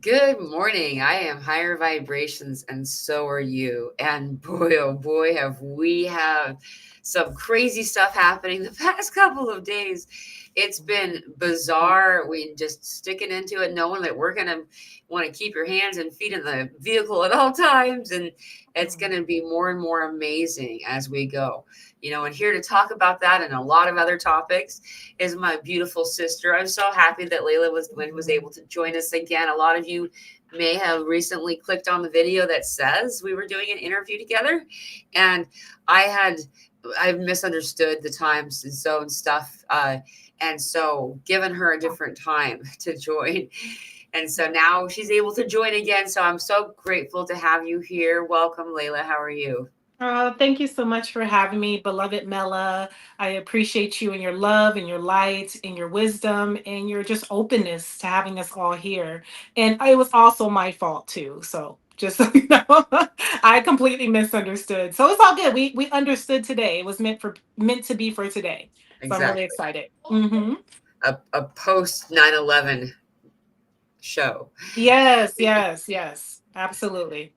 Good morning. I am higher vibrations, and so are you. And boy, oh boy, have some crazy stuff happening the past couple of days. It's been bizarre. We just sticking into it, knowing that we're gonna want to keep your hands and feet in the vehicle at all times, and it's gonna be more and more amazing as we go. And here to talk about that and a lot of other topics is my beautiful sister. I'm so happy that Layla was able to join us again. A lot of you may have recently clicked on the video that says we were doing an interview together, and I had I've misunderstood the times and so and stuff, and so given her a different time to join. And so now she's able to join again. So I'm so grateful to have you here. Welcome, Layla. How are you? Thank you so much for having me, beloved Mela. I appreciate you and your love and your light and your wisdom and your just openness to having us all here. And it was also my fault too. So just so you know, I completely misunderstood. So it's all good. We understood today. It was meant to be for today. So I'm really Exactly. excited. Hmm. A post 9/11 show. Yes, yes, yes. Absolutely.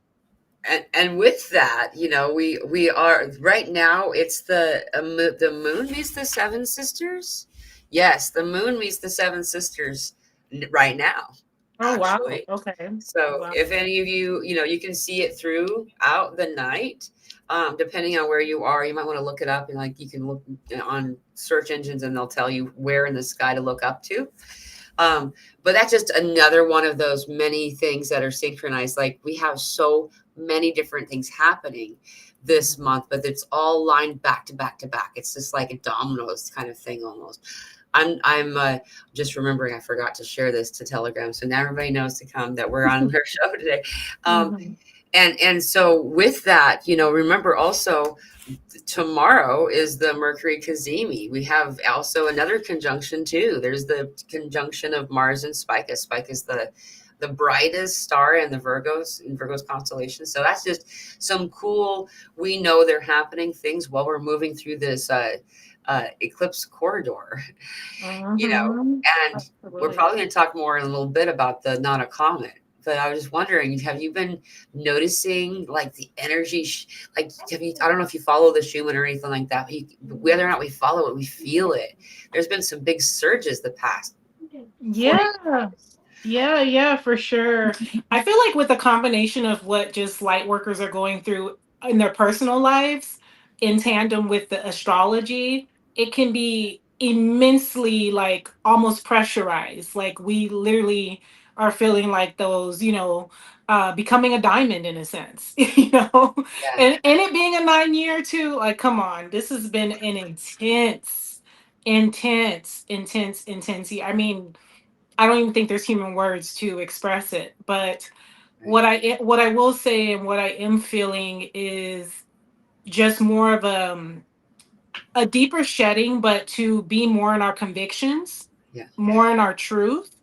And with that, we are right now. It's the moon meets the seven sisters. Yes, the moon meets the seven sisters right now, Oh wow. actually. Okay. So Wow. if any of you, you can see it throughout the night. Depending on where you are, you might want to look it up, and like you can look on search engines, and they'll tell you where in the sky to look up to. But that's just another one of those many things that are synchronized. Like we have so many different things happening this month, but it's all lined back to back to back. It's just like a dominoes kind of thing almost. I'm just remembering I forgot to share this to Telegram, so now everybody knows to come that we're on their show today. Um, Mhm. and so with that, remember also tomorrow is the Mercury Cazimi. We have also another conjunction too. There's the conjunction of Mars and Spica. Spica is the brightest star in the Virgo's constellation. So that's just some cool. We know they're happening things while we're moving through this eclipse corridor. you know, Mhm. and we're Absolutely. probably going to talk more in a little bit about the not a comet. But I was just wondering, have you been noticing like the energy? Like, have you? I don't know if you follow the Schumann or anything like that. But whether or not we follow it, we feel it. There's been some big surges the past 48 Yeah. days. Yeah, for sure. I feel like with a combination of what just light workers are going through in their personal lives in tandem with the astrology, it can be immensely like almost pressurized. Like we literally are feeling like those, becoming a diamond in a sense, Yeah, and it being a 9 year too. Like, come on, this has been an intense. I mean, I don't even think there's human words to express it. But right. what I will say and what I am feeling is just more of a deeper shedding, but to be more in our convictions, Yeah, more in our truth.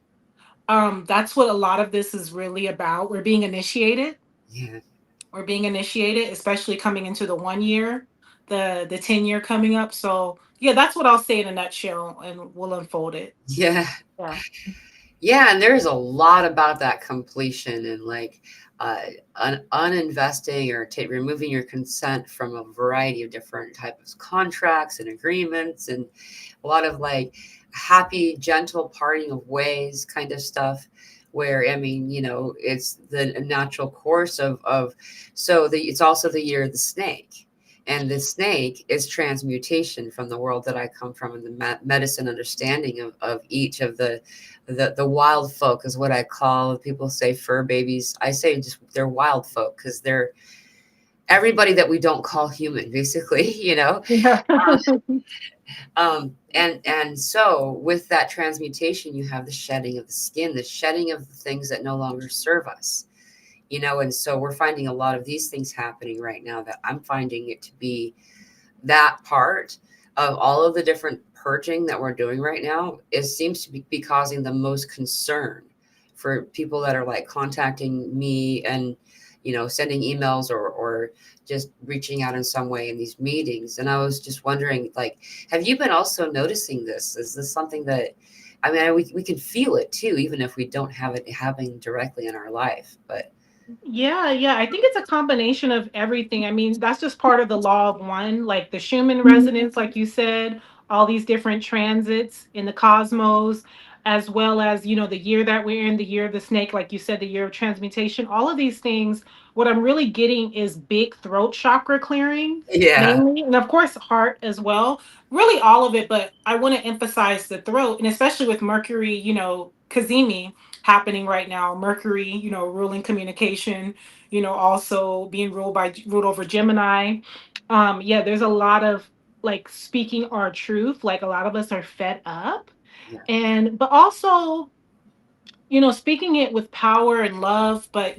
That's what a lot of this is really about. We're being initiated. yeah, We're being initiated, especially coming into the 1 year, the 10 year coming up. So yeah, that's what I'll say in a nutshell, and we'll unfold it. yeah. Yeah. Yeah, and there's a lot about that completion and like uh, uninvesting or removing your consent from a variety of different types of contracts and agreements, and a lot of like happy, gentle parting of ways kind of stuff. Where I mean, it's the natural course of it's also the year of the snake. And the snake is transmutation from the world that I come from, and the medicine understanding of each of the wild folk is what I call. People say fur babies. I say just they're wild folk because they're everybody that we don't call human, basically. And so with that transmutation, you have the shedding of the skin, the shedding of the things that no longer serve us. And so we're finding a lot of these things happening right now that I'm finding it to be that part of all of the different purging that we're doing right now. It seems to be causing the most concern for people that are like contacting me and sending emails or just reaching out in some way in these meetings. And I was just wondering, like, have you been also noticing this? Is this something that I mean, we can feel it too, even if we don't have it happening directly in our life. But Yeah, yeah. I think it's a combination of everything. I mean, that's just part of the law of one, like the Schumann resonance, like you said, all these different transits in the cosmos, as well as, the year that we're in, the year of the snake, like you said, the year of transmutation, all of these things. What I'm really getting is big throat chakra clearing, yeah, mainly, and of course, heart as well. Really, all of it, but I want to emphasize the throat, and especially with Mercury, Kazemi happening right now. Mercury, ruling communication, also being ruled over Gemini. Yeah, there's a lot of like speaking our truth. Like a lot of us are fed up. yeah, And but also, speaking it with power and love, but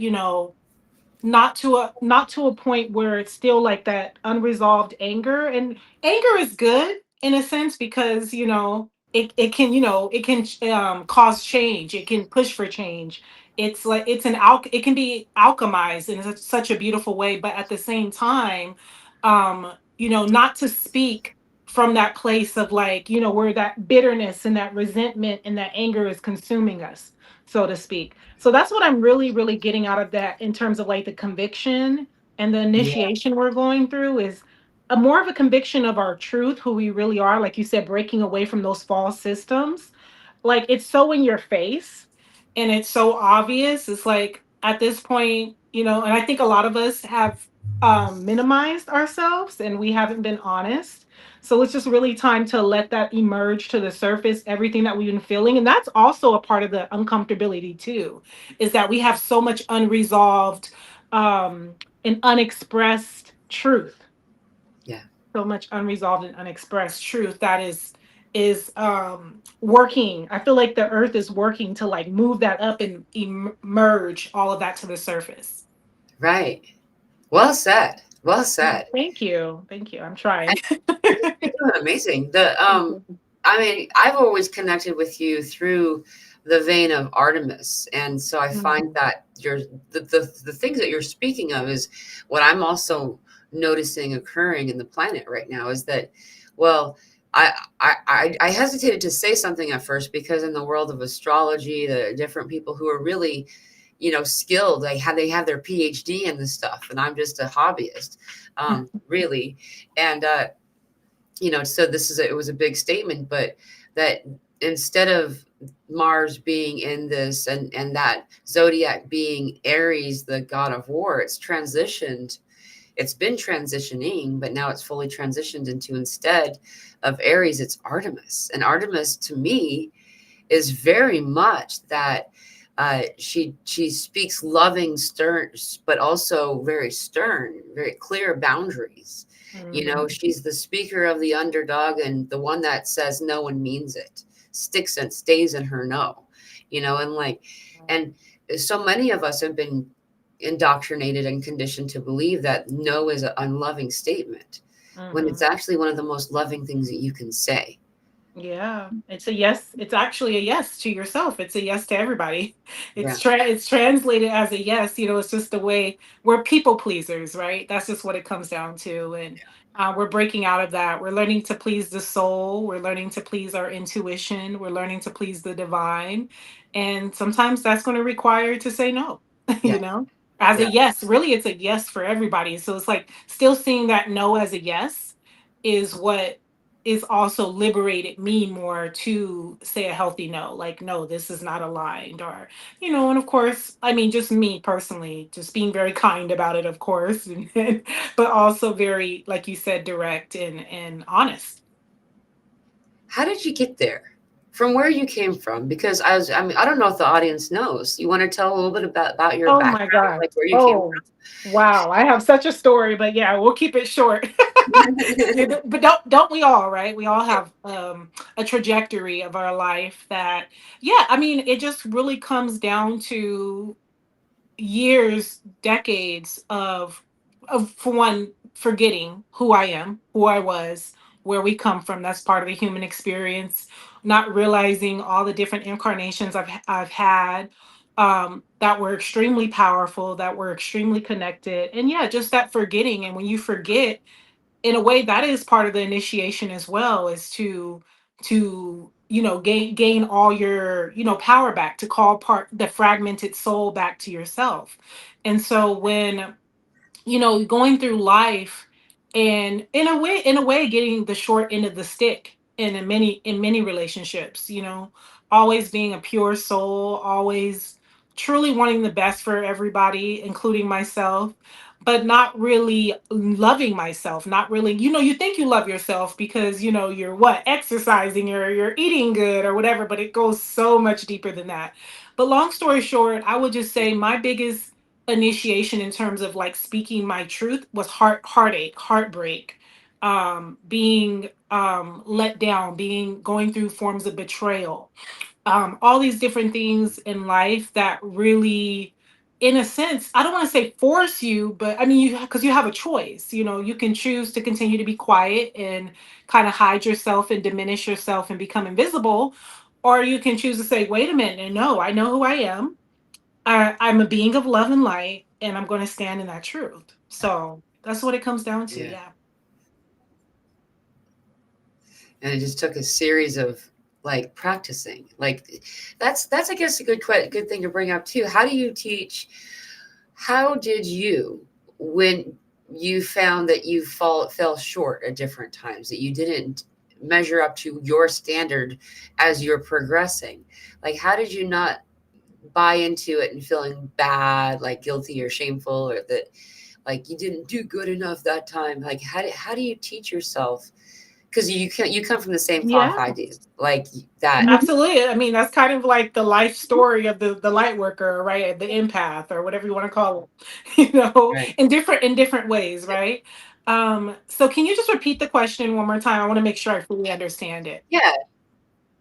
not to a point where it's still like that unresolved anger. And anger is good in a sense because it can cause change, it can push for change. It's like it can be alchemized in such a beautiful way, but at the same time, not to speak from that place of like where that bitterness and that resentment and that anger is consuming us, so to speak. So that's what I'm really, really getting out of that in terms of like the conviction and the yeah, initiation we're going through is a more of a conviction of our truth, who we really are. Like you said, breaking away from those false systems. Like it's so in your face and it's so obvious. It's like at this point, and I think a lot of us have minimized ourselves and we haven't been honest. So it's just really time to let that emerge to the surface, everything that we've been feeling. And that's also a part of the uncomfortability too, is that we have so much unresolved and unexpressed truth. yeah. So much unresolved and unexpressed truth that is working. I feel like the earth is working to like move that up and emerge all of that to the surface. Right. Well said. Well Oh, said. thank you. Thank you. I'm And trying. you're doing amazing. The Thank you. I mean, I've always connected with you through the vein of Artemis, and so I find Mhm. that the things that you're speaking of is what I'm also noticing occurring in the planet right now. Is that, well, I hesitated to say something at first because in the world of astrology, the different people who are really, skilled, they have their PhD in this stuff, and I'm just a hobbyist, really, and so it was a big statement, but that instead of Mars being in this and that zodiac being Aries, the god of war, it's been transitioning, but now it's fully transitioned into, instead of Aries, it's Artemis. And Artemis to me is very much that she speaks loving, stern, but also very stern, very clear boundaries. Mhm. She's the speaker of the underdog and the one that says no and means it, sticks and stays in her no. And like, and so many of us have been indoctrinated and conditioned to believe that no is an unloving statement, when it's Mhm. actually one of the most loving things that you can say. Yeah, it's a yes. It's actually a yes to yourself. It's a yes to everybody. Yeah, It's translated as a yes. It's just the way we're people pleasers, right? That's just what it comes down to. And we're breaking out of that. We're learning to please the soul. We're learning to please our intuition. We're learning to please the divine. And sometimes that's going to require to say no. yeah, you know, as a yeah. yes. Really, it's a yes for everybody. So it's like still seeing that no as a yes is what is also liberated me more to say a healthy no, like no, this is not aligned, or and of course, I mean, just me personally, just being very kind about it, of course, but also very, like you said, direct and honest. How did you get there? From where you came from? Because I mean, I don't know if the audience knows. You want to tell a little bit about your Oh my background, god. like where you came Oh wow, I have such a story, but yeah, we'll keep it short. Yeah, from? but don't we all, right? We all have a trajectory of our life that, yeah, I mean, it just really comes down to years, decades of for one, forgetting who I am, who I was, where we come from. That's part of the human experience. Not realizing all the different incarnations I've had, that were extremely powerful, that were extremely connected, and yeah, just that forgetting. And when you forget, in a way, that is part of the initiation as well, is to gain all your power back, to call part the fragmented soul back to yourself. And so when going through life, and in a way getting the short end of the stick in many relationships, always being a pure soul, always truly wanting the best for everybody, including myself, but not really loving myself, not really, you think you love yourself because you're what, exercising, or you're eating good or whatever, but it goes so much deeper than that. But long story short, I would just say my biggest initiation in terms of like speaking my truth was heartache, heartbreak, being let down, being going through forms of betrayal, all these different things in life that really, in a sense, I don't want to say force you, but I mean, because you have a choice. You can choose to continue to be quiet and kind of hide yourself and diminish yourself and become invisible, or you can choose to say, wait a minute, and no, I know who I am. I'm a being of love and light, and I'm going to stand in that truth. So that's what it comes down to. Yeah. Yeah. And it just took a series of like practicing. Like that's I guess a good thing to bring up too. How do you teach? How did you, when you found that you fell short at different times, that you didn't measure up to your standard as you're progressing? Like how did you not buy into it and feeling bad, like guilty or shameful, or that like you didn't do good enough that time? Like how do you teach yourself? Because you come from the same cloth Yeah. I do, like that. Absolutely. I mean, that's kind of like the life story of the light worker, right? The empath, or whatever you want to call it, Right. in different ways, right? So can you just repeat the question one more time? I want to make sure I fully understand it. Yeah.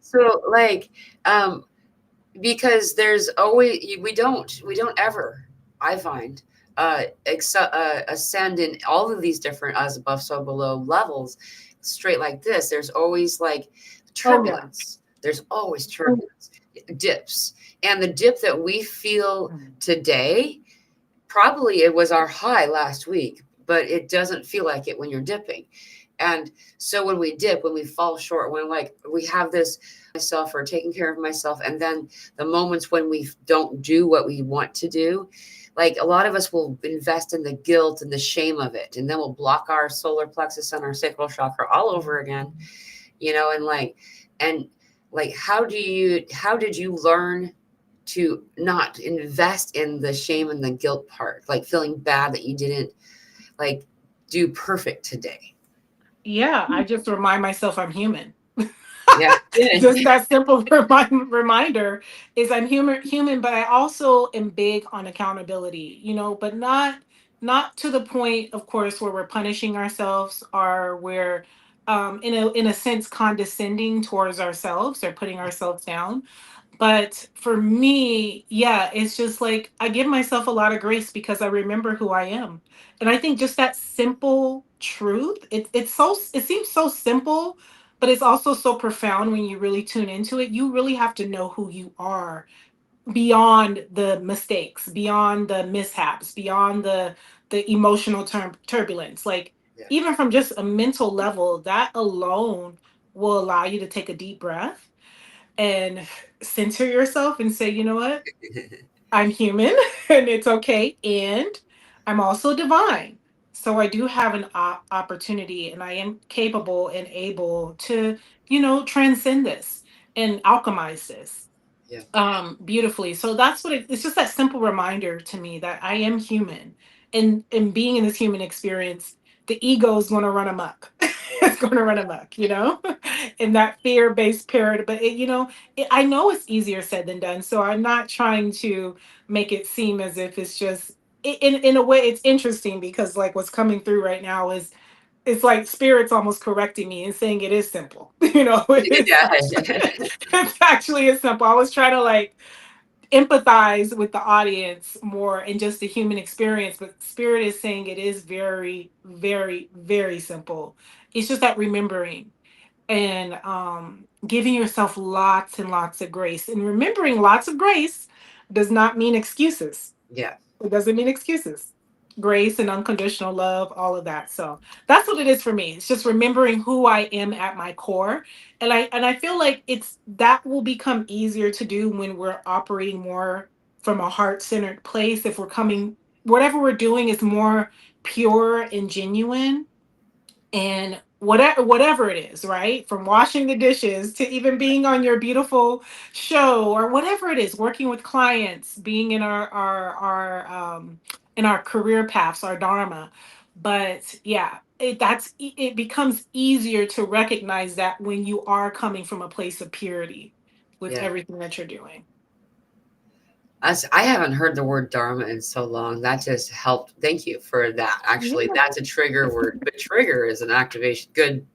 So like, um, because there's always we don't ever, I find, ascend in all of these different as above so below levels straight like this. There's always like Oh yeah. turbulence. There's always turbulence, dips, and the dip that we feel today, probably it was our high last week, but it doesn't feel like it when you're dipping. And so when we dip, when we fall short, when like we have this myself or taking care of myself, and then the moments when we don't do what we want to do, like a lot of us will invest in the guilt and the shame of it, and then we'll block our solar plexus and our sacral chakra all over again, and like how did you learn to not invest in the shame and the guilt part, like feeling bad that you didn't like do perfect today? Yeah, I just remind myself I'm human. Yeah, good. Just that simple reminder is I'm human, but I also am big on accountability, but not to the point, of course, where we're punishing ourselves, or we're in a sense condescending towards ourselves or putting ourselves down. But for me, yeah, it's just like I give myself a lot of grace because I remember who I am. And I think just that simple truth, it seems so simple, but it's also so profound when you really tune into it. You really have to know who you are beyond the mistakes, beyond the mishaps, beyond the emotional turbulence. Like Yeah. even from just a mental level, that alone will allow you to take a deep breath and center yourself and say, you know what? I'm human and it's okay. And I'm also divine. So I do have an opportunity, and I am capable and able to, transcend this and alchemize this Yeah. beautifully. So that's what it's just, that simple reminder to me that I am human, and being in this human experience, the ego is going to run amok. It's going to run amok, in that fear-based period. But I know it's easier said than done, so I'm not trying to make it seem as if it's just in a way. It's interesting because like what's coming through right now is it's like spirits almost correcting me and saying it is simple. It's Yeah. it's actually is simple. I was trying to like empathize with the audience more in just the human experience, but spirit is saying it is very, very, very simple. It's just that remembering and giving yourself lots and lots of grace. And remembering lots of grace does not mean excuses. Yeah. It doesn't mean excuses. grace and unconditional love, all of that. So that's what it is for me. It's just remembering who I am at my core. And I feel like it's that will become easier to do when we're operating more from a heart-centered place. If we're coming, whatever we're doing is more pure and genuine, and whatever it is, right, from washing the dishes to even being on your beautiful show, or whatever it is, working with clients, being in our in our career paths, our dharma. But yeah, it becomes easier to recognize that when you are coming from a place of purity with Yeah. everything that you're doing. I haven't heard the word dharma in so long. That just helped. Thank you for that. Actually, Yeah. that's a trigger word, but trigger is an activation. Good.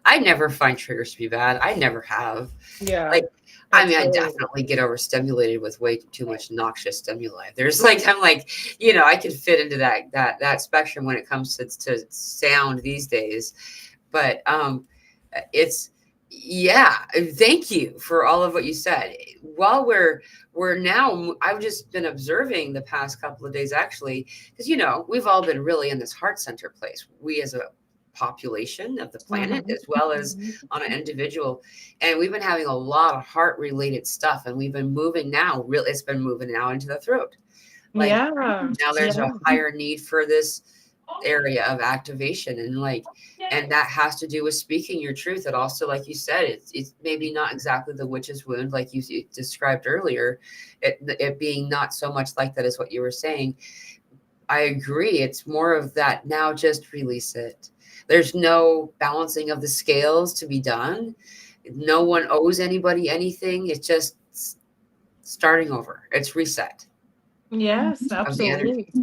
I never find triggers to be bad. I never have. Yeah, Like, I mean, I absolutely. definitely get overstimulated with way too much noxious stimuli. There's like, I'm like, I can fit into that spectrum when it comes to sound these days. But it's yeah. Thank you for all of what you said. While we're now, I've just been observing the past couple of days actually, because we've all been really in this heart center place. We as a population of the planet, Mhm. as well as Mhm. on an individual, and we've been having a lot of heart related stuff, and we've been moving now. Really, it's been moving now into the throat. Like Yeah, now, there's a yeah. higher need for this area of activation, and that has to do with speaking your truth. And also, like you said, it's maybe not exactly the witch's wound like you described earlier, it being not so much like that is what you were saying. I agree, it's more of that. Now just release it. There's no balancing of the scales to be done. No one owes anybody anything. It's just starting over. It's reset Yes, of the energy. absolutely.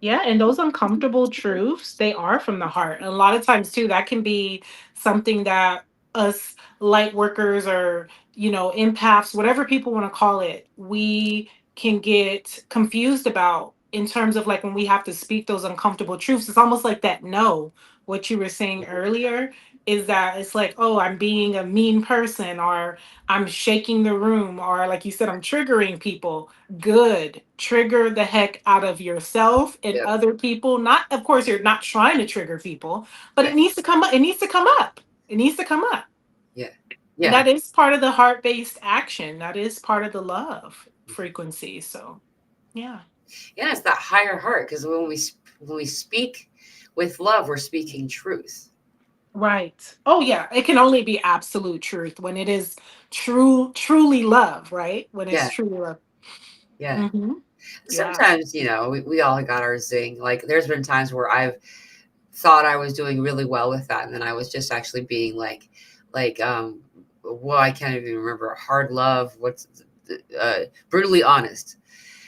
Yeah, and those uncomfortable truths, they are from the heart. And a lot of times too, that can be something that us light workers, or, empaths, whatever people want to call it, we can get confused about, in terms of like when we have to speak those uncomfortable truths. It's almost like that no, what you were saying earlier, is that it's like, oh, I'm being a mean person, or I'm shaking the room, or like you said, I'm triggering people. Good. Trigger the heck out of yourself and Yep. other people. Not, of course, you're not trying to trigger people, but it Right. needs to come up. It needs to come up. It needs to come up. Yeah. And Yeah. that is part of the heart based action. That is part of the love frequency. So, yeah. Yeah, it's that higher heart, because when we speak with love, we're speaking truth. Right. Oh, yeah. It can only be absolute truth when it is truly love, right? When it's Yeah. truly love. Yeah. Hmm. Yeah. Sometimes, we all got our zing. Like there's been times where I've thought I was doing really well with that, and then I was just actually being like well, I can't even remember, hard love, what's brutally honest.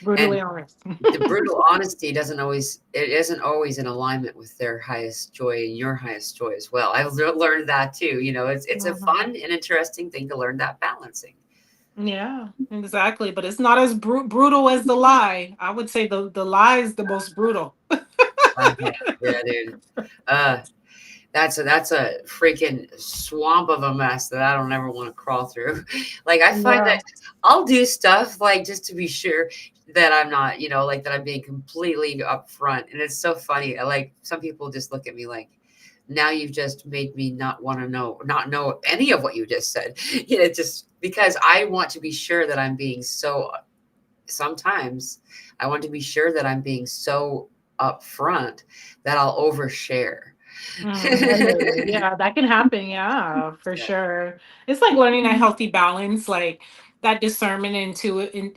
Brutally And honest. the brutal honesty it isn't always in alignment with their highest joy and your highest joy as well. I've learned that too. It's a Mhm. fun and interesting thing to learn that balancing. Yeah, exactly. But it's not as brutal as the lie. I would say the lie is the most brutal. Yeah, yeah, dude. Uh, that's a freaking swamp of a mess that I don't ever want to crawl through. Like I find that Yeah. I'll do stuff like just to be sure that I'm not, like that I'm being completely upfront. And it's so funny. Like some people just look at me like, now you've just made me not know any of what you just said. Just because I want to be sure that I'm being so. Sometimes I want to be sure that I'm being so upfront that I'll overshare. I hear you. Yeah, that can happen. Yeah, for Yeah, sure. It's like learning a healthy balance, like that discernment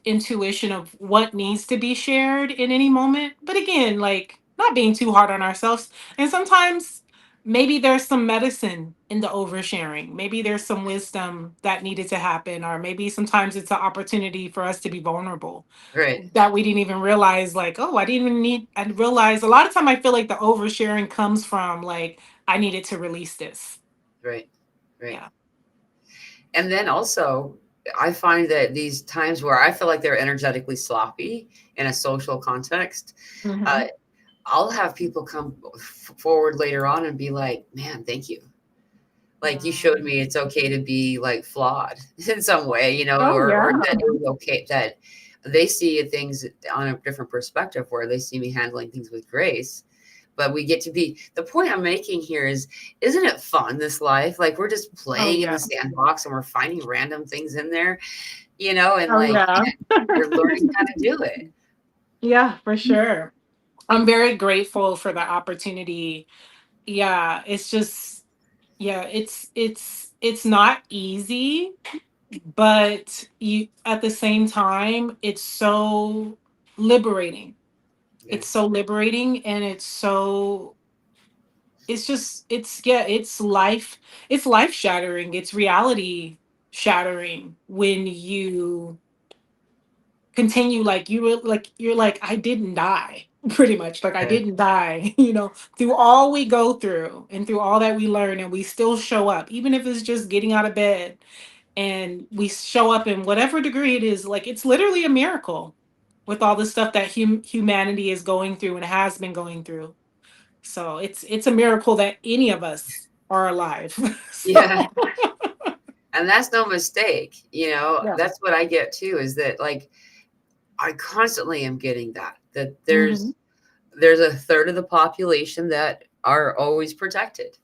intuition of what needs to be shared in any moment. But again, like not being too hard on ourselves. And sometimes maybe there's some medicine in the oversharing. Maybe there's some wisdom that needed to happen, or maybe sometimes it's an opportunity for us to be vulnerable right, that we didn't even realize, like, oh, I didn't even need, I realized a lot of time I feel like the oversharing comes from like I needed to release this. right, right. Yeah. And then also, I find that these times where I feel like they're energetically sloppy in a social context, uh, Hmm. I'll have people come forward later on and be like, "Man, thank you. Like you showed me it's okay to be like flawed in some way, Oh or yeah. that it was okay that they see things on a different perspective, where they see me handling things with grace. But we get to be, the point I'm making here is, isn't it fun, this life? Like, we're just Oh playing in the yeah. sandbox and we're finding random things in there, and Oh like, yeah. and we're learning how to do it. Yeah, for sure. I'm very grateful for the opportunity. Yeah, it's just yeah, it's not easy, but you at the same time it's so liberating. Yeah. It's so liberating and it's just yeah, it's life shattering. It's reality shattering when you continue like you're like I didn't die pretty much like I Yeah. didn't die through all we go through and through all that we learn and we still show up even if it's just getting out of bed and we show up in whatever degree it is like it's literally a miracle with all the stuff that humanity is going through and has been going through. So it's a miracle that any of us are alive. So Yeah. And that's no mistake. yeah. That's what I get too, is that, like, I constantly am getting that Hmm. there's a third of the population that are always protected.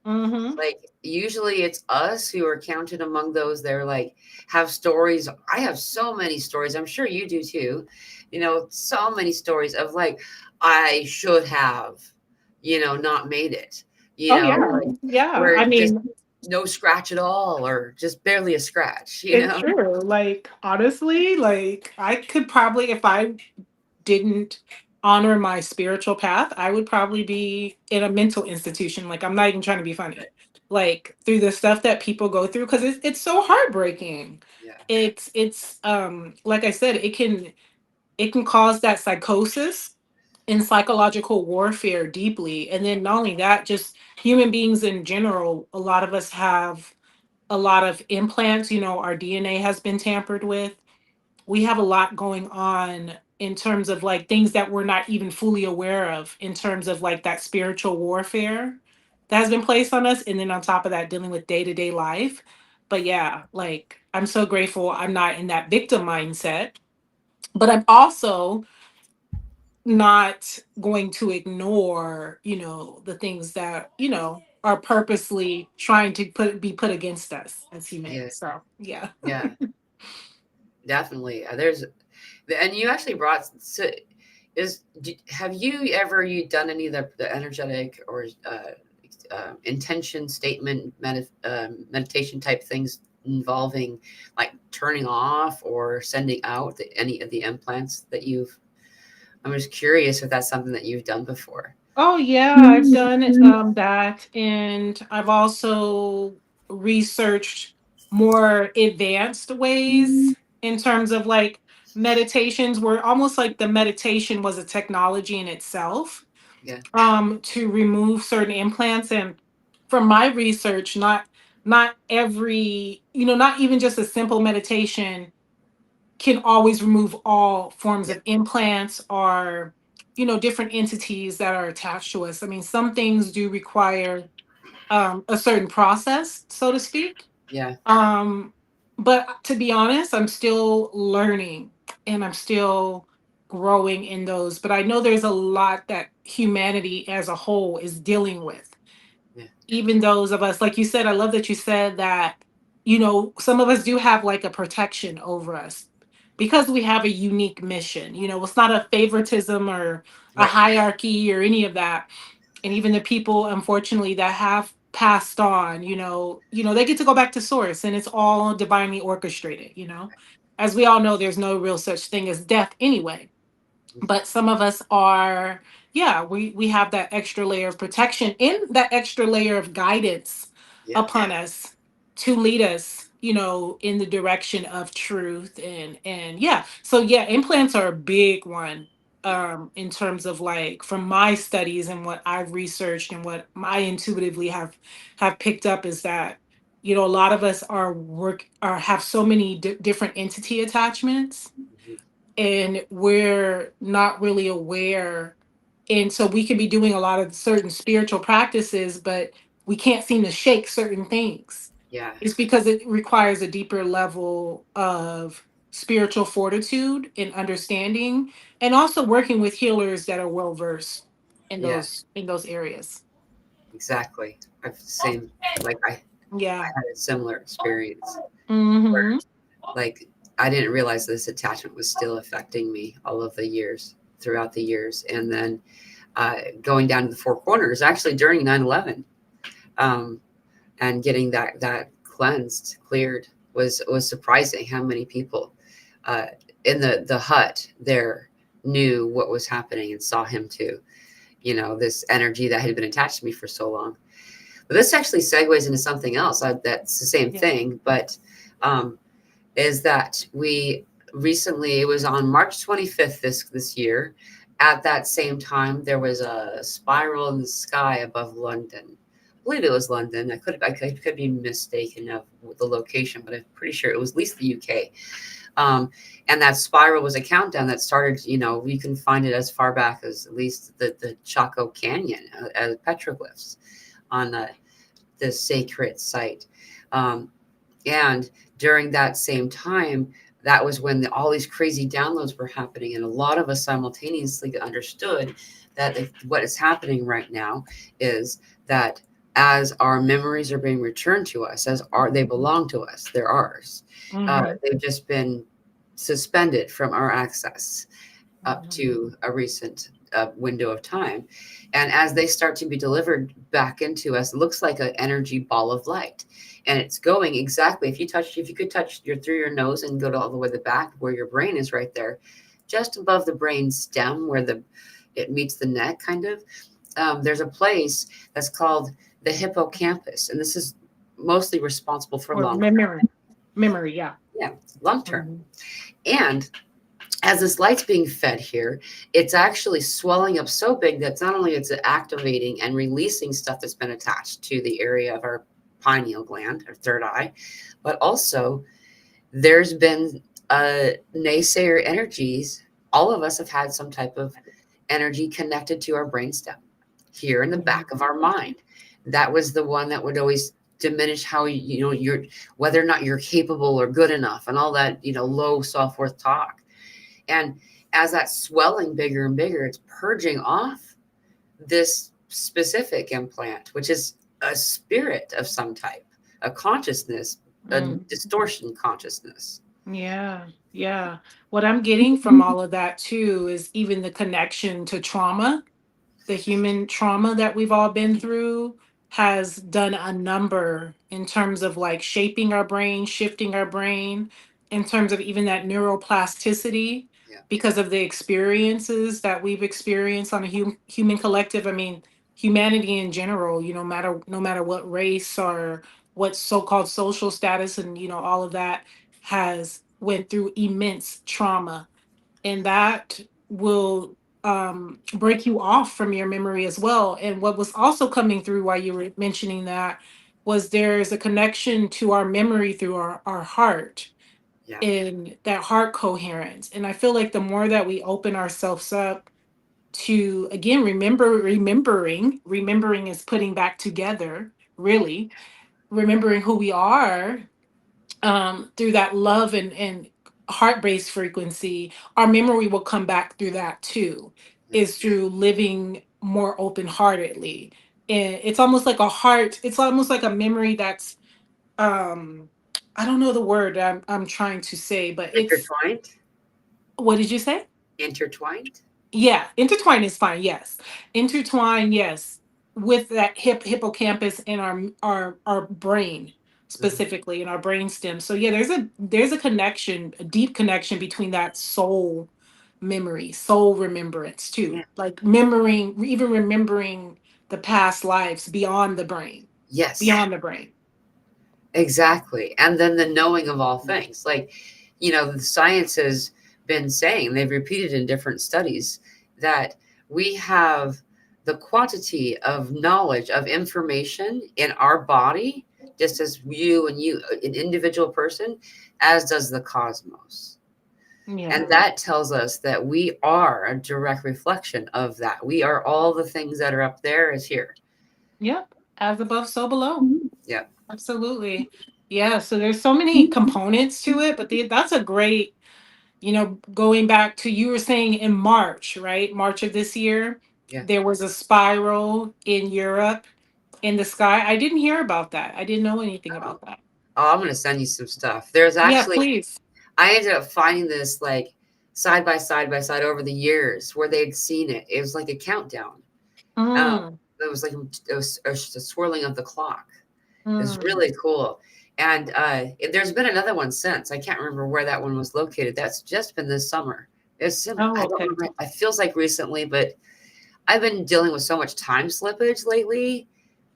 Hmm. Like, usually it's us who are counted among those that are, like, have stories. I have so many stories. I'm sure you do too. So many stories of, like, I should have, not made it, Oh yeah. like, Yeah, where I just mean, no scratch at all, or just barely a scratch, it's true. Like, honestly, like, I could probably, if I didn't honor my spiritual path, I would probably be in a mental institution. Like, I'm not even trying to be funny. Like, through the stuff that people go through, because it's so heartbreaking. Yeah. Like I said, it can cause that psychosis and psychological warfare deeply. And then not only that, just human beings in general, a lot of us have a lot of implants, our DNA has been tampered with. We have a lot going on in terms of like things that we're not even fully aware of in terms of like that spiritual warfare that has been placed on us. And then on top of that, dealing with day to day life. But yeah, like I'm so grateful I'm not in that victim mindset. But I'm also not going to ignore, the things that, are purposely trying to be put against us as Yeah. humans. So yeah. Yeah. Definitely. And you actually brought, so have you done any of the energetic or intention statement, meditation type things involving, like, turning off or sending out any of the implants that you've? I'm just curious if that's something that you've done before. Oh yeah, I've done that, and I've also researched more advanced ways in terms of like meditations, where almost like the meditation was a technology in itself, Yeah. to remove certain implants. And from my research, not every, not even just a simple meditation can always remove all forms Yeah. of implants or different entities that are attached to us. I mean, some things do require a certain process, so to speak. Yeah. um but to be honest, I'm still learning and I'm still growing in those, but I know there's a lot that humanity as a whole is dealing with. Yeah. Even those of us, like you said, I love that you said that, some of us do have like a protection over us because we have a unique mission. It's not a favoritism or a Right. hierarchy or any of that. And even the people, unfortunately, that have passed on, they get to go back to source and it's all divinely orchestrated. As we all know, there's no real such thing as death anyway, but some of us are, yeah, we have that extra layer of protection and that extra layer of guidance Yeah. upon us to lead us, in the direction of truth. And yeah, so yeah, implants are a big one, in terms of like from my studies and what I've researched and what I intuitively have picked up is that, a lot of us are have so many different entity attachments, Mhm. and we're not really aware. And so we could be doing a lot of certain spiritual practices, but we can't seem to shake certain things. Yeah. It's because it requires a deeper level of spiritual fortitude and understanding, and also working with healers that are well versed Yeah, in those areas. exactly. I've same like I Yeah. had a similar experience where Mm-hmm. like I didn't realize this attachment was still affecting me all of the years throughout the years. And then going down to the Four Corners actually during 9/11, um, and getting that cleansed, cleared was surprising how many people uh, in the hut there knew what was happening and saw him too. This energy that had been attached to me for so long. But this actually segues into something else that's the same Yeah. thing, but um, is that we recently, it was on March 25th this year. At that same time, there was a spiral in the sky above London. I believe it was London. I could be mistaken of the location, but I'm pretty sure it was at least the UK. Um, and that spiral was a countdown that started. You can find it as far back as at least the Chaco Canyon as petroglyphs on the sacred site. Um, and during that same time, that was when all these crazy downloads were happening. And a lot of us simultaneously understood that what is happening right now is that as our memories are being returned to us, they belong to us, they're ours. Mm-hmm. They've just been suspended from our access up Mm-hmm. to a recent window of time. And as they start to be delivered back into us, it looks like an energy ball of light. And it's going exactly, if you could touch through your nose and go to all the way to the back where your brain is right there, just above the brain stem where it meets the neck kind of, there's a place that's called the hippocampus. And this is mostly responsible for Or long, memory, yeah. yeah, long term. Mhm. And as this light's being fed here, it's actually swelling up so big that not only it's activating and releasing stuff that's been attached to the area of our pineal gland, our third eye, but also there's been naysayer energies. All of us have had some type of energy connected to our brainstem here in the Mhm. back of our mind. That was the one that would always diminish how you're whether or not you're capable or good enough and all that low self-worth talk. And as that's swelling bigger and bigger, it's purging off this specific implant, which is a spirit of some type, a consciousness, a Mm. distortion consciousness. Yeah, yeah. What I'm getting from all of that too is even the connection to trauma, the human trauma that we've all been through has done a number in terms of like shaping our brain, shifting our brain, in terms of even that neuroplasticity Yeah. because of the experiences that we've experienced on a human collective. I mean, humanity in general, no matter what race or what so-called social status and all of that has went through immense trauma, and that will break you off from your memory as well. And what was also coming through while you were mentioning that was there's a connection to our memory through our heart Yeah. and that heart coherence. And I feel like the more that we open ourselves up to, again, remembering is putting back together, really remembering who we are, through that love and heart-based frequency, our memory will come back through that too, Yeah. is through living more open-heartedly. And it's almost like a memory that's, um I don't know the word I'm trying to say, but it's, Intertwined. what did you say? Intertwined. Yeah, intertwine is fine. Yes, intertwine. Yes, with that hippocampus in our brain, Mhm. specifically in our brain stem. So yeah, there's a connection, a deep connection between that soul memory, soul remembrance Yeah. too. Like even remembering the past lives Yes. beyond the brain. Exactly. And then the knowing of all things. Like, the science has been saying, they've repeated in different studies, that we have the quantity of knowledge, of information in our body, just as you, an individual person, as does the cosmos. And Yeah. that tells us that we are a direct reflection of that. We are all the things that are up there is here. Yep. As above, so below. Yeah. Absolutely. Yeah, so there's so many components to it, but that's a great Going back to, you were saying in March, right? March of this year, Yeah. there was a spiral in Europe in the sky. I didn't hear about that. I didn't know anything Oh, about that. oh, I'm gonna send you some stuff. There's Yeah, actually, please. I ended up finding this like side by side over the years where they'd seen it. It was like a countdown. Um, Mm, it was like it was a swirling of the clock. It was mm. really cool. And there's been another one since. I can't remember where that one was located. That's just been this summer. Oh, I don't okay. remember. It feels like recently, but I've been dealing with so much time slippage lately.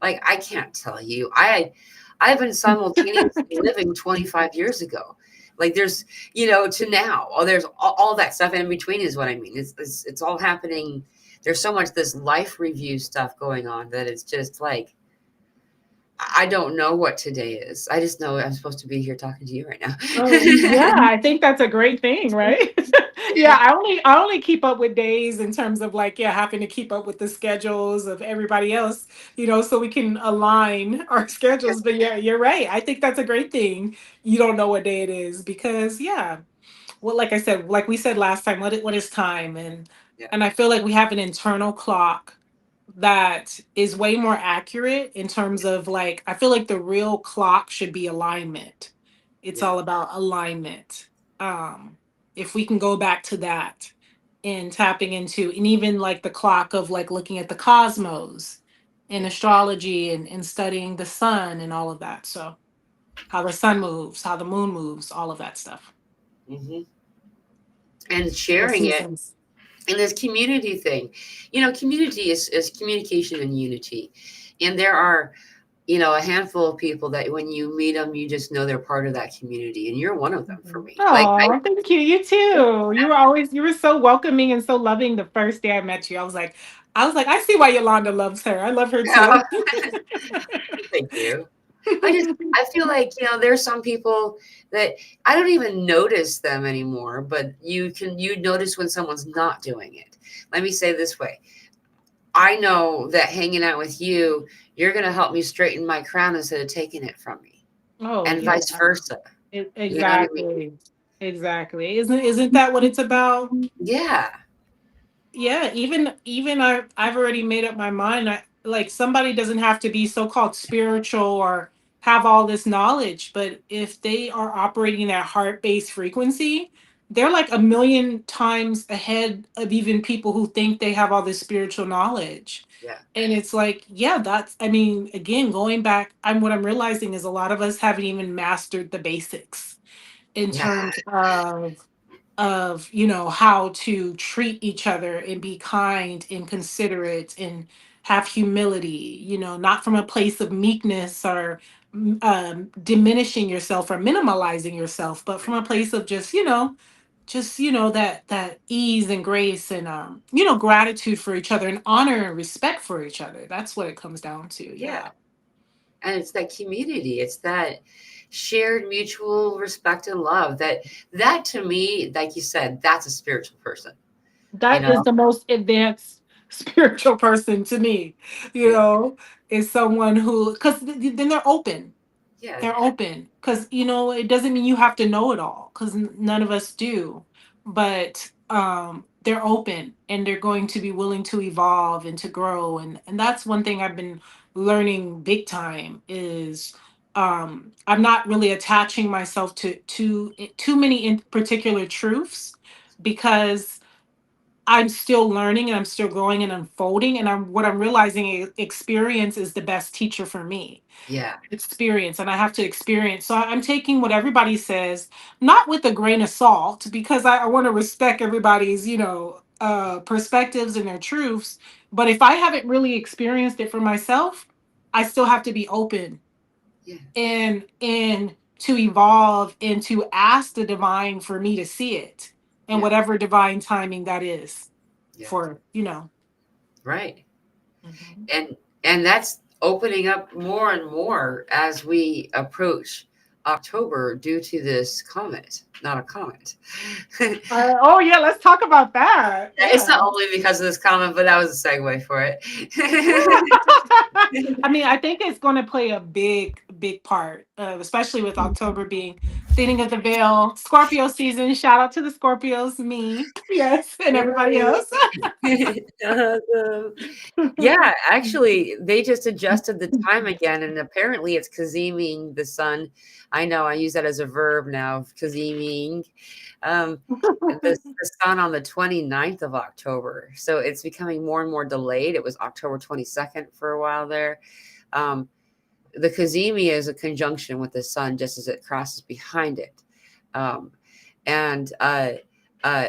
Like I can't tell you. I've been simultaneously living 25 years ago. Like there's, to now. Oh, there's all that stuff in between is what I mean. It's all happening. There's so much this life review stuff going on that it's just like I don't know what today is. I just know I'm supposed to be here talking to you right now. Oh, yeah, I think that's a great thing, right? Yeah, I only keep up with days in terms of like, yeah, having to keep up with the schedules of everybody else, so we can align our schedules. But yeah, you're right. I think that's a great thing. You don't know what day it is because, yeah, well, like I said, like we said last time, what is time? And Yeah, and I feel like we have an internal clock that is way more accurate in terms of, like, I feel like the real clock should be alignment. It's yeah, all about alignment. If we can go back to that and tapping into, and even like the clock of like looking at the cosmos in yeah. astrology, and studying the sun and all of that. So how the sun moves, how the moon moves, all of that stuff. Hmm. And The sharing it seasons. in this community thing. Community is communication and unity. And there are, a handful of people that when you meet them, you just know they're part of that community. And you're one of them for me. Like, Oh, thank you. You too. You were so welcoming and so loving the first day I met you. I was like, I see why Yolanda loves her. I love her too. thank you. I feel like, there's some people that I don't even notice them anymore, but you notice when someone's not doing it. Let me say it this way. I know that hanging out with you, you're going to help me straighten my crown instead of taking it from me, Oh and yeah. vice versa. You know what I mean? Exactly. Exactly. Isn't that what it's about? Yeah. Yeah, even I've already made up my mind. Like, somebody doesn't have to be so-called spiritual or have all this knowledge, but if they are operating that heart-based frequency, they're like a million times ahead of even people who think they have all this spiritual knowledge. Yeah. And it's like, yeah, that's, I mean, again, going back, what I'm realizing is a lot of us haven't even mastered the basics in Yeah. terms of how to treat each other and be kind and considerate and have humility, not from a place of meekness or diminishing yourself or minimalizing yourself, but from Right. a place of just that ease and grace and gratitude for each other and honor and respect for each other. That's what it comes down to. Yeah. Yeah. And it's that community. It's that shared mutual respect and love that to me, like you said, that's a spiritual person, you That is know? the most advanced spiritual person to me, Yeah. is someone who, because then they're open. Yeah. They're open because, it doesn't mean you have to know it all, because none of us do. But they're open and they're going to be willing to evolve and to grow. And that's one thing I've been learning big time is, I'm not really attaching myself to too many in particular truths, because I'm still learning and I'm still growing and unfolding. And what I'm realizing is experience is the best teacher for me. Yeah. Experience, and I have to experience. So I'm taking what everybody says, not with a grain of salt, because I want to respect everybody's, perspectives and their truths. But if I haven't really experienced it for myself, I still have to be open Yeah. and to evolve and to ask the divine for me to see it, and Yeah. whatever divine timing that is Yeah. for. Right. Mhm. And that's opening up more and more as we approach October due to this comet, not a comet. Oh yeah, let's talk about that. It's Yeah. not only because of this comment, but that was a segue for it. I mean, I think it's going to play a big, big part, especially with October being thinning of the veil, Scorpio season. Shout out to the Scorpios, me, yes, and everybody else. Awesome. Yeah, actually, they just adjusted the time again, and apparently it's kazeming the sun. I know I use that as a verb now, kazeming the sun on the 29th of October. So it's becoming more and more delayed. It was October 22nd for a while there. Um, the kazemi is a conjunction with the sun just as it crosses behind it. Um, and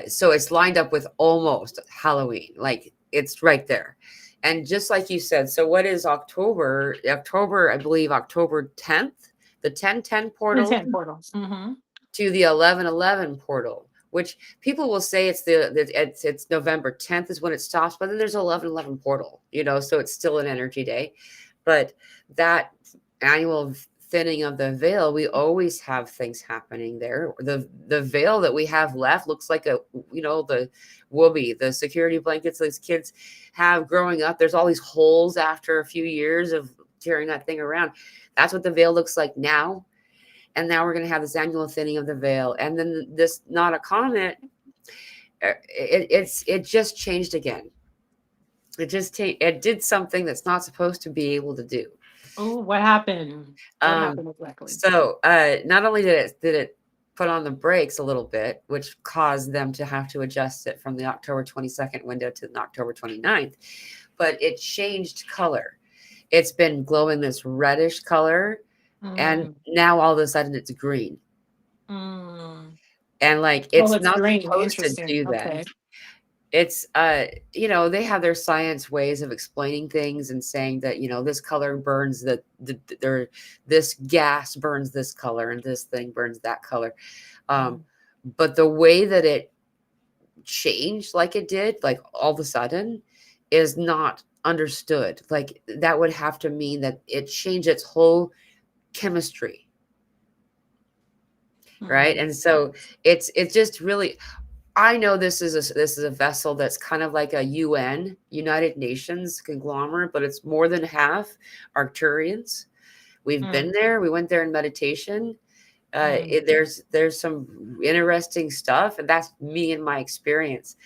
so it's lined up with almost Halloween, like it's right there. And just like you said, so what is October? October, I believe October 10th, the 1010 portal Intent portals. Mm-hmm. to the 1111 portal, which people will say it's November 10th is when it stops, but then there's 1111 portal, so it's still an energy day. But that annual thinning of the veil, we always have things happening there. The veil that we have left looks like the whoopee, the security blankets these kids have growing up. There's all these holes after a few years of tearing that thing around. That's what the veil looks like now. And now we're going to have this annual thinning of the veil. And then this, not a comment, it just changed again. It did something that's not supposed to be able to do. Oh, what happened? What happened exactly? So not only did it put on the brakes a little bit, which caused them to have to adjust it from the October 22nd window to the October 29th, but it changed color. It's been glowing this reddish color, and now all of a sudden it's green. And like it's not green. supposed to Interesting. do that. Okay. It's they have their science ways of explaining things and saying that this color burns this gas burns this color and this thing burns that color, but the way that it changed like it did, like all of a sudden, is not understood. Like that would have to mean that it changed its whole chemistry, right? And so it's just really, I know this is a vessel that's kind of like a United Nations conglomerate, but it's more than half Arcturians. We've been there. We went there in meditation. There's some interesting stuff, and that's me and my experience.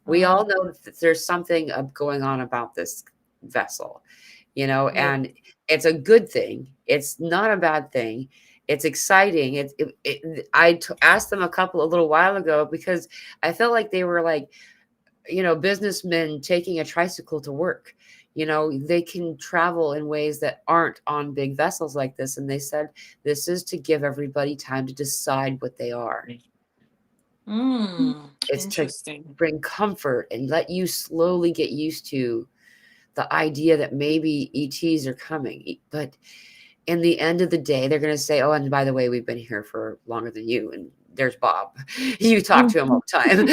We all know that there's something going on about this vessel, and it's a good thing. It's not a bad thing. It's exciting. I asked them a little while ago because I felt like they were like, businessmen taking a tricycle to work. They can travel in ways that aren't on big vessels like this. And they said, this is to give everybody time to decide what they are. It's to bring comfort and let you slowly get used to the idea that maybe ETs are coming. But in the end of the day, they're going to say, oh, and by the way, we've been here for longer than you. And there's Bob. You talk to him all the time.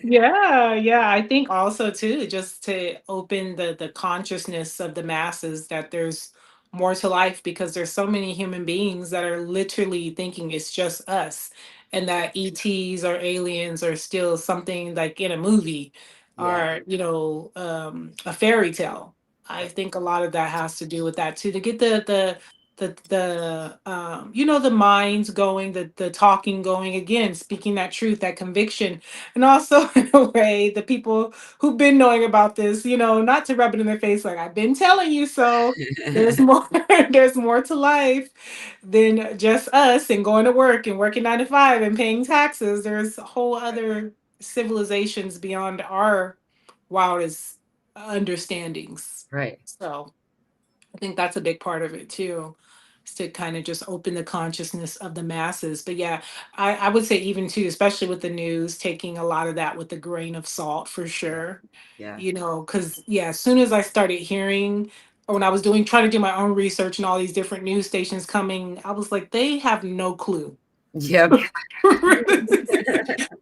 Yeah. I think also, too, just to open the consciousness of the masses that there's more to life, because there's so many human beings that are literally thinking it's just us, and that ETs or aliens are still something like in a movie or, a fairy tale. I think a lot of that has to do with that too, to get the the minds going, the talking going again, speaking that truth, that conviction, and also in a way the people who've been knowing about this, not to rub it in their face like I've been telling you so. There's more. There's more to life than just us and going to work and working 9 to 5 and paying taxes. There's whole other civilizations beyond our wildest understandings. Right. So I think that's a big part of it too, is to kind of just open the consciousness of the masses. But yeah, I would say even too, especially with the news, taking a lot of that with a grain of salt for sure. Yeah. Because as soon as I started hearing, or when I was trying to do my own research and all these different news stations coming, I was like, they have no clue. Yep.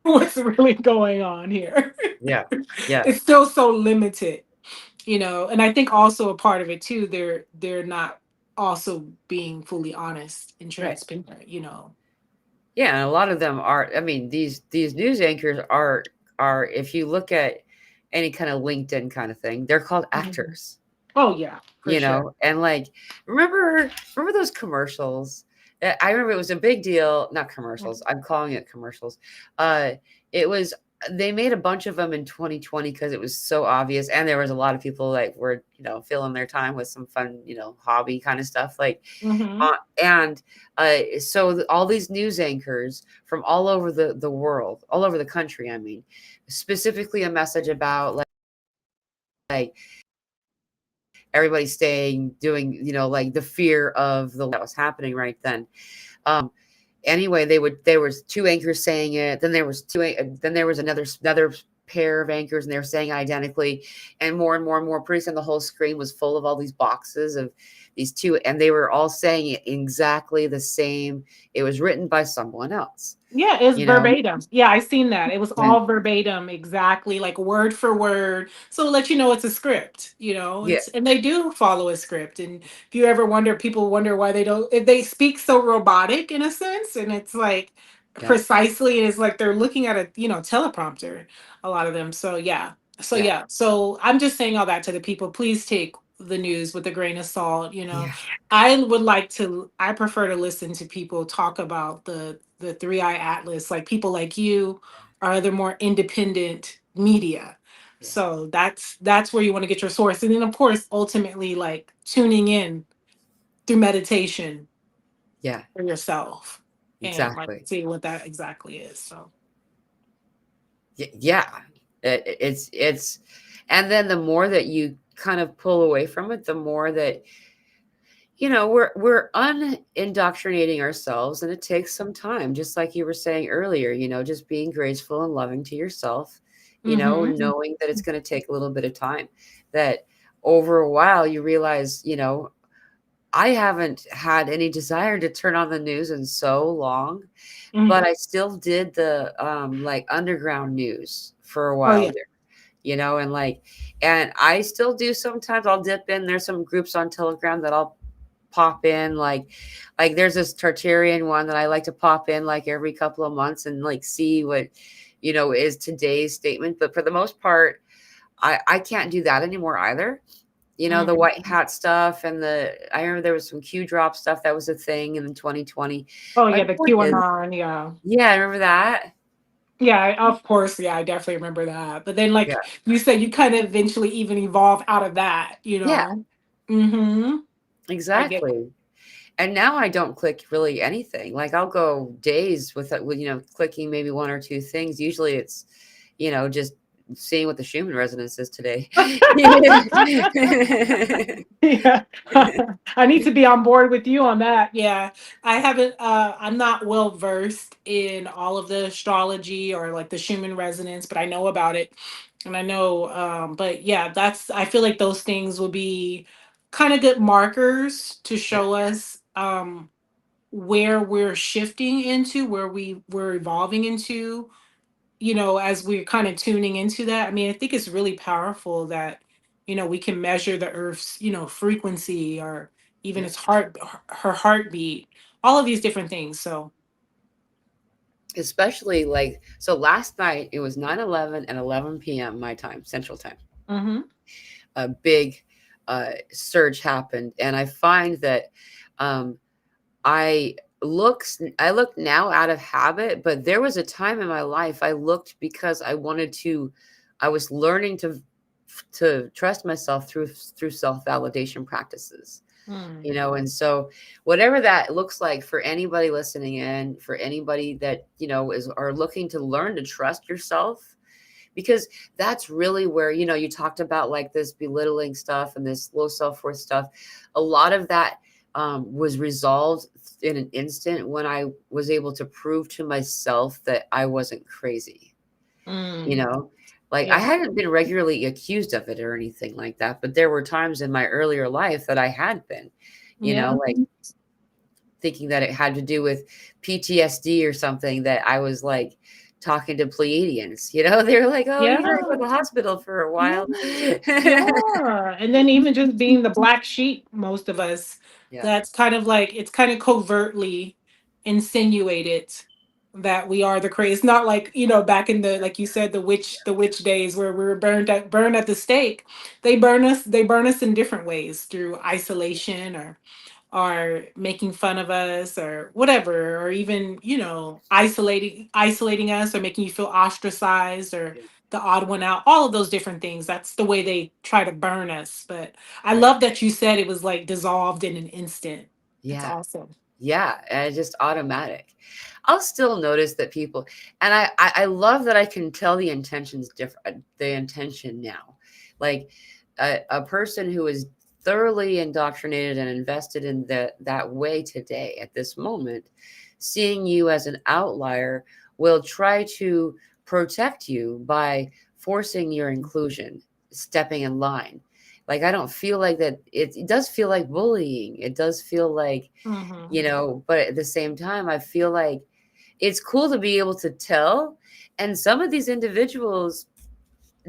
What's really going on here. Yeah. It's still so limited. And I think also a part of it too, they're not also being fully honest and transparent. Yeah, and a lot of them are. I mean, these news anchors are if you look at any kind of LinkedIn kind of thing, they're called actors. Oh yeah, for sure. And like remember those commercials. I remember it was a big deal. Not commercials, I'm calling it commercials. uh it was, they made a bunch of them in 2020 because it was so obvious, and there was a lot of people like were filling their time with some fun hobby kind of stuff, like Hmm. and so all these news anchors from all over the world, all over the country, I mean, specifically a message about like everybody staying, doing, like the fear of the that was happening right then. Um, anyway, there was two anchors saying it. Then there was another pair of anchors, and they were saying identically, and more and more and more. Pretty soon, the whole screen was full of all these boxes of these two, and they were all saying it exactly the same. It was written by someone else, Yeah, it's you know. verbatim. Yeah, I seen that. It was And all verbatim, exactly, like word for word. So let you know it's a script, yeah, and they do follow a script. And if you ever wonder, people wonder why they don't, if they speak so robotic in a sense, and it's like yeah, precisely, it's like they're looking at a, teleprompter, a lot of them. So yeah. So yeah, yeah. So I'm just saying all that to the people. Please take the news with a grain of salt. yeah, I prefer to listen to people talk about the Three Eye Atlas, like people like you are the more independent media. yeah, So that's where you want to get your source. And then of course, ultimately like tuning in through meditation yeah, for yourself and like exactly. see what that exactly is. So Yeah, it's and then the more that you kind of pull away from it, the more that we're unindoctrinating ourselves, and it takes some time, just like you were saying earlier, just being graceful and loving to yourself, hmm. knowing that it's going to take a little bit of time, that over a while you realize, I haven't had any desire to turn on the news in so long, Hmm. but I still did the like underground news for a Oh while yeah. there, and I still do sometimes. I'll dip in. There's some groups on Telegram that I'll pop in, like there's this Tartarian one that I like to pop in like every couple of months and like see what is today's statement. But for the most part, I can't do that anymore either. The Hmm. white hat stuff, and I remember there was some Q drop stuff that was a thing in 2020. Oh My yeah, the point is, QAnon, yeah. yeah, I remember that. Of course, yeah, I definitely remember that. But then, Yeah, like you said, you kind of eventually even evolve out of that, yeah, Mm-hmm. I get. exactly. And now I don't click really anything. Like I'll go days with clicking maybe one or two things. Usually it's just seeing what the Schumann resonance is today. Yeah, I need to be on board with you on that. Yeah, I haven't. I'm not well versed in all of the astrology or like the Schumann resonance, but I know about it, and I know. But yeah, that's. I feel like those things will be kind of good markers to Yeah, show us where we're shifting into, where we're evolving into, as we're kind of tuning into that. I mean, I think it's really powerful that, we can measure the earth's, frequency, or even yeah. its her heartbeat, all of these different things. So, Especially like so last night it was 9:11 and 11 p.m. my time, Central Time. hmm. A big surge happened, and I find that um, I look now out of habit, but there was a time in my life I looked because I was learning to trust myself through self-validation practices. Mm. And so whatever that looks like for anybody listening in, for anybody that, is are looking to learn to trust yourself, because that's really where, you talked about like this belittling stuff and this low self-worth stuff. A lot of that was resolved in an instant when I was able to prove to myself that I wasn't crazy, you Mm. know like I Yeah. hadn't been regularly accused of it or anything like that, but there were times in my earlier life that I had been, Yeah. like thinking that it had to do with PTSD or something, that I was like talking to Pleiadians. They were like, "Oh, you gotta go Yeah. to the hospital for a Yeah. while." Yeah. And then even just being the black sheep, most of us, Yeah, that's kind of like it's kind of covertly insinuated that we are the crazy. It's not like, back in the, like you said, the witch days where we were burned at the stake. They burn us in different ways through isolation, or making fun of us or whatever, or even, isolating us, or making you feel ostracized, or the odd one out, all of those different things. That's the way they try to burn us. But I Right. love that you said it was like dissolved in an instant. That's Yeah. awesome. Yeah, and it's just automatic. I'll still notice that people, and I love that I can tell the intentions different, the intention now. Like a person who is thoroughly indoctrinated and invested in that way today at this moment, seeing you as an outlier will try to protect you by forcing your inclusion, stepping in line. Like I don't feel like that. It does feel like bullying. It does feel like, Hmm. but at the same time, I feel like it's cool to be able to tell. And some of these individuals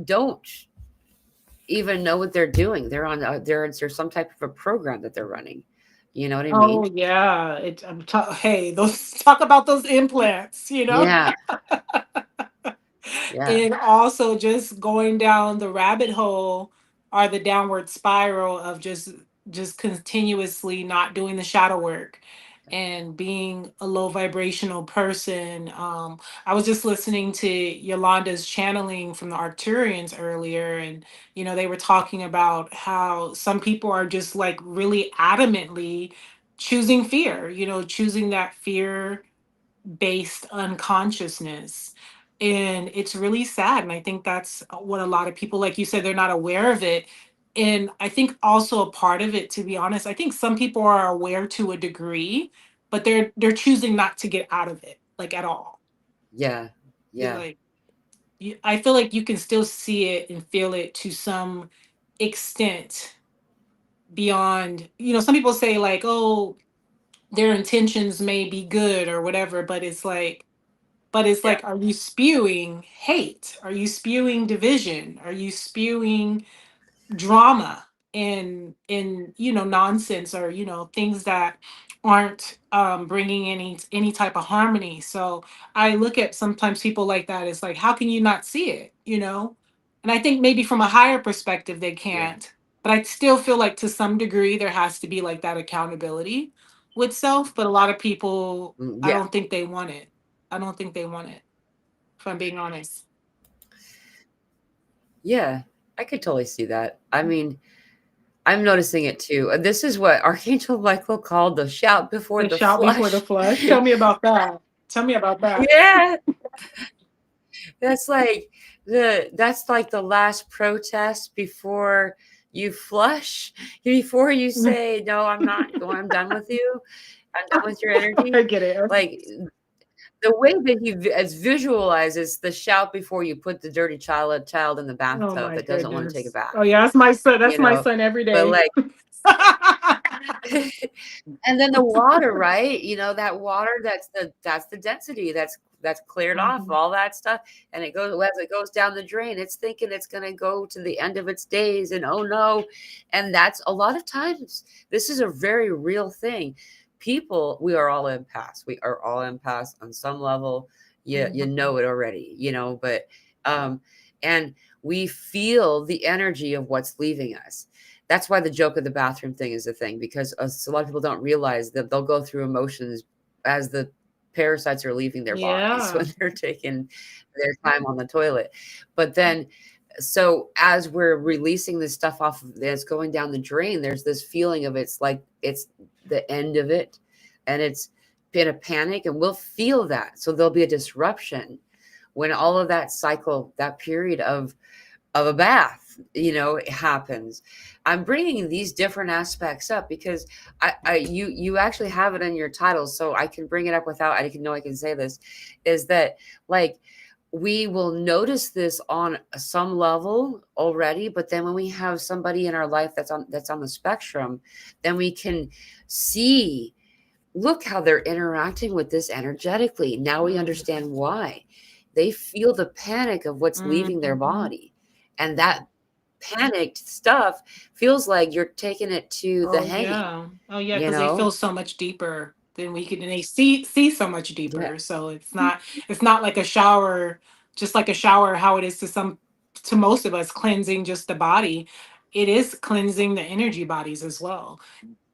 don't even know what they're doing. They're on, there's some type of a program that they're running. You know what I Oh mean? yeah, hey, those talk about those implants. Yeah. Yeah. And also just going down the rabbit hole, or the downward spiral of just continuously not doing the shadow work and being a low vibrational person. I was just listening to Yolanda's channeling from the Arcturians earlier, and they were talking about how some people are just like really adamantly choosing fear, choosing that fear based unconsciousness. And it's really sad. And I think that's what a lot of people, like you said, they're not aware of it. And I think also a part of it, to be honest, I think some people are aware to a degree, but they're choosing not to get out of it, like, at all. Yeah. You're Yeah. like, I feel like you can still see it and feel it to some extent beyond, some people say, like, oh, their intentions may be good or whatever, but it's Yeah. like, are you spewing hate? Are you spewing division? Are you spewing drama and nonsense, or things that aren't bringing any type of harmony? So I look at sometimes people like that. It's like, how can you not see it? And I think maybe from a higher perspective they Yeah. can't, but I still feel like to some degree there has to be like that accountability with self. But a lot of people, I Yeah. don't think they want it. I don't think they want it, if I'm being honest. Yeah. I could totally see that. I mean, I'm noticing it too. This is what Archangel Michael called the shout before The the shout before the flush. flush. Tell me about that. Tell me about that. Yeah. That's like that's like the last protest before you flush, before you say, "No, I'm not going. I'm done with you. I'm done with your energy." I get it. Like the way that he as visualizes the shout before you put the dirty child in the Oh bathtub my that doesn't want to take a goodness. bath, Oh yeah, that's my son. That's you my know. son every But day. like and then the water, right? That water, that's the density that's cleared off Mhm. all that stuff, and it goes as it goes down the drain. It's thinking it's going to go to the end of its days, and oh no, and that's a lot of times. This is a very real thing. People, we are all empaths. We are all empaths on some level. You Mhm. know it already, but um, and we feel the energy of what's leaving us. That's why the joke of the bathroom thing is a thing, because a lot of people don't realize that they'll go through emotions as the parasites are leaving their bodies Yeah. when they're taking their time on the toilet. But then, so as we're releasing this stuff off of that's going down the drain, there's this feeling of it's like it's the end of it, and it's been a panic, and we'll feel that. So there'll be a disruption when all of that cycle, that period of a bath, it happens. I'm bringing these different aspects up because you actually have it in your title, so I can bring it up without I can know I can say this, is that like we will notice this on some level already, but then when we have somebody in our life that's on the spectrum, then we can see, look how they're interacting with this energetically. Now we understand Mhm. why. They feel the panic of what's leaving their Mhm. body. And that panicked stuff feels like you're taking it to the Oh hanging, yeah. Oh yeah, you because they feel know? so much deeper. then we can, and they see so much Yeah. deeper. So it's not like a shower, just like a shower, how it is to most of us, cleansing just the body. It is cleansing the energy bodies as well.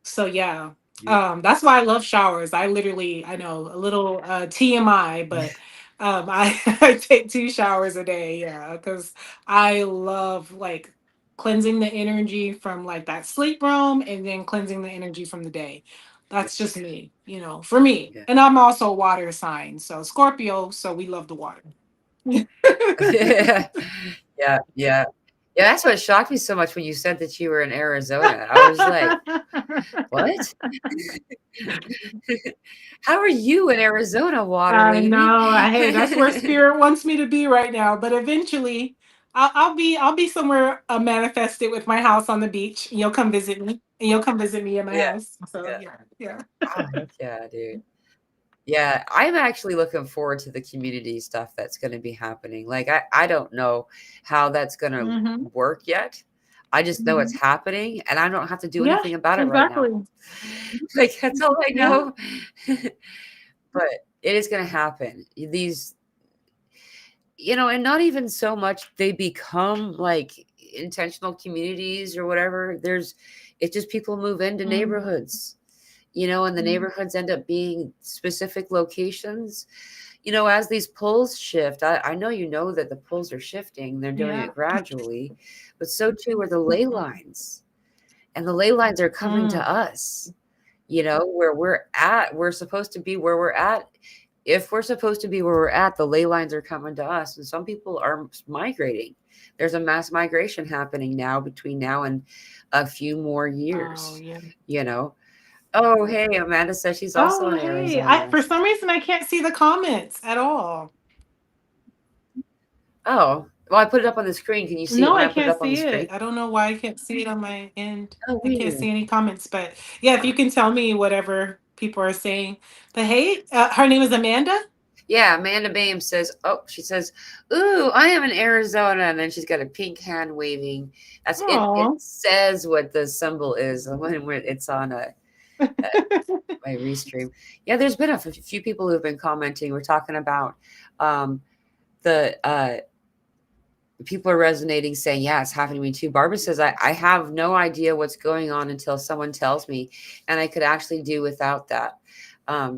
So yeah, Yeah. that's why I love showers. I literally, I know a little TMI, but I I take 2 showers a day. Yeah, because I love like cleansing the energy from like that sleep room, and then cleansing the energy from the day. Yeah. That's just me, for me. Yeah. And I'm also a water sign, so Scorpio. So we love the water. Yeah. Yeah. Yeah. Yeah. That's what shocked me so much when you said that you were in Arizona. I was like, what? How are you in Arizona, water I lady? know. Hey, that's where spirit wants me to be right now. But eventually, I'll be somewhere manifested with my house on the beach. And you'll come visit me. And you'll come visit me at my Yeah. house. So Yeah. yeah, yeah. Oh, heck yeah, dude. Yeah, I'm actually looking forward to the community stuff that's going to be happening. Like, I don't know how that's going to Hmm. work yet. I just know it's Hmm. happening and I don't have to do Yeah, anything about it right now. exactly. Like, that's all I Yeah. know. But it is going to happen. These, and not even so much they become like intentional communities or whatever. It's just people move into Mm-hmm. neighborhoods, and the neighborhoods end up being specific locations. As these poles shift, I know that the poles are shifting, they're doing Yeah. it gradually, but so too are the ley lines. And the ley lines are coming Mm. to us, where we're at. We're supposed to be where we're at. If we're supposed to be where we're at, the ley lines are coming to us. And some people are migrating. There's a mass migration happening now between now and a few more Oh years, yeah. you know. Oh, hey, Amanda says she's also Oh in hey, I Arizona. for some reason I can't see the comments at all. Oh, well, I put it up on the screen. Can you see it No, when I I put it can't up on the see screen? it. I don't know why I can't see it on my end. Oh, I can't weird. see any comments, but yeah, if you can tell me whatever people are saying. But hey, her name is Amanda. Yeah, Amanda Bame says, oh, she says, ooh, I am in Arizona. And then she's got a pink hand waving. That's it. It Oh. says what the symbol is when it's on my restream. Yeah, there's been a few people who've been commenting. We're talking about um, the people are resonating, saying, yeah, it's happening to me too. Barbara says, I have no idea what's going on until someone tells me, and I could actually do without that,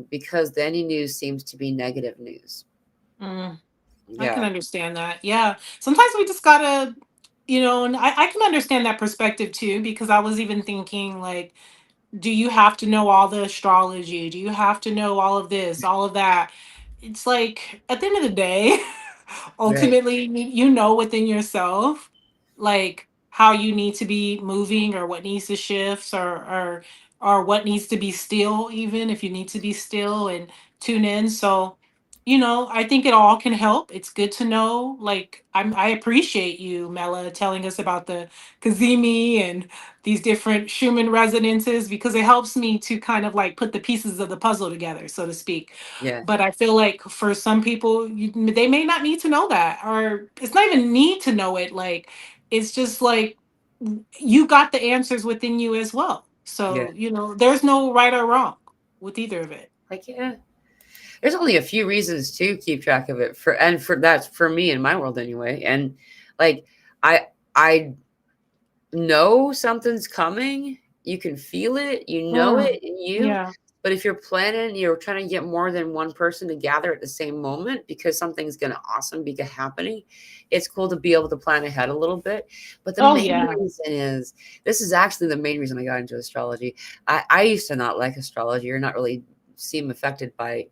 because any news seems to be negative news. Mm, I can Yeah, understand that. Yeah. Sometimes we just gotta, and I can understand that perspective too, because I was even thinking like, do you have to know all the astrology? Do you have to know all of this, all of that? It's like at the end of the day, right. ultimately you know within yourself like how you need to be moving or what needs to shift or what needs to be still, even if you need to be still and tune in. So I think it all can help. It's good to know. Like I appreciate you, Mela, telling us about the Kazemi and these different Schumann resonances, because it helps me to kind of like put the pieces of the puzzle together, so to speak. Yeah, But I feel like for some people, they may not need to know that, or it's not even need to know it. Like, it's just like you got the answers within you as well. yeah. So, there's no right or wrong with either of it. Like, yeah. There's only a few reasons to keep track of it for that's for me in my world anyway. And like, I I know something's coming. You can feel it. You know Mm, it in you. yeah. But if you're planning, you're trying to get more than one person to gather at the same moment because something's going to awesome be happening. It's cool to be able to plan ahead a little bit. But the Oh, main yeah. reason is this is actually the main reason I got into astrology. I used to not like astrology or not really seem affected by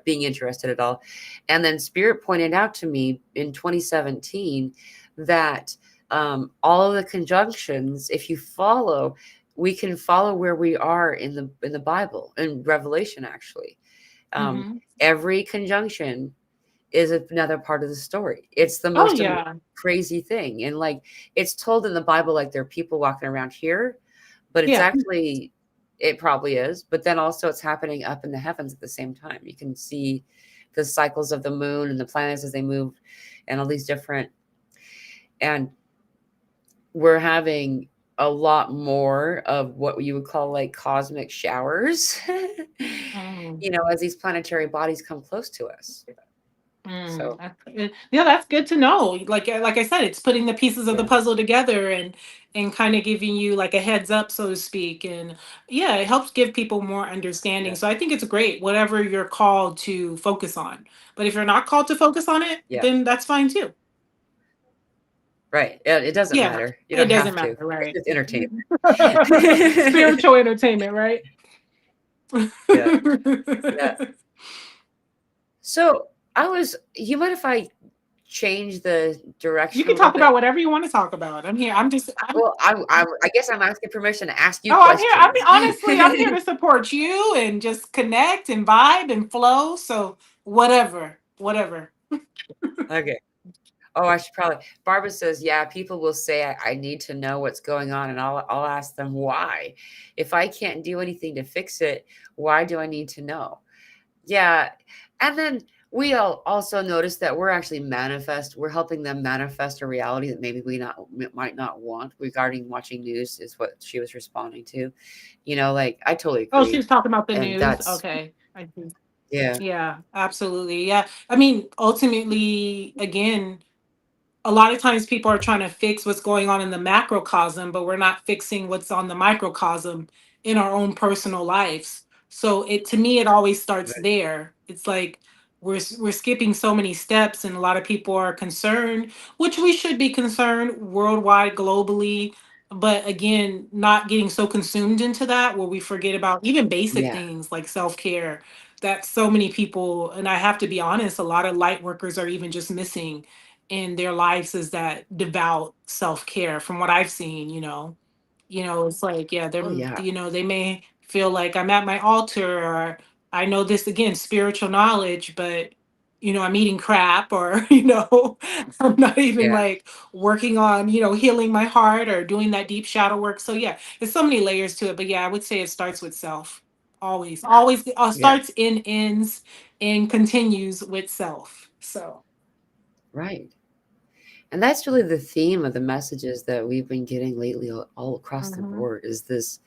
being interested at all. And then Spirit pointed out to me in 2017 that all of the conjunctions, if you follow, we can follow where we are in the Bible, in Revelation actually. um, Hmm. every conjunction is another part of the story. It's the Oh, most yeah. crazy thing, and like it's told in the Bible like there are people walking around here, but it's Yeah. actually, it probably is, but then also it's happening up in the heavens at the same time. You can see the cycles of the moon and the planets as they move and all these different, and we're having a lot more of what you would call like cosmic showers, Mm. as these planetary bodies come close to us. So, That's good. Yeah, that's good to know. Like I said, it's putting the pieces of the yeah, puzzle together and kind of giving you like a heads up, so to speak. And yeah, it helps give people more understanding. yeah, So I think it's great, whatever you're called to focus on. But if you're not called to focus on it, yeah, then that's fine too. right. It doesn't Yeah, matter. You it don't doesn't have to. matter, It's right? just entertainment. Spiritual entertainment, right? Yeah, yeah. So you mind if I change the You direction a can little talk about bit? whatever you want to talk about. I'm here. Well, I guess I'm asking permission to ask you Oh, I'm here. I mean, questions. honestly, I'm here to support you and just connect and vibe and flow. So whatever, whatever. Okay. Oh, I should probably. Barbara says, yeah, people will say I need to know what's going on, and I'll ask them why. If I can't do anything to fix it, why do I need to know? Yeah. And then we all also notice that we're helping them manifest a reality that maybe might not want regarding watching news is what she was responding to. Like I totally Oh, she agree. was talking about the And news. that's Okay. I see. yeah, Yeah, absolutely. Yeah. I mean, ultimately, again, a lot of times people are trying to fix what's going on in the macrocosm, but we're not fixing what's on the microcosm in our own personal lives. So it to me it always starts right. there. It's like we're skipping so many steps and a lot of people are concerned, which we should be concerned worldwide, globally, but again, not getting so consumed into that where we forget about even basic Yeah. things like self-care that so many people, and I have to be honest, a lot of light workers are even just missing in their lives is that devout self-care from what I've seen, it's like, yeah, Oh yeah. they may feel like I'm at my altar or I know this again, spiritual knowledge, but I'm eating crap or, I'm not even Yeah. like working on, healing my heart or doing that deep shadow work. So yeah, there's so many layers to it. But yeah, I would say it starts with self. Always, always Yeah. starts in ends and continues with self. So. Right. And that's really the theme of the messages that we've been getting lately all across the Mhm. board is this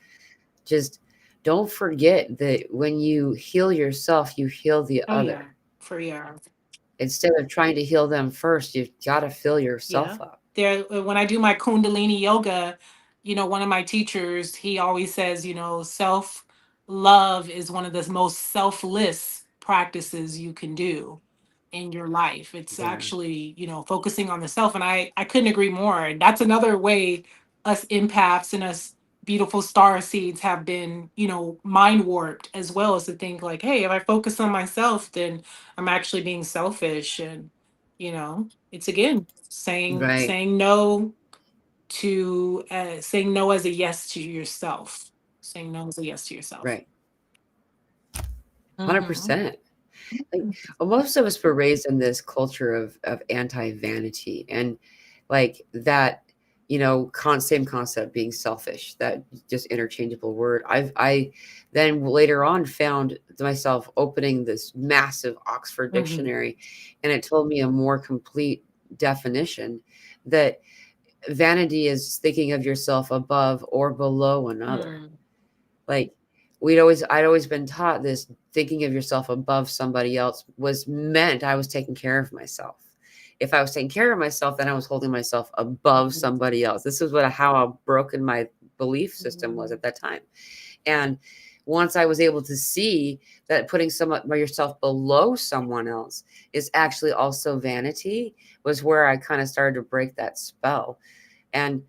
just don't forget that when you heal yourself, you heal the Oh other. yeah, for yeah, Instead of trying to heal them first, you've got to fill yeah. yourself up. There, when I do my Kundalini yoga, one of my teachers, he always says, self love is one of the most selfless practices you can do in your life. It's Yeah. actually, focusing on the self. And I couldn't agree more. And that's another way us empaths and us beautiful star seeds have been, mind warped as well as to think like, hey, if I focus on myself, then I'm actually being selfish. And, it's again Right. saying no to saying no as a yes to yourself. Saying no as a yes to yourself. Right. Hmm. 100%. Like most of us were raised in this culture of anti-vanity and like that, same concept being selfish, that just interchangeable word. I then later on found myself opening this massive Oxford Hmm. dictionary, and it told me a more complete definition that vanity is thinking of yourself above or below another. Mm. Like I'd always been taught this thinking of yourself above somebody else was meant I was taking care of myself. If I was taking care of myself, then I was holding myself above somebody else. This is how broken my belief system was Mhm. at that time. And once I was able to see that putting yourself below someone else is actually also vanity, was where I kind of started to break that spell. And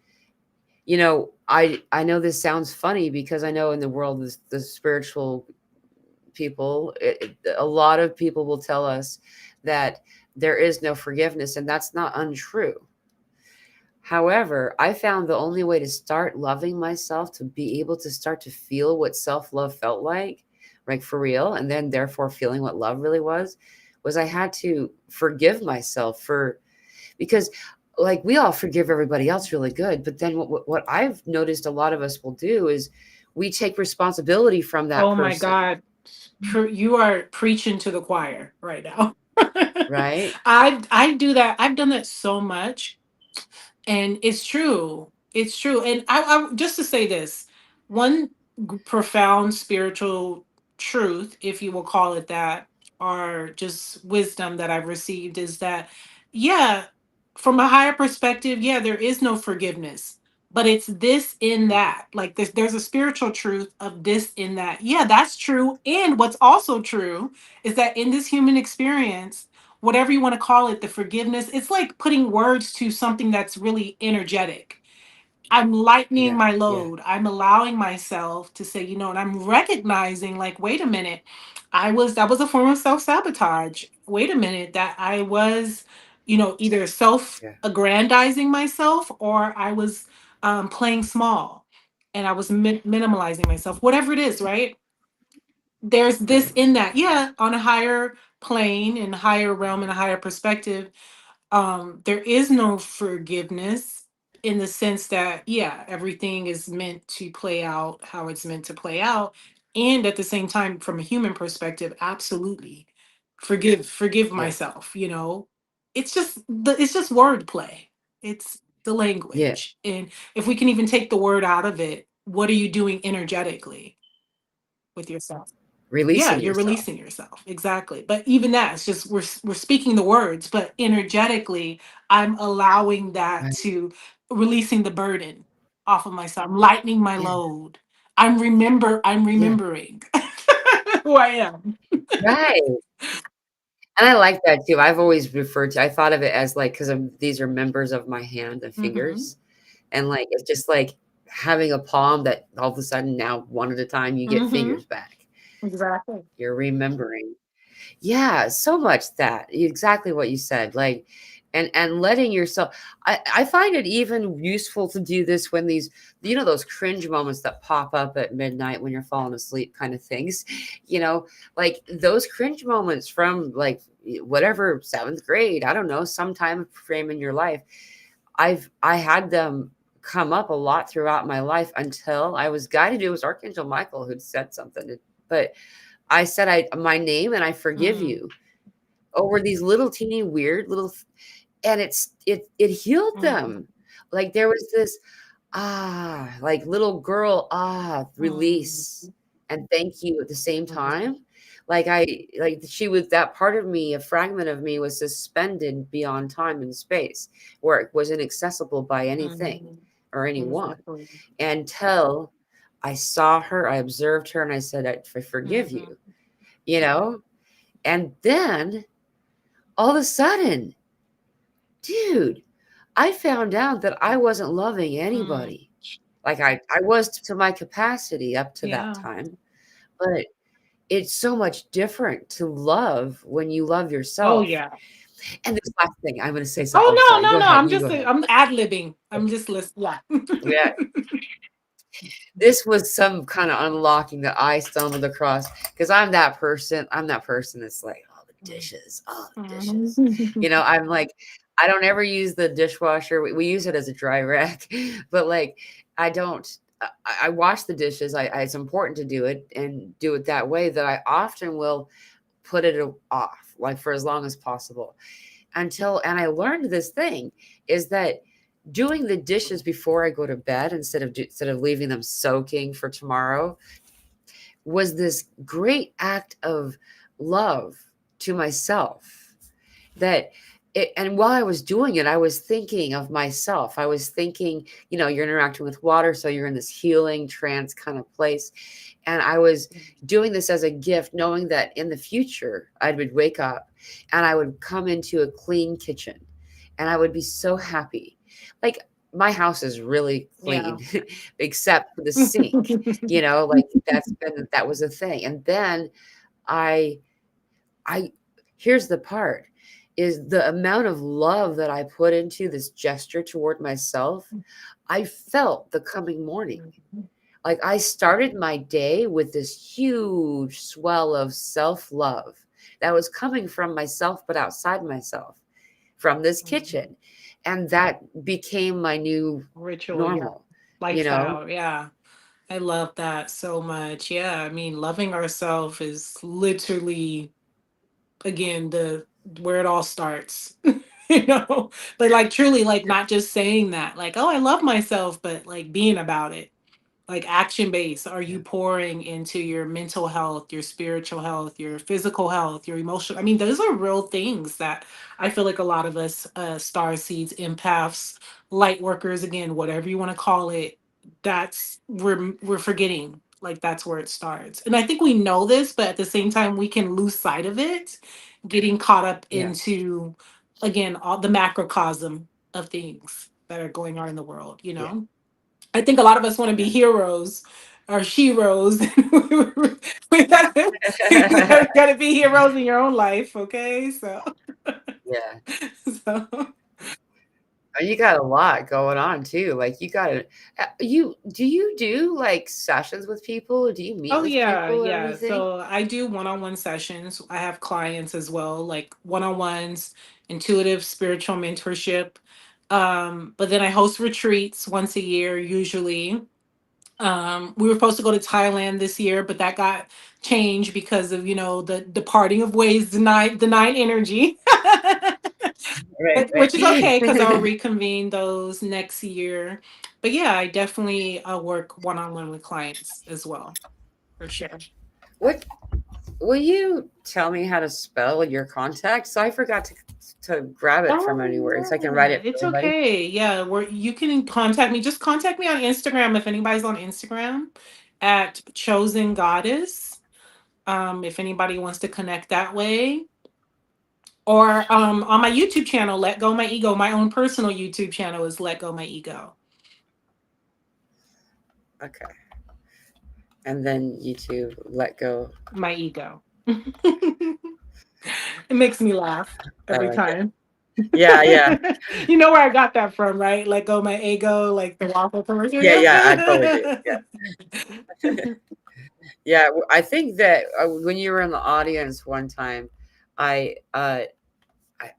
I know this sounds funny because I know in the world the spiritual people, a lot of people will tell us that there is no forgiveness, and that's not untrue. However, I found the only way to start loving myself, to be able to start to feel what self-love felt like for real, and then therefore feeling what love really was I had to forgive myself for because like we all forgive everybody else really good, but then what I've noticed a lot of us will do is we take responsibility from that Oh my person, God. You are preaching to the choir right now. right? I do that. I've done that so much. And it's true. It's true. And I just to say this, one profound spiritual truth, if you will call it that, or just wisdom that I've received is that, yeah, from a higher perspective, yeah, there is no forgiveness, but it's this in that. Like there's a spiritual truth of this in that. Yeah, that's true. And what's also true is that in this human experience, whatever you want to call it, the forgiveness, it's like putting words to something that's really energetic. I'm lightening Yeah, my yeah, load. I'm allowing myself to say, and I'm recognizing, like, wait a minute, that was a form of self-sabotage. Wait a minute, that I was, either yeah, self-aggrandizing myself, or I was playing small, and I was minimalizing myself, whatever it is, right? There's this right. in that. Yeah, on a higher plane and higher realm and a higher perspective, there is no forgiveness in the sense that, yeah, everything is meant to play out how it's meant to play out. And at the same time, from a human perspective, absolutely forgive Yeah, myself. It's just wordplay. It's the yeah. language. And if we can even take the word out of it, what are you doing energetically with yourself? Yeah, Releasing you're yourself. releasing yourself. Exactly. But even that, it's just we're speaking the words, but energetically, I'm allowing that Right. to releasing the burden off of myself. I'm lightening my Yeah, load. I'm yeah. remembering who I am. Right. And I like that too. I've always I thought of it as like, because these are members of my hand and Mm-hmm. fingers. And like, it's just like having a palm that all of a sudden now, one at a time, you get Mm-hmm. fingers back. Exactly. You're remembering. Yeah, so much that exactly what you said, like, and letting yourself. I find it even useful to do this when these, those cringe moments that pop up at midnight when you're falling asleep, kind of things, you know, like those cringe moments from like whatever seventh grade, I don't know, some time frame in your life. I had them come up a lot throughout my life until I was guided. It was Archangel Michael who'd said something, but I said my name and I forgive Mm-hmm. you over these little teeny weird little and it healed Mm-hmm. them. Like there was this like little girl Mm-hmm. release and thank you at the same time. Like she was that part of me, a fragment of me was suspended beyond time and space where it was inaccessible by anything Mm-hmm. or anyone Exactly. until I saw her, I observed her, and I said, I forgive Mm-hmm. you, you know? And then all of a sudden, dude, I found out that I wasn't loving Mm. anybody. Like I was to my capacity up to that Yeah. time, but it's so much different to love when you love Oh yourself. yeah. And this last thing, I'm going to say something. Oh I'm sorry. no, Go no, no. ahead. You go ahead. I'm ad-libbing. I'm just listening. Yeah. Yeah. This was some kind of unlocking that I stumbled across because I'm that person. I'm that person that's like, oh, the dishes, oh, the dishes. Mhm. I'm like, I don't ever use the dishwasher. We use it as a dry rack, but like, I don't. I wash the dishes. It's important to do it and do it that way. That I often will put it off, like for as long as possible, and I learned this thing is that doing the dishes before I go to bed instead of leaving them soaking for tomorrow was this great act of love to myself that and while I was doing it, I was thinking of myself. I was thinking, you're interacting with water, so you're in this healing trance kind of place. And I was doing this as a gift, knowing that in the future I would wake up and I would come into a clean kitchen and I would be so happy. Like my house is really Yeah. clean, except for the sink, like that was a thing. And then I I here's the part is the amount of love that I put into this gesture toward myself. I felt the coming morning. Like I started my day with this huge swell of self-love that was coming from myself, but outside myself, from this kitchen. And that became my new Ritual, yeah. normal, you know? Lifestyle, yeah. I love that so much. Yeah, I mean, loving ourselves is literally, again, the where it all starts. you know, but like truly, like not just saying that, like, oh, I love myself, but like being about it, like action based. Are Yeah. you pouring into your mental health, your spiritual health, your physical health, your emotional? I mean, those are real things that I feel like a lot of us, star seeds, empaths, light workers, again, whatever you want to call it, that's we're forgetting. Like that's where it starts. And I think we know this, but at the same time, we can lose sight of it, getting caught up Yeah. into, again, all the macrocosm of things that are going on in the world, you Yeah. know? I think a lot of us want to be Yeah. heroes or sheroes. We gotta be heroes in your own life, okay? So, Yeah. so You got a lot going on too. Like you got to, you do like sessions with people? Do you meet oh with yeah, people or yeah. anything? So I do one-on-one sessions. I have clients as well, like one-on-ones, intuitive spiritual mentorship. But then I host retreats once a year, usually. We were supposed to go to Thailand this year, but that got changed because of, the departing of ways, denied energy. Right, Which is okay because I'll right. reconvene those next year. But yeah, I definitely work one on one with clients as well, for sure. What will you tell me how to spell your contact? So I forgot to grab it from anywhere so I can write Oh, it it's for everybody. okay. Yeah, where you can contact me. Just contact me on Instagram if anybody's on Instagram at Chosen Goddess. If anybody wants to connect that way. Or on my YouTube channel, Let Go My Ego. My own personal YouTube channel is Let Go My Ego. Okay. And then YouTube, let go. My ego. It makes me laugh I every like it. time. Yeah, yeah. You know where I got that from, right? Let go my ego, like the waffle commercial. Yeah, Yeah. yeah, I totally do. Yeah. Yeah, I think that when you were in the audience one time, I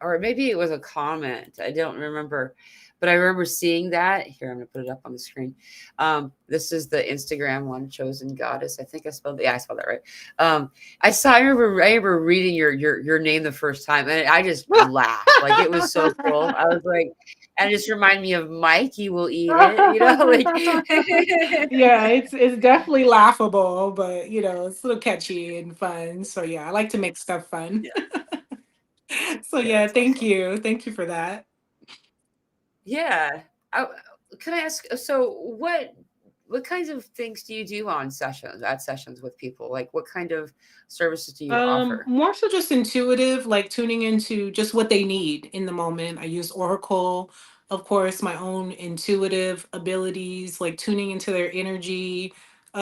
or maybe it was a comment. I don't remember, but I remember seeing that. Here, I'm gonna put it up on the screen. This is the Instagram one, Chosen Goddess. I think I spelled. Yeah, I spelled that right. I saw. I remember reading your name the first time, and I just laughed. Like it was so cool. I was like, and it just reminded me of Mikey will eat it. Like Yeah, it's definitely laughable, but it's a little catchy and fun. So yeah, I like to make stuff fun. yeah, So yeah, yeah, that's thank awesome. you. Thank you for that. Yeah. I, can I ask? So, what kinds of things do you do on sessions at sessions with people? Like, what kind of services do you offer? More so just intuitive, like tuning into just what they need in the moment. I use Oracle, of course, my own intuitive abilities, like tuning into their energy,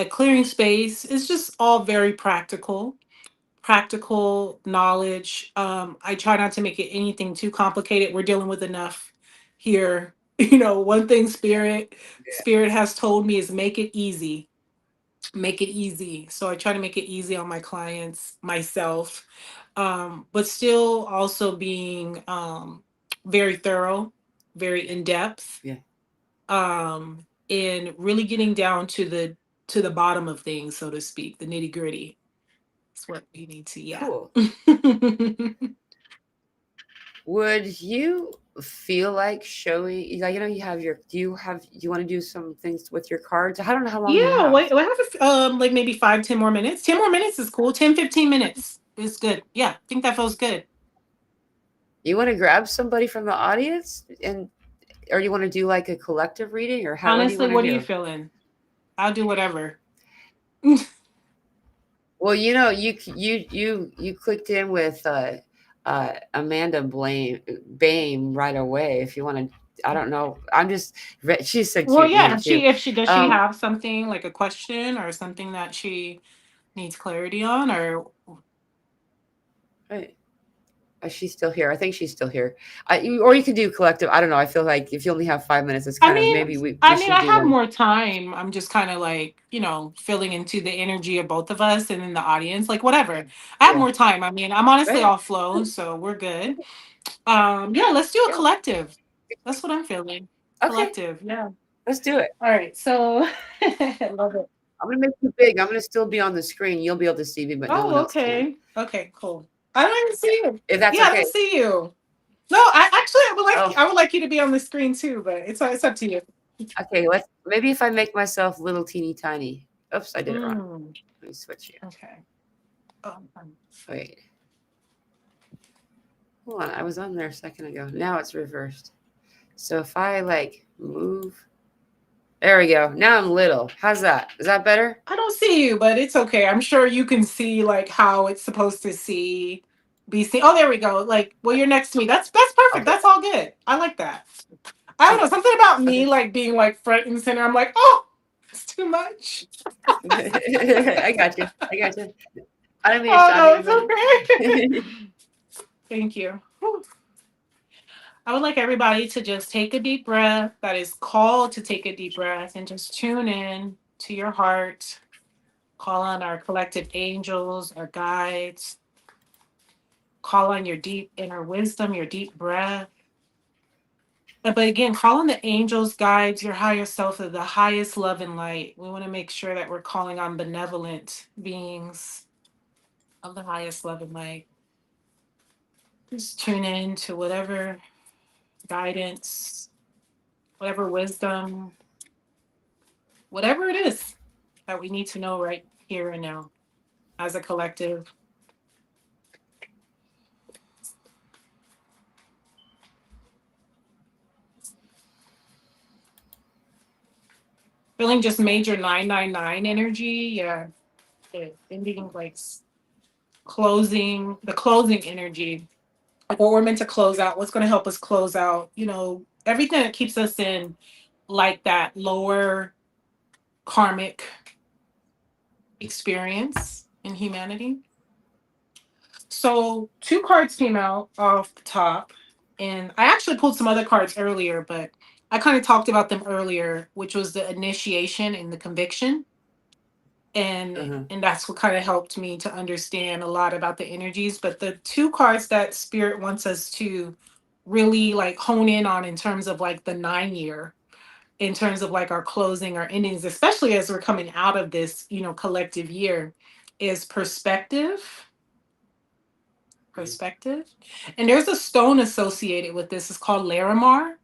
clearing space. It's just all very practical knowledge. I try not to make it anything too complicated. We're dealing with enough here. One thing spirit has told me is make it easy. Make it easy. So I try to make it easy on my clients, myself, but still also being very thorough, very in depth, Yeah. and really getting down to the bottom of things, so to speak, the nitty gritty. That's what we need to, yeah. Cool. Would you feel like showing? Like, you have your. Do you want to do some things with your cards? I don't know how long you Yeah, have. wait, I have like maybe 5, 10 more minutes. 10 more minutes is cool. 10, 15 minutes is good. Yeah, I think that feels good. You want to grab somebody from the audience, or you want to do like a collective reading, or how? What do you Honestly, want to what are you do? feeling? I'll do whatever. Well, you clicked in with Amanda Bame right away. If you want to, I don't know. She's so Well, cute name yeah, too. if she does, she Um, have something like a question or something that she needs clarity on, or right. She's still here. I think she's still here. Or you could do collective. I don't know. I feel like if you only have 5 minutes, it's I kind of mean, maybe we should I do have one. more time. I'm just kind of like, feeling into the energy of both of us and in the audience, like whatever. I have Yeah. more time. I mean, I'm honestly Right. off flow, so we're good. Yeah, let's do a Yeah. collective. That's what I'm feeling. Okay. Collective, yeah. Let's do it. All right, so I love it. I'm gonna make you big. I'm gonna still be on the screen. You'll be able to see me, but no one Oh, else can. okay. Okay, cool. I don't even see you. If that's Yeah, I okay. don't see you. No, I would like Oh, you to be on the screen too, but it's up to you. okay. Let's maybe if I make myself little teeny tiny. Oops, I did it wrong. Mm, Let me switch here. okay. Um, Wait, hold on. I was on there a second ago. Now it's reversed. So if I like move, there we go. Now I'm little. How's that? Is that better? I don't see you, but it's okay. I'm sure you can see like how it's supposed to be seen. Oh, there we go. Like, well, you're next to me. That's perfect. Okay. That's all good. I like that. I don't know, Okay. something about me Okay. like being like front and center. I'm like, oh, it's too much. I got you. I got you. I don't mean to Oh shock no, it's anybody. okay. Thank you. Whew. I would like everybody to just take a deep breath. That is called to take a deep breath and just tune in to your heart. Call on our collective angels, our guides. Call on your deep inner wisdom, your deep breath. But again, call on the angels, guides, your higher self, of the highest love and light. We want to make sure that we're calling on benevolent beings of the highest love and light. Just tune in to whatever guidance, whatever wisdom, whatever it is that we need to know right here and now as a collective. Feeling just major 999 energy. Yeah. Ending like closing, the closing energy. Like what we're meant to close out, what's going to help us close out, everything that keeps us in like that lower karmic experience in humanity. So two cards came out off the top, and I actually pulled some other cards earlier, but I kind of talked about them earlier, which was the initiation and the conviction. And Uh-huh. and that's what kind of helped me to understand a lot about the energies. But the two cards that spirit wants us to really like hone in on in terms of like the 9 year, in terms of like our closing, our endings, especially as we're coming out of this, collective year, is perspective. Perspective. And there's a stone associated with this. It's called Larimar.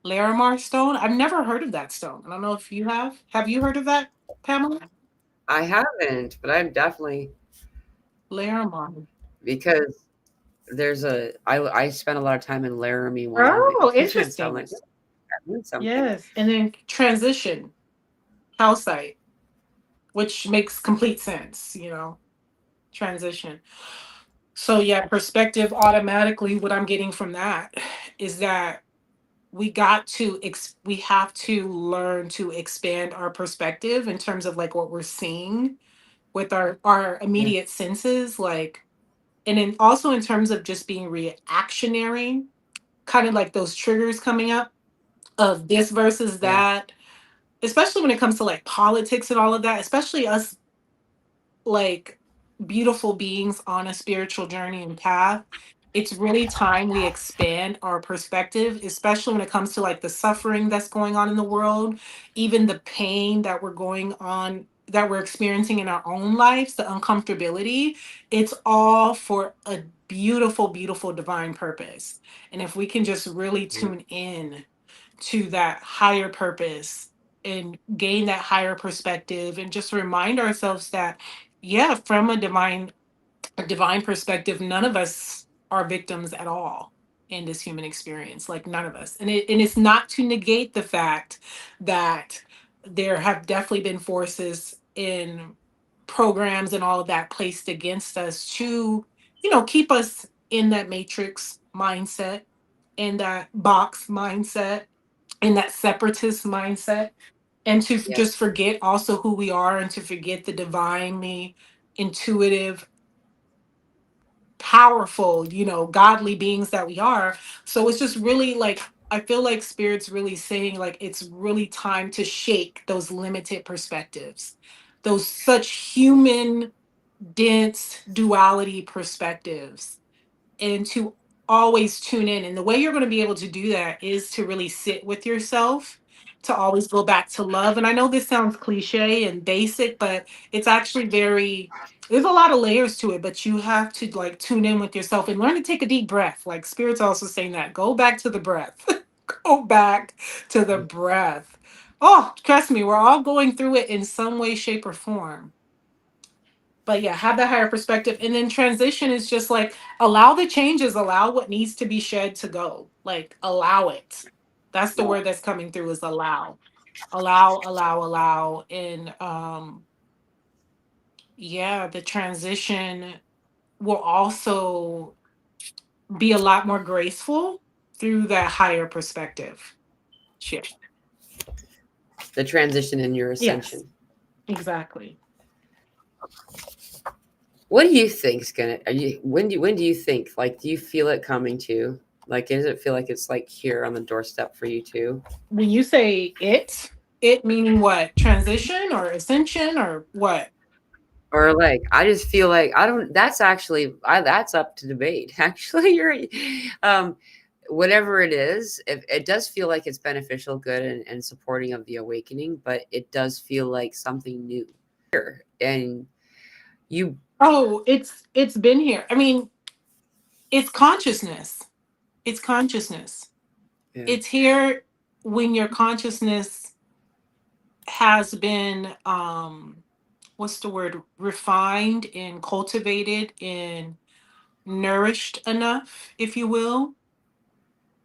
Larimar stone. I've never heard of that stone. I don't know if you have. Have you heard of that, Pamela? I haven't, but I'm definitely Larimar. because I spent a lot of time in Laramie, Oh, Wyoming, so I'm interesting. like, I learned something. Yes. And then transition, calcite, which makes complete sense, transition. So yeah, perspective automatically what I'm getting from that is that we have to learn to expand our perspective in terms of like what we're seeing with our Yeah, immediate senses, like, and then also in terms of just being reactionary, kind of like those triggers coming up of this versus yeah, that, especially when it comes to like politics and all of that, especially us like beautiful beings on a spiritual journey and path. It's really time we expand our perspective, especially when it comes to like the suffering that's going on in the world, even the pain that we're experiencing in our own lives, the uncomfortability. It's all for a beautiful, beautiful divine purpose. And if we can just really yeah, tune in to that higher purpose and gain that higher perspective and just remind ourselves that yeah, from a divine perspective, none of us are victims at all in this human experience, like none of us. And it's not to negate the fact that there have definitely been forces in programs and all of that placed against us to keep us in that matrix mindset, in that box mindset, in that separatist mindset, and to yeah, just forget also who we are and to forget the divinely intuitive, powerful, godly beings that we are. So it's just really like, I feel like spirit's really saying like it's really time to shake those limited perspectives, those such human dense duality perspectives, and to always tune in. And the way you're going to be able to do that is to really sit with yourself, to always go back to love. And I know this sounds cliche and basic, but it's actually very There's a lot of layers to it, but you have to like tune in with yourself and learn to take a deep breath. Like Spirit's also saying that. Go back to the breath. Go back to the breath. Oh, trust me, we're all going through it in some way, shape, or form. But yeah, have that higher perspective. And then transition is just like allow the changes, allow what needs to be shed to go. Like allow it. That's the word that's coming through is allow. Allow. And yeah, the transition will also be a lot more graceful through that higher perspective shift. The transition in your Yes, ascension. exactly. What do you think's gonna? Are you when do you think? Like, do you feel it coming to? Like, does it feel like it's like here on the doorstep for you too? When you say it meaning what? Transition or ascension or what? Or like, I just feel like I don't. That's actually, that's up to debate. Actually, um, whatever it is, it does feel like it's beneficial, good, and supporting of the awakening, but it does feel like something new here, and you, Oh, it's been here. I mean, it's consciousness. It's consciousness. yeah, It's here when your consciousness has been what's the word, refined and cultivated and nourished enough, if you will,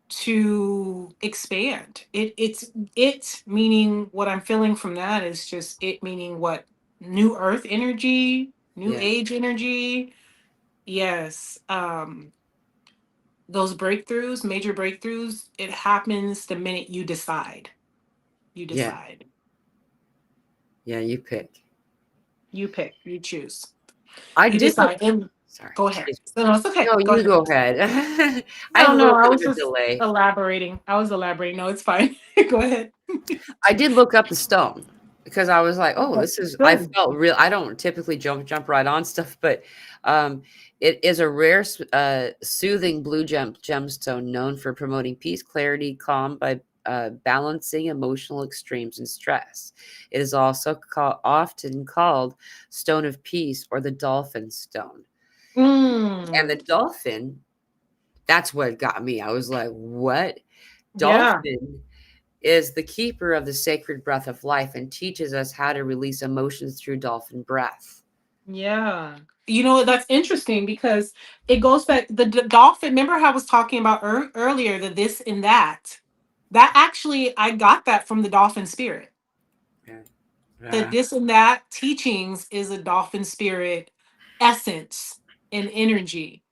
to expand. It's meaning what I'm feeling from that is just it meaning what, new earth energy, new yeah, age energy. Yes. Those breakthroughs, major breakthroughs, it happens the minute you decide. You yeah, decide. yeah. You pick. You pick, you choose. I You did look. decide. And Sorry. go ahead. No, it's okay. No, Go you ahead. go ahead. I have No, a no, little I bit was of a just delay. elaborating. I was elaborating. No, it's fine. Go ahead. I did look up the stone because I was like, "Oh, Okay. this is." I Good. felt real. I don't typically jump right on stuff, but it is a rare, soothing blue gemstone known for promoting peace, clarity, calm by balancing emotional extremes and stress. It is also often called stone of peace or the dolphin stone. And the Mm, dolphin, that's what got me. I was like, "What?" yeah. Dolphin is the keeper of the sacred breath of life and teaches us how to release emotions through dolphin breath. Yeah. You know what? That's interesting because it goes back. The dolphin, remember how I was talking about earlier, the this and that? That actually, I got that from the dolphin spirit. Yeah. The Ah, this and that teachings is a dolphin spirit essence and energy.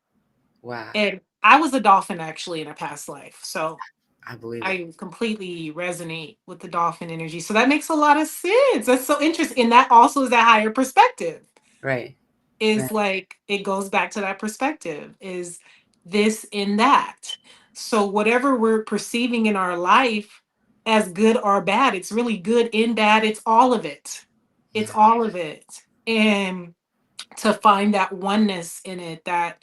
wow. And I was a dolphin actually in a past life. So I believe it. I completely resonate with the dolphin energy. So that makes a lot of sense. That's so interesting. And that also is that higher perspective. Right. Right. Is like it goes back to that perspective is this and that. So whatever we're perceiving in our life as good or bad, it's really good and bad. It's all of it. It's Yeah. all of it. And to find that oneness in it, that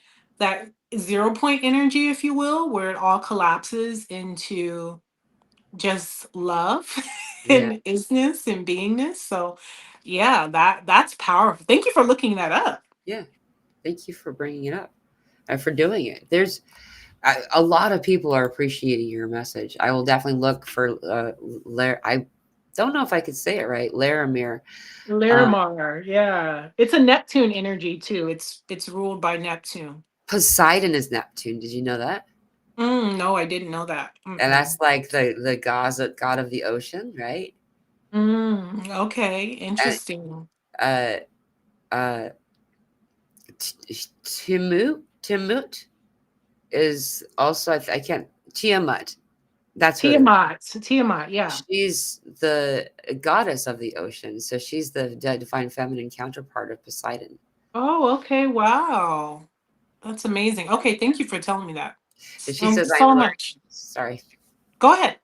0 point energy, if you will, where it all collapses into just love Yeah. and isness and beingness. So yeah, that's powerful. Thank you for looking that up. Yeah. Thank you for bringing it up and for doing it. There's a lot of people are appreciating your message. I will definitely look for I don't know if I could say it right. Laramir. Uh, Larimar, yeah. It's a Neptune energy too. It's ruled by Neptune. Poseidon is Neptune. Did you know that? No, I didn't know that. And that's Mm-mm. like the god of the ocean, right? Okay, And interesting. uh, uh, Timut is also I can't Tiamat. That's what it is. Tiamat, yeah. She's the goddess of the ocean, so she's the divine feminine counterpart of Poseidon. Oh, okay, wow. That's amazing. Okay, thank you for telling me that. And she says, "I am So learning." much. Sorry, Go ahead.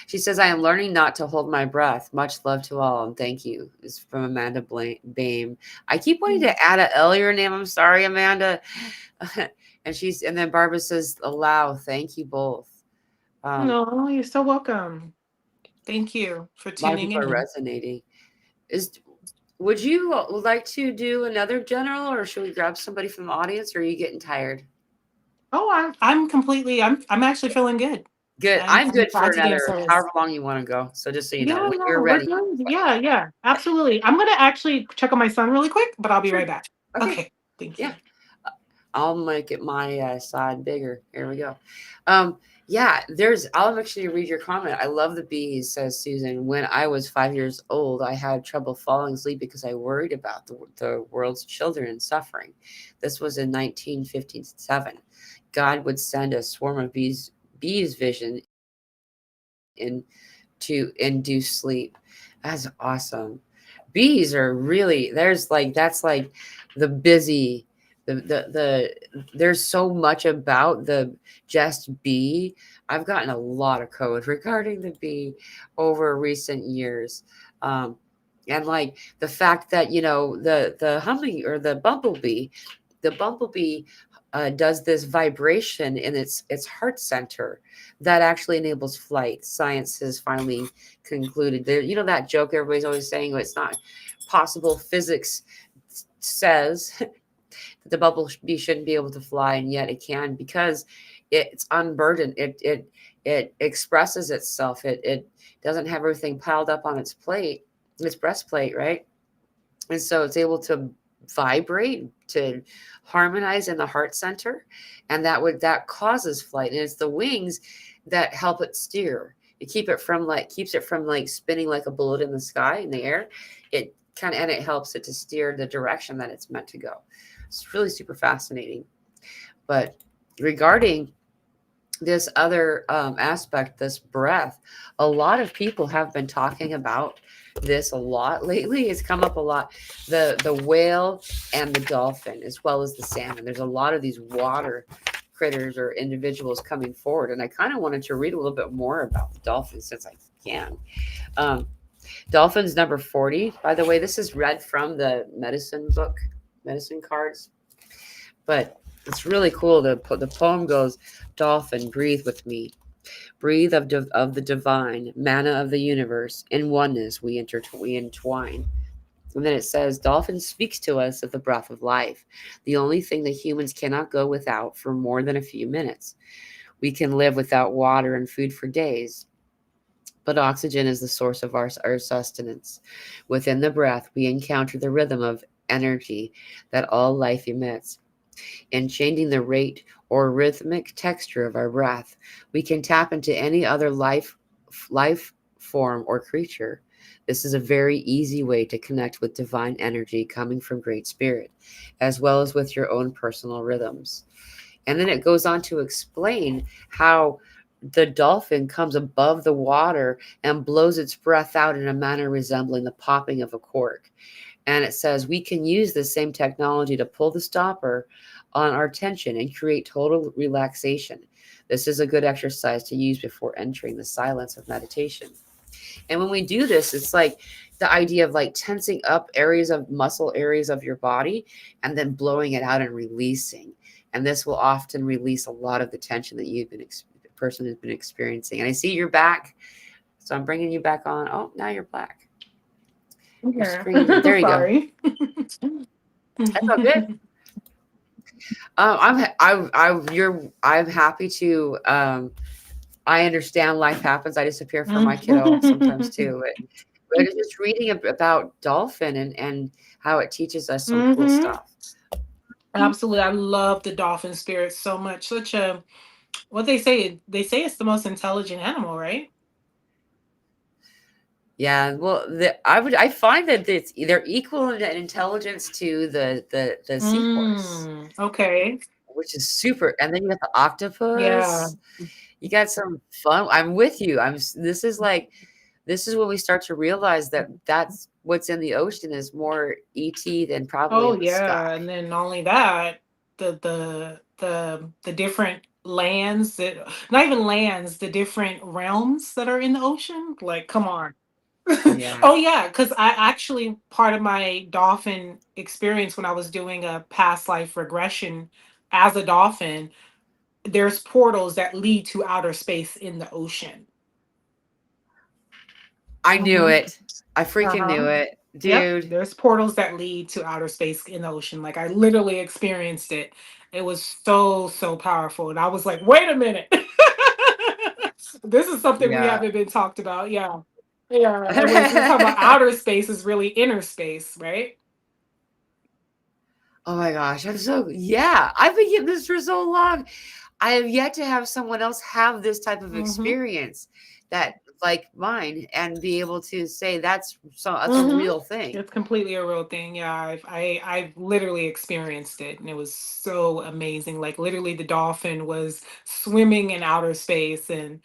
she says, "I am learning not to hold my breath. Much love to all, and thank you." Is from Amanda Bame. I keep wanting to add a L your name. I'm sorry, Amanda. And then Barbara says, "Allow." Thank you both. Um, No, you're so welcome. Thank you for a lot of tuning people are in. resonating. Is Would you like to do another general, or should we grab somebody from the audience, or are you getting tired? Oh, I'm completely. I'm actually feeling good. Good. I'm I'm good for glad to be in another service. however long you want to go. So just so you know, Yeah, when you're no, we're ready. good. Yeah, yeah, absolutely. I'm gonna actually check on my son really quick, but I'll be Sure. right back. Okay. Okay, thank Yeah. you. I'll make it my side bigger. Here we go. Um, yeah, I'll actually read your comment. I love the bees, says Susan. When I was 5 years old, I had trouble falling asleep because I worried about the world's children suffering. This was in 1957. God would send a swarm of bees vision in to induce sleep. That's awesome. Bees are really that's like the busy there's so much about the just bee. I've gotten a lot of code regarding the bee over recent years. Um, and like the fact that the humming or the bumblebee does this vibration in its heart center that actually enables flight. Science has finally concluded there. You know that joke everybody's always saying, "Well, it's not possible." Physics says that the bumblebee shouldn't be able to fly, and yet it can because it's unburdened. It expresses itself. It doesn't have everything piled up on its breastplate, right? And so it's able to vibrate, to harmonize in the heart center, and that causes flight. And it's the wings that help it steer. It keeps it from like spinning like a bullet in the sky in the air. It helps it to steer the direction that it's meant to go. It's really super fascinating. But regarding this other aspect, this breath, a lot of people have been talking about this a lot lately. It's come up a lot. The whale and the dolphin, as well as the salmon. There's a lot of these water critters or individuals coming forward, and I kind of wanted to read a little bit more about the dolphins since I can. Um, Dolphins number 40. By the way, this is read from the medicine book, medicine cards, but it's really cool. The poem goes, "Dolphin, breathe with me. Breathe of the divine, manna of the universe. In oneness we entwine." And then it says, "Dolphin speaks to us of the breath of life, the only thing that humans cannot go without for more than a few minutes. We can live without water and food for days, but oxygen is the source of our sustenance. Within the breath, we encounter the rhythm of energy that all life emits. In changing the rate or rhythmic texture of our breath, we can tap into any other life form or creature. This is a very easy way to connect with divine energy coming from Great Spirit, as well as with your own personal rhythms." And then it goes on to explain how the dolphin comes above the water and blows its breath out in a manner resembling the popping of a cork. And it says we can use the same technology to pull the stopper on our tension and create total relaxation. This is a good exercise to use before entering the silence of meditation. And when we do this, it's like the idea of like tensing up muscle areas of your body and then blowing it out and releasing. And this will often release a lot of the tension that the person has been experiencing. And I see you're back. So I'm bringing you back on. Oh, now you're black. Your Yeah. screen. There you go. Sorry. That's all good. I'm happy to. I understand life happens. I disappear from my kiddo sometimes too. But it's just reading about dolphin and how it teaches us some cool Hmm. stuff. Absolutely. I love the dolphin spirit so much. Such a what they say it's the most intelligent animal, right? Yeah, well, I find that they're equal in intelligence to the seahorse, Okay. which is super. And then you got the Yeah. octopus. You got some fun. I'm with you. This is when we start to realize that that's what's in the ocean is more ET than probably Oh in the sky. yeah. And then not only that, the different lands that not even lands, the different realms that are in the ocean. Like, come on. Yeah. Oh yeah, because I actually part of my dolphin experience when I was doing a past life regression as a dolphin, there's portals that lead to outer space in the ocean. I knew Hmm. it. I freaking knew Uh-huh. it. Yep, dude. there's portals that lead to outer space in the ocean. Like I literally experienced it. It was so powerful, and I was like, "Wait a minute, this is something we Yeah. haven't been talked about." Yeah, yeah. And we're talking about outer space is really inner space, right? Oh my gosh, I'm so yeah. I've been getting this for so long. I have yet to have someone else have this type of Mm-hmm. experience that like mine and be able to say that's a Mm-hmm. real thing. It's completely a real thing. Yeah, I've literally experienced it, and it was so amazing. Like literally, the dolphin was swimming in outer space, and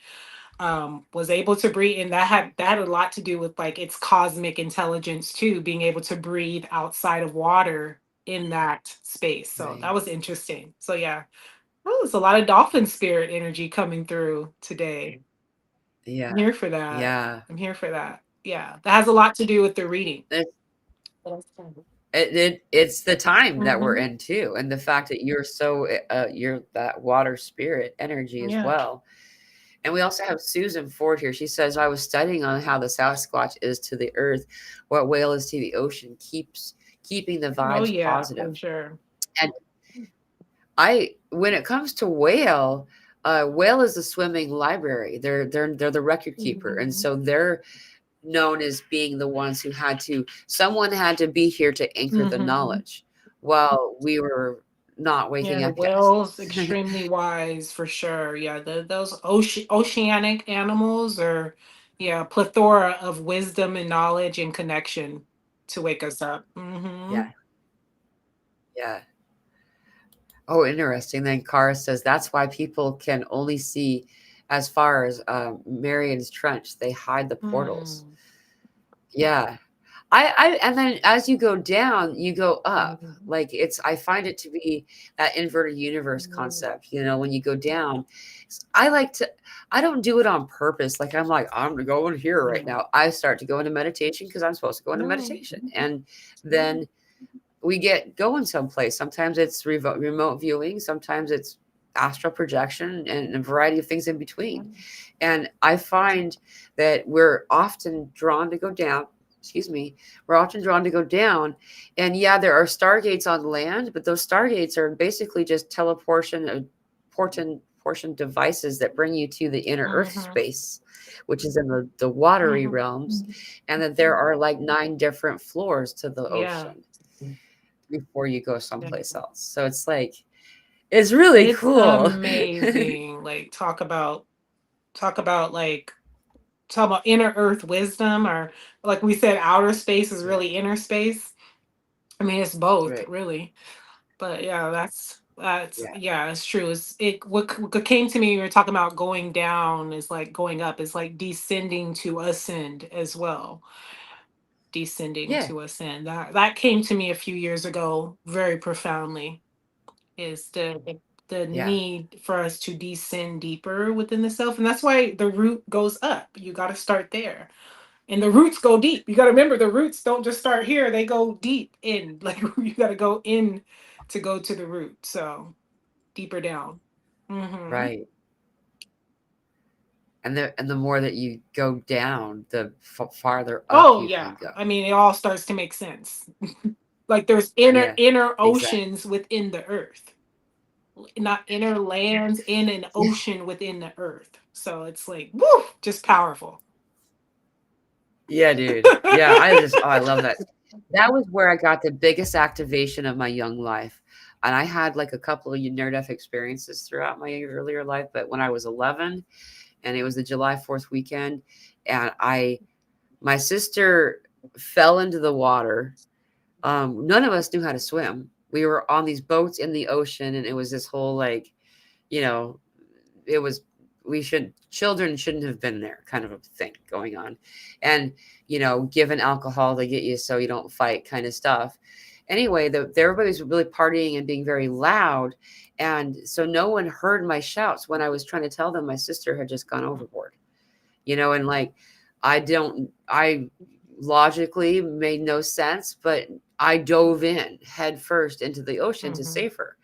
was able to breathe, and that had a lot to do with like its cosmic intelligence too, being able to breathe outside of water in that space. So that Right. was interesting. So yeah, oh, there's a lot of dolphin spirit energy coming through today. Yeah. I'm here for that. Yeah. I'm here for that. Yeah, that has a lot to do with the reading. It, it's the time that we're Mm-hmm. in too, and the fact that you're so you're that water spirit energy as Yeah. well. And we also have Susan Ford here. She says, I was studying on how the Sasquatch is to the earth, what whale is to the ocean, keeping the Oh vibes yeah, positive. for sure. And when it comes to whale, whale is the swimming library. They're the record keeper, and Mhm. so they're known as being the ones who someone had to be here to anchor the Mhm. knowledge while we were not Yeah, waking the up yet. whale's extremely wise for sure. Yeah, those oceanic animals are, yeah, plethora of wisdom and knowledge and connection to wake us up. Yeah, Hmm. yeah. Oh, interesting. Then Kara says that's why people can only see as far as Marion's Trench. They hide the portals. Mm. Yeah. And then as you go down, you go up. Mhm. Like I find it to be that inverted universe Mhm. concept. When you go down, I like to, I don't do it on purpose. Like I'm like, I'm going to go in here right Mhm. now. I start to go into meditation because I'm supposed to go into No. meditation. And then we get going someplace. Sometimes it's remote viewing, sometimes it's astral projection, and a variety of things in between. And I find that we're often drawn to go down. Excuse me. We're often drawn to go down. And yeah, there are stargates on land, but those stargates are basically just portion devices that bring you to the inner earth Mhm. space, which is in the watery Mhm. realms, and that there are like 9 different floors to the Yeah. ocean before you go Yeah. someplace else. So it's like it's really It's cool. amazing. Like talk about like talk about inner earth wisdom, or like we said, outer space is Yeah, really inner space. I mean, it's both right. really. But yeah, that's Yeah, yeah, it's true. What came to me when we were talking about going down is like going up. It's like descending to ascend as well. Descending yeah, to ascend. That came to me a few years ago very profoundly. Is the yeah. need for us to descend deeper within the self, and that's why the root goes up. You got to start there, and the roots go deep. You got to remember the roots don't just start here; they go deep in. Like you got to go in to go to the root. So deeper down. Hmm. Right. And the more that you go down, the farther up Oh you yeah, can go. I mean it all starts to make sense. Like there's Yeah, inner exactly. oceans within the earth, not inner lands in an Yeah, ocean within the earth. So it's like woo, just powerful. yeah, dude. Yeah, I love that. That was where I got the biggest activation of my young life. And I had like a couple of near death experiences throughout my earlier life, but when I was 11 and it was the July 4th weekend, and my sister fell into the water. None of us knew how to swim. We were on these boats in the ocean, and it was this whole like, you know, it was children shouldn't have been there kind of a thing going on, and given alcohol to get you so you don't fight kind of stuff. Anyway, everybody was really partying and being very loud, and so no one heard my shouts when I was trying to tell them my sister had just gone overboard. And like I logically made no sense, but I dove in head first into the ocean to Hmm. save her.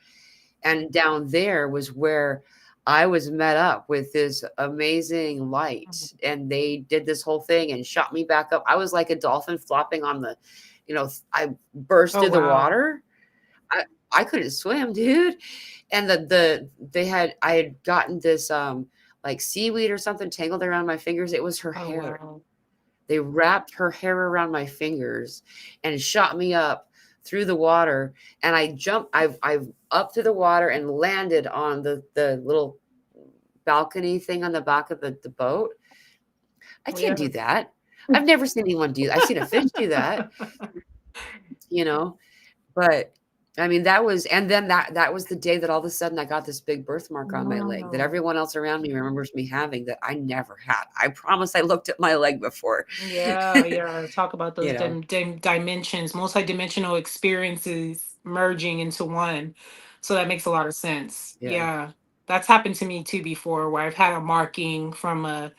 And down there was where I was met up with this amazing light, Mhm. and they did this whole thing and shot me back up. I was like a dolphin flopping on the, I burst Oh through the wow. water. I I couldn't swim, dude. And I had gotten this like seaweed or something tangled around my fingers. It was her Oh hair. wow. They wrapped her hair around my fingers and shot me up through the water. And I've up to the water and landed on the little balcony thing on the back of the boat. I can't do Yes. that. I've never seen anyone do that. I've seen a fish do that, you know. But I mean, that was, and then that was the day that all of a sudden I got this big birthmark on my leg that Wow. everyone else around me remembers me having that I never had. I promise I looked at my leg before. Yeah, yeah. Talk about You those know? dimensions, multidimensional experiences merging into one. So that makes a lot of sense. Yeah. Yeah. That's happened to me too before, where I've had a marking from a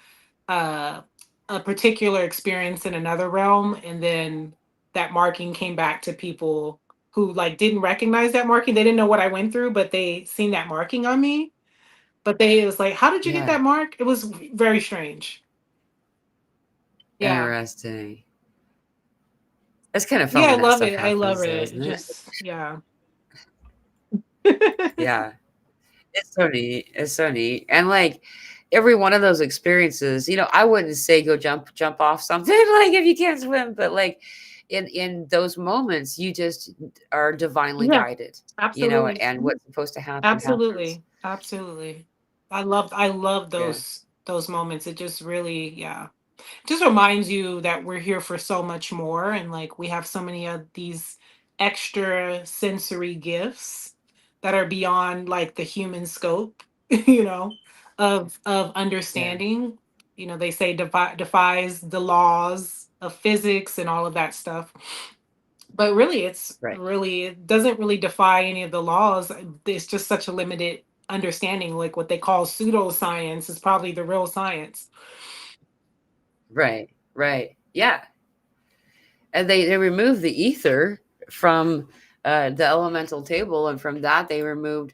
a particular experience in another realm, and then that marking came back to people who like didn't recognize that marking. They didn't know what I went through, but they seen that marking on me. But they it was like, "How did you get Yeah. that mark?" It was very strange. Yeah. Interesting. It's kind of fun Yeah, I when that love stuff it. I love happens, though, it. isn't it? Just yeah. Yeah. It's so neat. It's so neat. And like every one of those experiences, I wouldn't say go jump off something like if you can't swim, but like in those moments, you just are divinely Yeah, guided, absolutely. and what's supposed to happen happens. Absolutely. Absolutely. I love Yeah. those moments. It just really, yeah. Just reminds you that we're here for so much more, and like we have so many of these extra sensory gifts that are beyond like the human scope, of Yeah. understanding. They say defies the laws of physics and all of that stuff, but really Right. it doesn't really defy any of the laws. It's just such a limited understanding. Like what they call pseudoscience is probably the real science. Right. Right. Yeah. And they removed the ether from the elemental table, and from that they removed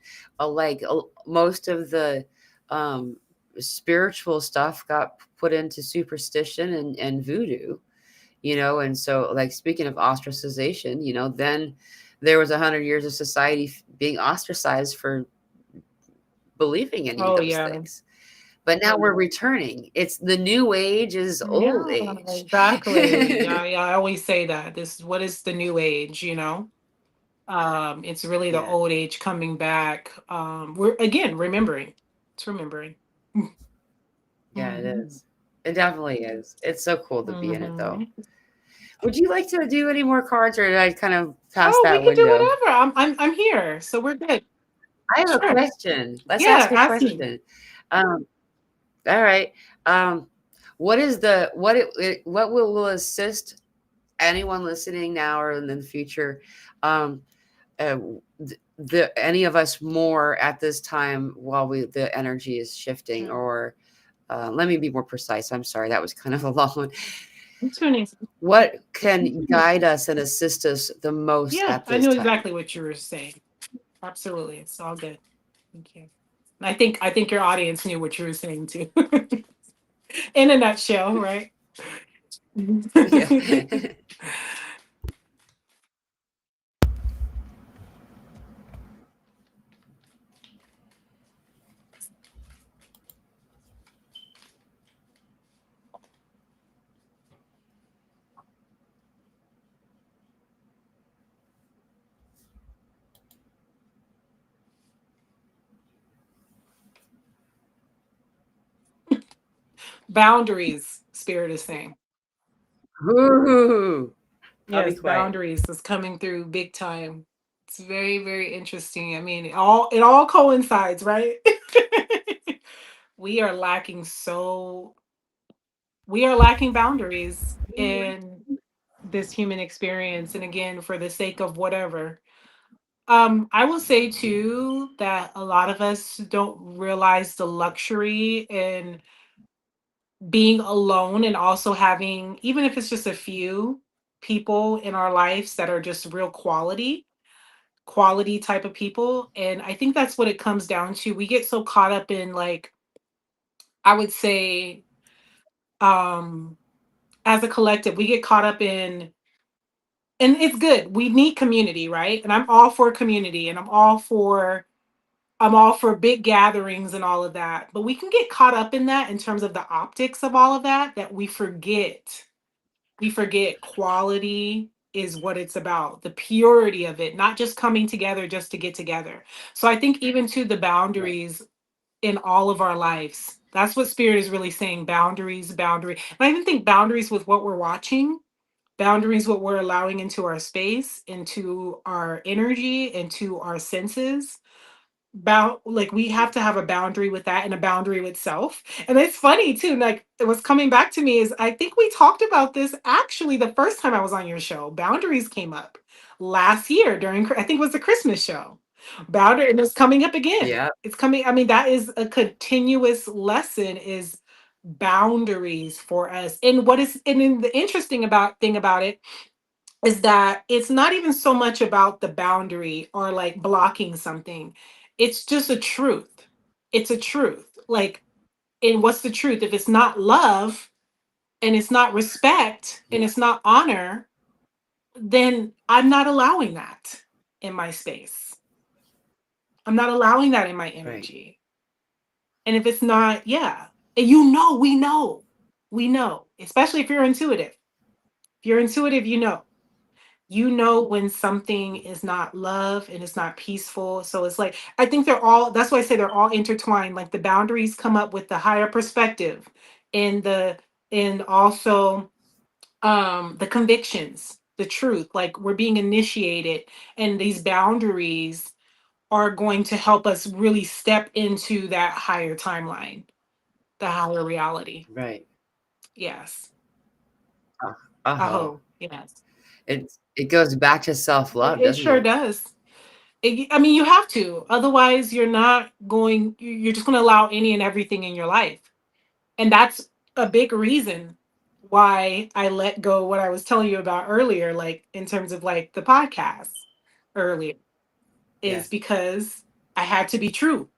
most of the um, spiritual stuff got put into superstition and voodoo. And so, like, speaking of ostracization, then there was 100 years of society being ostracized for believing any of Oh those yeah. things. But now we're returning. It's the new age is old Yeah, age. exactly. Yeah, yeah. I always say that. What is the new age? It's really the Yeah. old age coming back. We're again remembering. It's remembering. Yeah, it Hmm. is. It definitely is. It's so cool to be in it, though. Hmm. Would you like to do any more cards, or did I kind of pass Oh, we that can do window? whatever. I'm here, so we're good. I have a Sure. question. Let's Yeah, ask a ask me. question. Um, all right. What is what will assist anyone listening now or in the future, um, uh, any of us more at this time while the energy is shifting, Mm. or let me be more precise. I'm sorry, that was kind of a long one. What's your name? What can guide us and assist us the most Yeah, at I this knew time? exactly what you were saying. Absolutely, it's all good. Thank you. And I think your audience knew what you were saying too. In a nutshell, right? Yeah. Boundaries, spirit is saying. Ooh, I'll be Yes, quiet. boundaries is coming through big time. It's very, very interesting. I mean, it all coincides, right? we are lacking so we are lacking boundaries in this human experience. And again, for the sake of whatever. I will say too that a lot of us don't realize the luxury in being alone, and also having, even if it's just a few people in our lives that are just real quality. quality type of people. And I think that's what it comes down to. We get so caught up in, like, I would say, um, as a collective, we get caught up in, and it's good. We need community, right? And I'm all for community, and I'm all for big gatherings and all of that. But we can get caught up in that in terms of the optics of all of that, that we forget quality is what it's about, the purity of it, not just coming together just to get together. So I think even to the Right. boundaries in all of our lives, that's what spirit is really saying. Boundaries, boundary. And I even think boundaries with what we're watching, boundaries what we're allowing into our space, into our energy, into our senses. Like, we have to have a boundary with that, and a boundary with self. And it's funny too, like, it was coming back to me, is I think we talked about this actually the first time I was on your show. Boundaries came up last year during, I think it was the Christmas show. Boundary, and it's coming up again. Yeah. It's coming, I mean, that is a continuous lesson, is boundaries for us. And what is, and then the interesting about thing about it is that it's not even so much about the boundary or like blocking something. It's just a truth. It's a truth. Like, and what's the truth? If it's not love, and it's not respect, and Yeah. it's not honor, then I'm not allowing that in my space. I'm not allowing that in my Right. energy. And if it's not, yeah. And you know, we know, especially if you're intuitive. If you're intuitive, you know when something is not love and it's not peaceful. So it's like, I think they're all, that's why I say they're all intertwined. Like, the boundaries come up with the higher perspective, and also the convictions, the truth, like, we're being initiated, and these boundaries are going to help us really step into that higher timeline, the higher reality. Right. Yes. Uh, uh-huh. Aho. Yes. It goes back to self-love, It doesn't sure it? does. I mean, you have to. Otherwise, you're not going, you're just going to allow any and everything in your life. And that's a big reason why I let go what I was telling you about earlier, like, in terms of like the podcast earlier, is Yes. because I had to be true.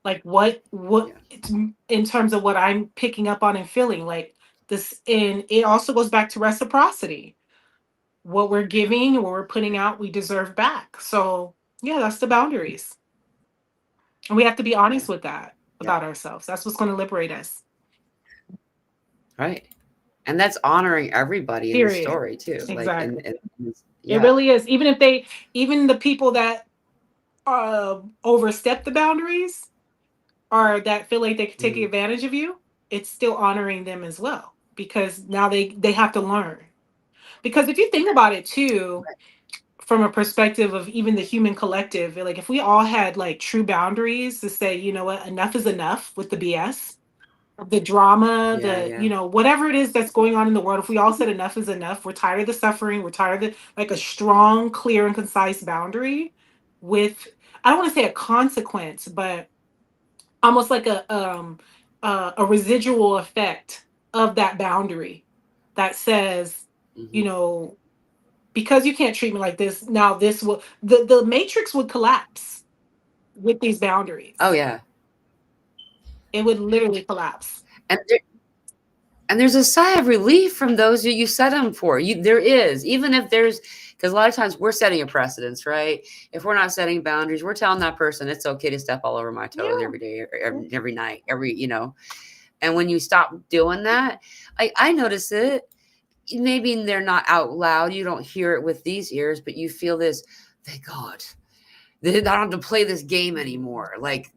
Like, what Yeah. in terms of what I'm picking up on and feeling like this. And it also goes back to reciprocity. What we're giving and what we're putting out, we deserve back. So yeah, that's the boundaries. And we have to be Yeah. honest with that Yeah. about ourselves. That's what's going to liberate us. Right. And that's honoring everybody in the Period. story too. Like, Exactly. It yeah. really is. Even the people that overstep the boundaries, or that feel like they can take Mhm. advantage of you, it's still honoring them as well, because now they have to learn. Because if you think about it too, Right. from a perspective of even the human collective, like, if we all had like true boundaries to say, you know what, enough is enough with the BS, the drama, Yeah, yeah. whatever it is that's going on in the world, if we all said enough is enough, we're tired of the suffering, we're tired of the, like, a strong, clear, and concise boundary with, I don't want to say a consequence, but almost like a residual effect of that boundary that says, you Mhm. know, because you can't treat me like this, now this will, the matrix would collapse with these Oh boundaries. yeah. It would literally collapse. And there's a sigh of relief from those that you set them for. There is, even if there's, because a lot of times we're setting a precedence, right? If we're not setting boundaries, we're telling that person it's okay to step all over my toes Yeah. every day, or every night, And when you stop doing that, I notice it. Maybe they're not out loud. You don't hear it with these ears, but you feel this. Thank God, they don't have to play this game anymore. Like,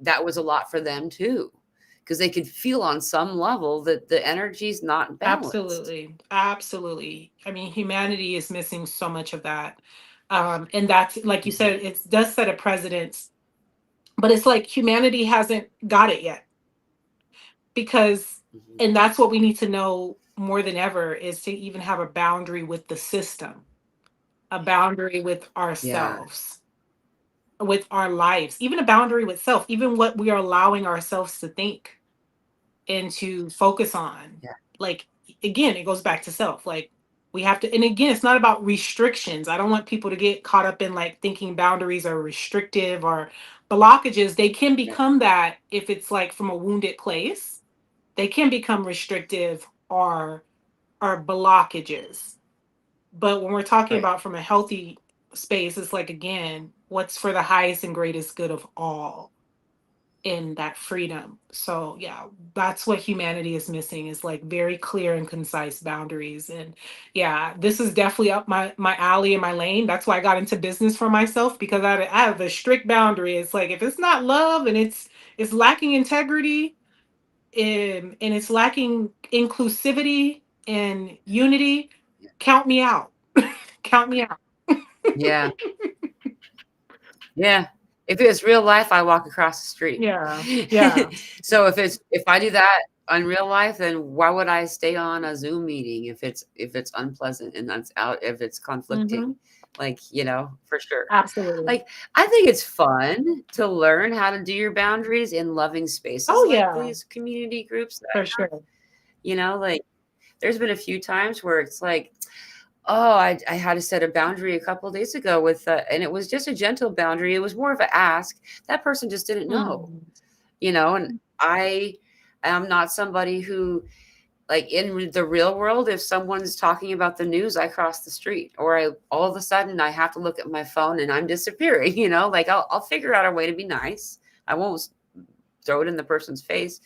that was a lot for them too, because they could feel on some level that the energy's not balanced. Absolutely. Absolutely. I mean, humanity is missing so much of that. And that's, like you Mhm. said, it does set a precedence, but it's like humanity hasn't got it yet. Because, Mhm. and that's what we need to know more than ever, is to even have a boundary with the system, a boundary with Yeah, ourselves, with our lives, even a boundary with self, even what we are allowing ourselves to think and to focus on. yeah, Like, again, it goes back to self. Like, We have to, and again, it's not about restrictions. I don't want people to get caught up in like thinking boundaries are restrictive or blockages. They can Right. become that if it's like from a wounded place. They can become restrictive or blockages. But when we're talking Right. about from a healthy space, it's like again, what's for the highest and greatest good of all in that freedom. So yeah, that's what humanity is missing is like very clear and concise boundaries. And yeah, this is definitely up my alley and my lane. That's why I got into business for myself because I have a strict boundary. It's like if it's not love and it's lacking integrity and it's lacking inclusivity and unity, count me out. Count me out. Yeah. Yeah. If it's real life, I walk across the street. Yeah. Yeah. So if I do that on real life, then why would I stay on a Zoom meeting if it's unpleasant and that's out if it's conflicting? Hmm. Like, for sure. Absolutely. Like, I think it's fun to learn how to do your boundaries in loving spaces Oh like yeah, these community groups that for I have. sure. Like there's been a few times where it's like, oh, I had to set a boundary a couple of days ago and it was just a gentle boundary. It was more of an ask. That person just didn't know, Mm. and I am not somebody who, like in the real world, if someone's talking about the news, I cross the street, or all of a sudden I have to look at my phone and I'm disappearing. Like I'll figure out a way to be nice. I won't throw it in the person's face.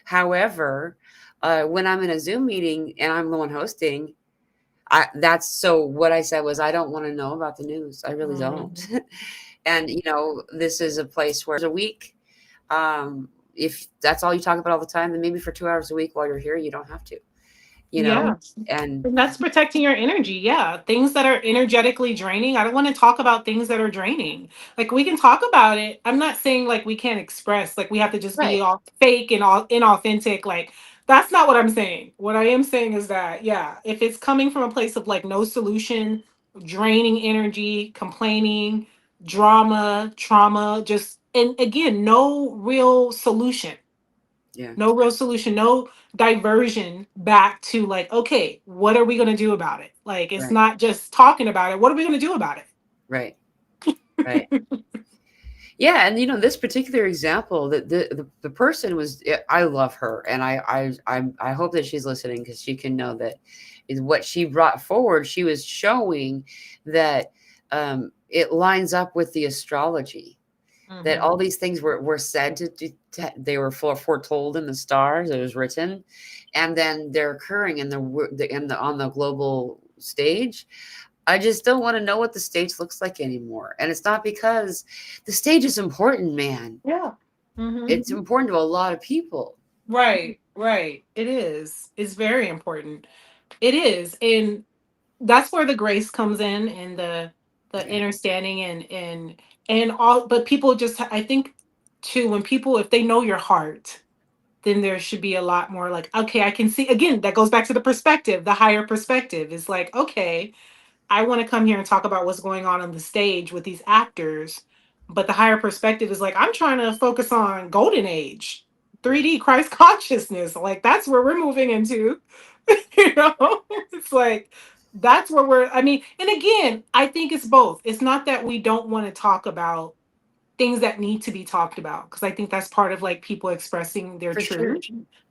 However, when I'm in a Zoom meeting and I'm the one hosting, that's so what I said was I don't want to know about the news. I really don't. Mhm. And this is a place where a week, if that's all you talk about all the time, then maybe for 2 hours a week while you're here, you don't have to, you know, Yeah. and And that's protecting your energy. Yeah. Things that are energetically draining. I don't want to talk about things that are draining. Like we can talk about it. I'm not saying like we can't express, like we have to just be right. all fake and all inauthentic. Like that's not what I'm saying. What I am saying is that, yeah, if it's coming from a place of like no solution, draining energy, complaining, drama, trauma, just, and again, no real solution. Yeah. No real solution, no diversion back to like, okay, what are we going to do about it? Like, it's Right. not just talking about it. What are we going to do about Right. Right. it? Yeah, and this particular example, that the person was, I love her, and I hope that she's listening because she can know that is what she brought forward. She was showing that it lines up with the astrology, that all Hmm. these things were said they were foretold in the stars. It was written, and then they're occurring in the on the global stage. I just don't want to know what the stage looks like anymore. And it's not because the stage is important, man. Yeah. Hmm. It's important to a lot of people. Right, right. It is. It's very important. It is. And that's where the grace comes in and the Yeah. understanding and all, but people just, I think too, when people, if they know your heart, then there should be a lot more like, okay, I can see, again, that goes back to the perspective, the higher perspective. It's like, okay, I want to come here and talk about what's going on the stage with these actors, but the higher perspective is like, I'm trying to focus on golden age, Yeah. 3D Christ consciousness. Like that's where we're moving into. you know, it's like that's where we're, I mean, and again, I think it's both. It's not that we don't want to talk about things that need to be talked about because I think that's part of like people expressing their For sure. truth.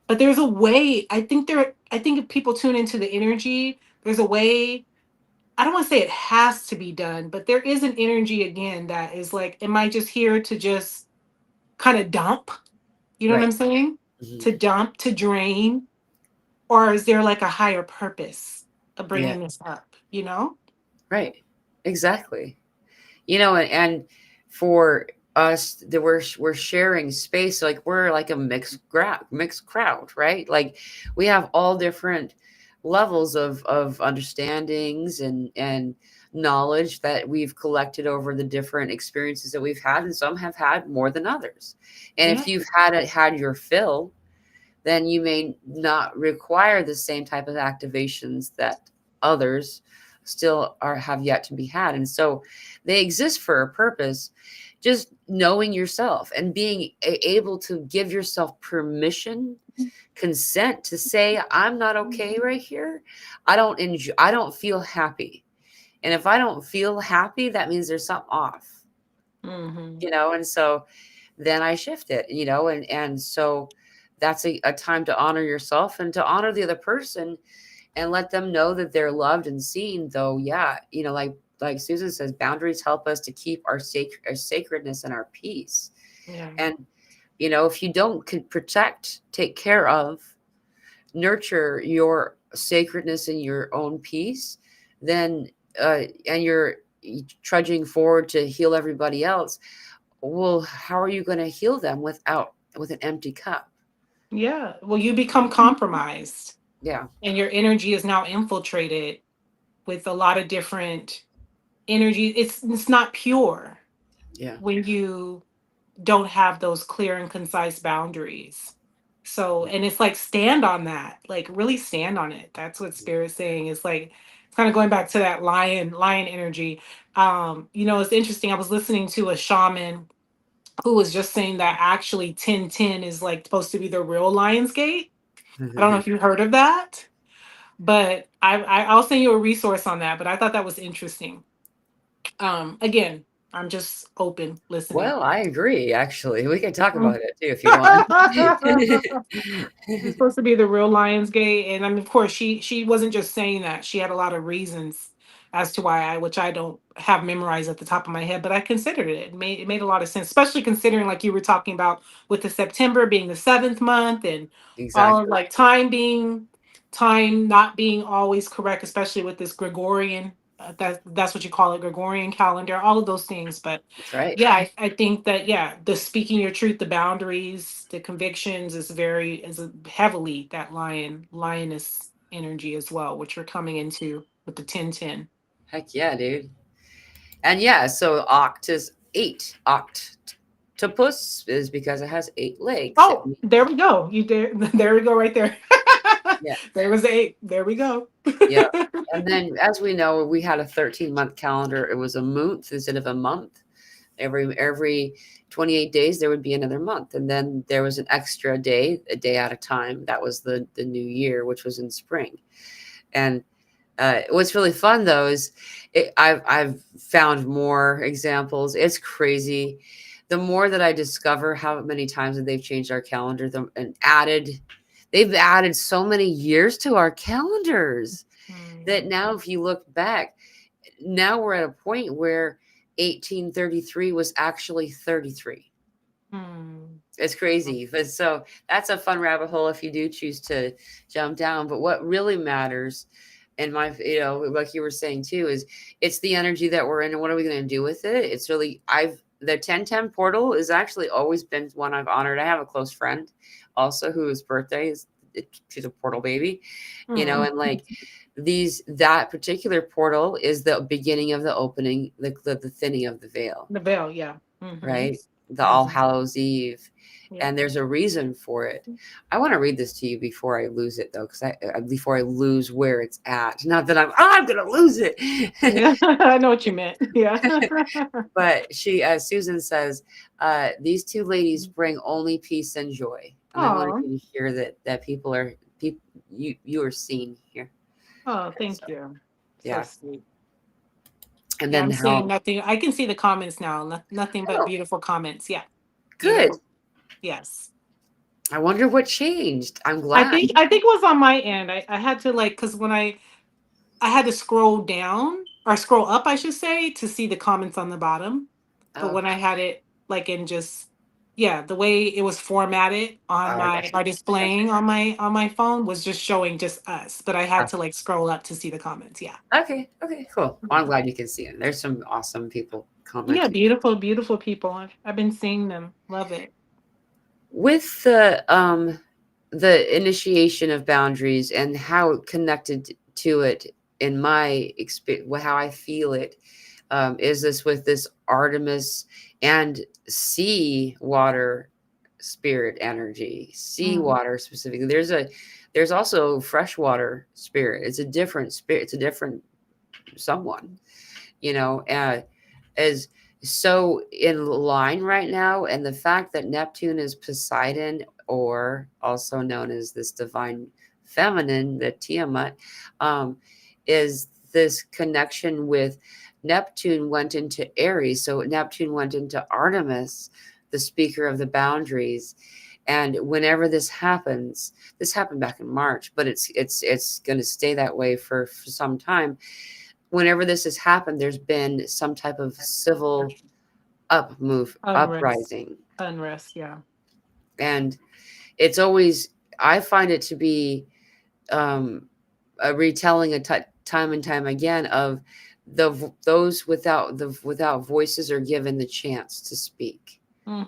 But there's a way, I think if people tune into the energy, there's a way. I don't want to say it has to be done, but there is an energy again that is like, am I just here to just kind of dump? You know what I'm Right. saying? Mhm. To dump, to drain, or is there like a higher purpose of Yeah. bringing this up? You know? Right. Exactly. And for us, that we're sharing space, like we're like a mixed crowd, right? Like we have all different levels of understandings and knowledge that we've collected over the different experiences that we've had, and some have had more than others. And Yeah. if you've had your fill, then you may not require the same type of activations that others still have yet to be had. And so they exist for a purpose. just knowing yourself and being able to give yourself permission, consent to say, I'm not okay right here. I don't enjoy, I don't feel happy. And if I don't feel happy, that means there's something off, Mm-hmm. you know? And so then I shift it, you know, and so that's a time to honor yourself and to honor the other person and let them know that they're loved and seen. Though, yeah, you know, like Susan says, boundaries help us to keep our sacredness and our peace. Yeah. And you know, if you don't protect, take care of, nurture your sacredness and your own peace, then and you're trudging forward to heal everybody else, well, how are you going to heal them with an empty cup? Yeah. Well, you become compromised Yeah. and your energy is now infiltrated with a lot of different energy. It's not pure Yeah. when you don't have those clear and concise boundaries. So, and it's like stand on that, like really stand on it. That's what Spirit's saying. It's like it's kind of going back to that lion energy. It's interesting. I was listening to a shaman who was just saying that actually 1010 is like supposed to be the real Lion's Gate. I don't know if you heard of that, but I'll send you a resource on that. But I thought that was interesting. Again, I'm just open listening. Well, I agree. Actually, we can talk about it too if you want. It's supposed to be the real Lionsgate, and I mean, of course, she wasn't just saying that. She had a lot of reasons as to why which I don't have memorized at the top of my head, but I considered it. It made a lot of sense, especially considering like you were talking about with the September being the seventh month and all of Exactly. like time not being always correct, especially with this Gregorian. That's what you call it, Gregorian calendar, all of those things. But That's right. yeah, I think that yeah, the speaking your truth, the boundaries, the convictions is heavily that lioness energy as well, which we're coming into with the 1010. Heck yeah, dude. And yeah, so oct is eight. Octopus is because it has 8 legs. It Oh, means, there we go. You there? There we go, right there. yeah, There was the eight. There we go. yeah. And then, as we know, we had a 13-month calendar. It was a month instead of a month. Every 28 days there would be another month, and then there was an extra day, a day at a time. That was the new year, which was in spring. And what's really fun though is I've found more examples. It's crazy. The more that I discover how many times that they've changed our calendar and they've added so many years to our calendars that Mm, now if you look back, now we're at a point where 1833 was actually 33. mm, It's crazy. But so that's a fun rabbit hole if you do choose to jump down. But what really matters, and like you were saying too, is it's the energy that we're in and what are we going to do with it? It's really, the 1010 portal has actually always been one I've honored. I have a close friend also whose birthday is, she's a portal baby, mm. and like that particular portal is the beginning of the opening, the thinning of the veil, The veil, yeah. Hmm. right? The All Hmm. Hallows Eve. Yeah. And there's a reason for it. I want to read this to you before I lose it, though, because before I lose where it's at. Not that I'm gonna lose it. Yeah. I know what you meant. Yeah. But Susan says, these two ladies bring only peace and joy, and I wanted Oh, you to hear that people you are seen here. oh, And so thank you. So yeah, sweet. and Yeah, then I'm seeing how nothing. I can see the comments now. Nothing but oh, beautiful comments. Yeah, good. beautiful. Yes. I wonder what changed. I'm I glad. think I think it was on my end. I had to like because when I had to scroll down or scroll up, I should say, to see the comments on the bottom. But Oh, when I had it like in just yeah, the way it was formatted on I my got you. or I got displaying on my phone was just showing just us. But I had you. to like scroll up to see the comments. Yeah. Okay, okay, cool. Well, I'm glad you can see it. There's some awesome people Yeah, commenting. beautiful, beautiful people. I've been seeing them. Love it. With the initiation of boundaries and how connected to it in my experience, how I feel it, is this with this Artemis and sea water spirit energy, sea Mm, water specifically. There's also freshwater spirit. It's a different spirit. It's a different someone, you know, as so in line right now, and the fact that Neptune is Poseidon, or also known as this divine feminine, the Tiamat, um, is this connection with Neptune went into Aries. So Neptune went into Artemis, the speaker of the boundaries. And whenever this happened back in March, but it's going to stay that way for some time. Whenever this has happened, there's been some type of civil Unrest. uprising. Unrest, yeah. And it's always, I find it to be um, a retelling time and time again of those without voices are given the chance to speak. Hmm.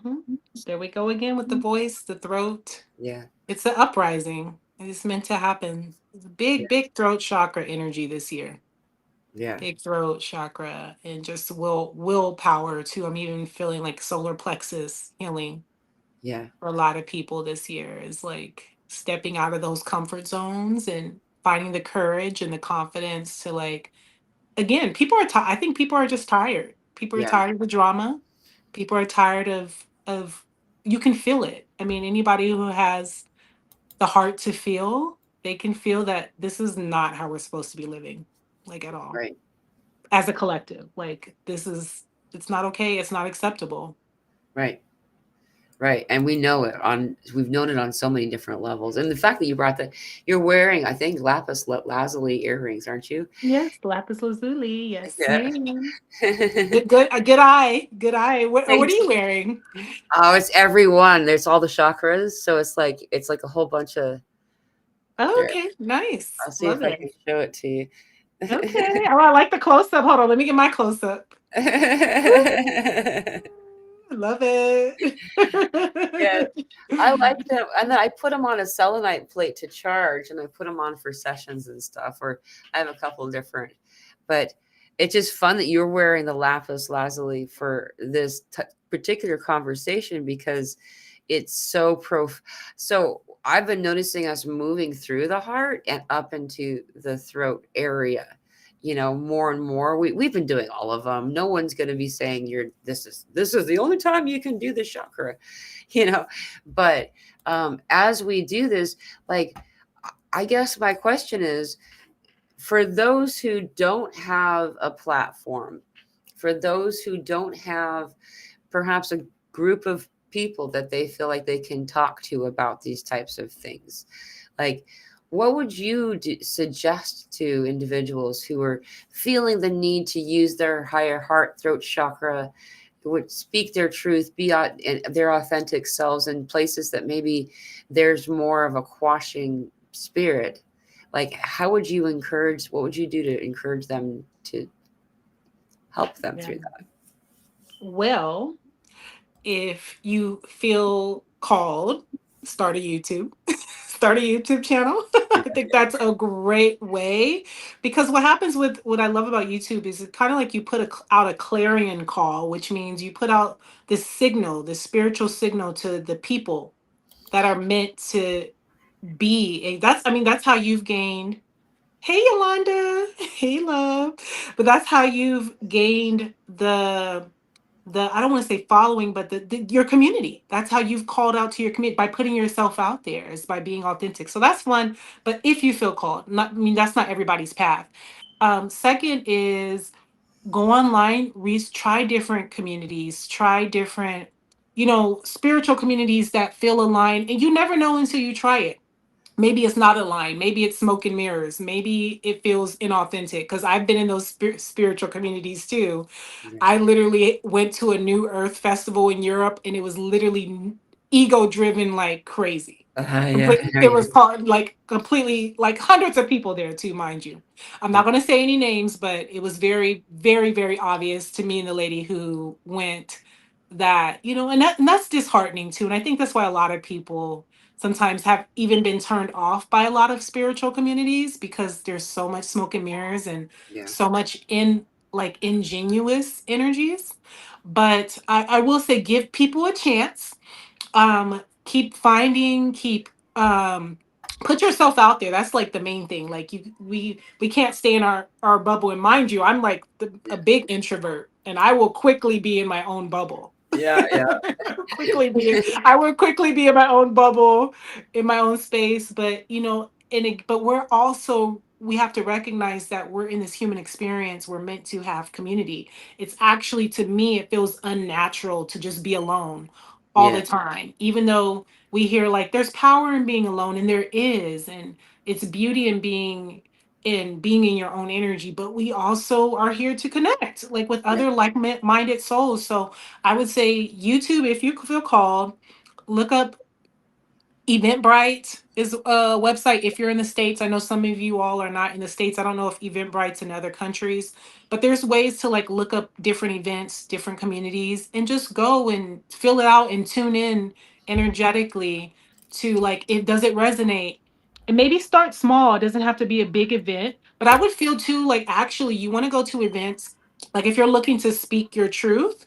There we go again with the voice, the throat. Yeah, It's an uprising. It's meant to happen. It's a yeah, big, big throat chakra energy this year. yeah, Big throat chakra and just willpower too. I'm even feeling like solar plexus healing yeah, for a lot of people this year is like stepping out of those comfort zones and finding the courage and the confidence to like again, people are I think people are just tired. People are yeah, tired of the drama. People are tired of you can feel it. I mean, anybody who has the heart to feel, they can feel that this is not how we're supposed to be living, like at all. right, As a collective, like this is it's not okay, it's not acceptable. right. Right, and we've known it on so many different levels, and the fact that you brought that, you're wearing, I think, lapis lazuli earrings, aren't you? Yes, lapis lazuli. Yes, Yeah. ma'am. Good, good eye, good eye. What Thank are you you. wearing? Oh, it's every one. There's all the chakras, so it's like a whole bunch of. Oh, Here, okay, nice. I'll see Love if I it. can show it to you. Okay. Oh, I like the close up. Hold on, let me get my close up. Woo! Love it. Yeah, I like them, and then I put them on a selenite plate to charge, and I put them on for sessions and stuff. Or I have a couple different, but it's just fun that you're wearing the lapis lazuli for this particular conversation because it's so prof. So I've been noticing us moving through the heart and up into the throat area. More and more. We've been doing all of them. No one's going to be saying you're this is the only time you can do the chakra, you know. But as we do this, like, I guess my question is, for those who don't have a platform, for those who don't have perhaps a group of people that they feel like they can talk to about these types of things, like, what would you suggest to individuals who are feeling the need to use their higher heart throat chakra, would speak their truth, be their authentic selves in places that maybe there's more of a quashing spirit? Like, how would you encourage? What would you do to encourage them to help them Yeah. through that? Well, if you feel called, start a YouTube. Start a YouTube channel. I think that's a great way because what happens with what I love about YouTube is it kind of like you put out a clarion call, which means you put out this signal, this spiritual signal to the people that are meant to be. And that's, I mean, that's how you've gained. Hey, Yolanda. Hey, love. But that's how you've gained the I don't want to say following, but your community. That's how you've called out to your community by putting yourself out there, is by being authentic. So that's one. But if you feel called, not I mean that's not everybody's path. Second is go online, try different communities, try different, spiritual communities that feel aligned, and you never know until you try it. Maybe it's not aligned, maybe it's smoke and mirrors, maybe it feels inauthentic, because I've been in those spiritual communities too. Yeah. I literally went to a New Earth festival in Europe and it was literally ego driven like crazy. Yeah, I know It you was did. part like completely like hundreds of people there too, mind you. I'm Yeah, not going to say any names, but it was very, very, very obvious to me and the lady who went that, and that's disheartening too. And I think that's why a lot of people sometimes have even been turned off by a lot of spiritual communities because there's so much smoke and mirrors and yeah, so much in like ingenuous energies. But I will say give people a chance. Keep finding, keep put yourself out there. That's like the main thing. Like we can't stay in our bubble. And mind you, I'm like a big introvert, and I will quickly be in my own bubble. Yeah, yeah, I would quickly be in my own bubble, in my own space. But but we're also, we have to recognize that we're in this human experience. We're meant to have community. It's actually, to me, it feels unnatural to just be alone all yeah, the time, even though we hear like there's power in being alone, and there is, and it's beauty in being in your own energy. But we also are here to connect like with yeah, other like-minded souls. So I would say YouTube, if you feel called, look up Eventbrite is a website if you're in the States. I know some of you all are not in the States. I don't know if Eventbrite's in other countries, but there's ways to like look up different events, different communities, and just go and fill it out and tune in energetically to like, it does it resonate? And maybe start small. It doesn't have to be a big event, but I would feel too like actually you want to go to events, like if you're looking to speak your truth,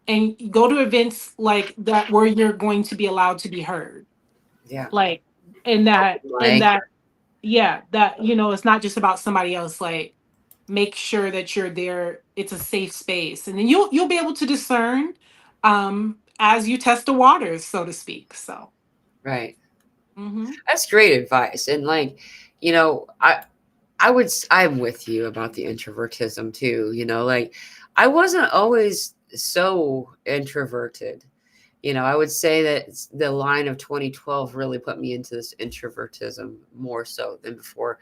and go to events like that where you're going to be allowed to be heard, yeah. like in that Open in mic. that yeah, that it's not just about somebody else. Like, make sure that you're there, it's a safe space, and then you'll be able to discern as you test the waters, so to speak. So Right. mhm. That's great advice. And like, you know, I'm with you about the introvertism too, like I wasn't always so introverted. I would say that the line of 2012 really put me into this introvertism more so than before,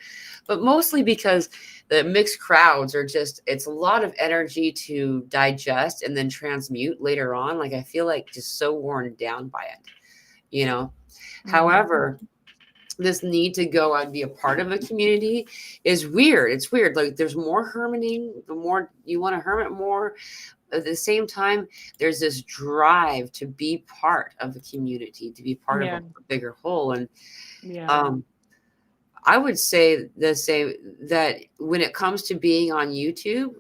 but mostly because the mixed crowds are just, it's a lot of energy to digest and then transmute later on. Like I feel like just so worn down by it, you know. Mhm. However, this need to go out and be a part of a community is weird. It's weird. Like there's more hermiting, the more you want to hermit more. At the same time, there's this drive to be part of a community, to be part of a Yeah. bigger whole. And Yeah. um, I would say the same, that when it comes to being on YouTube,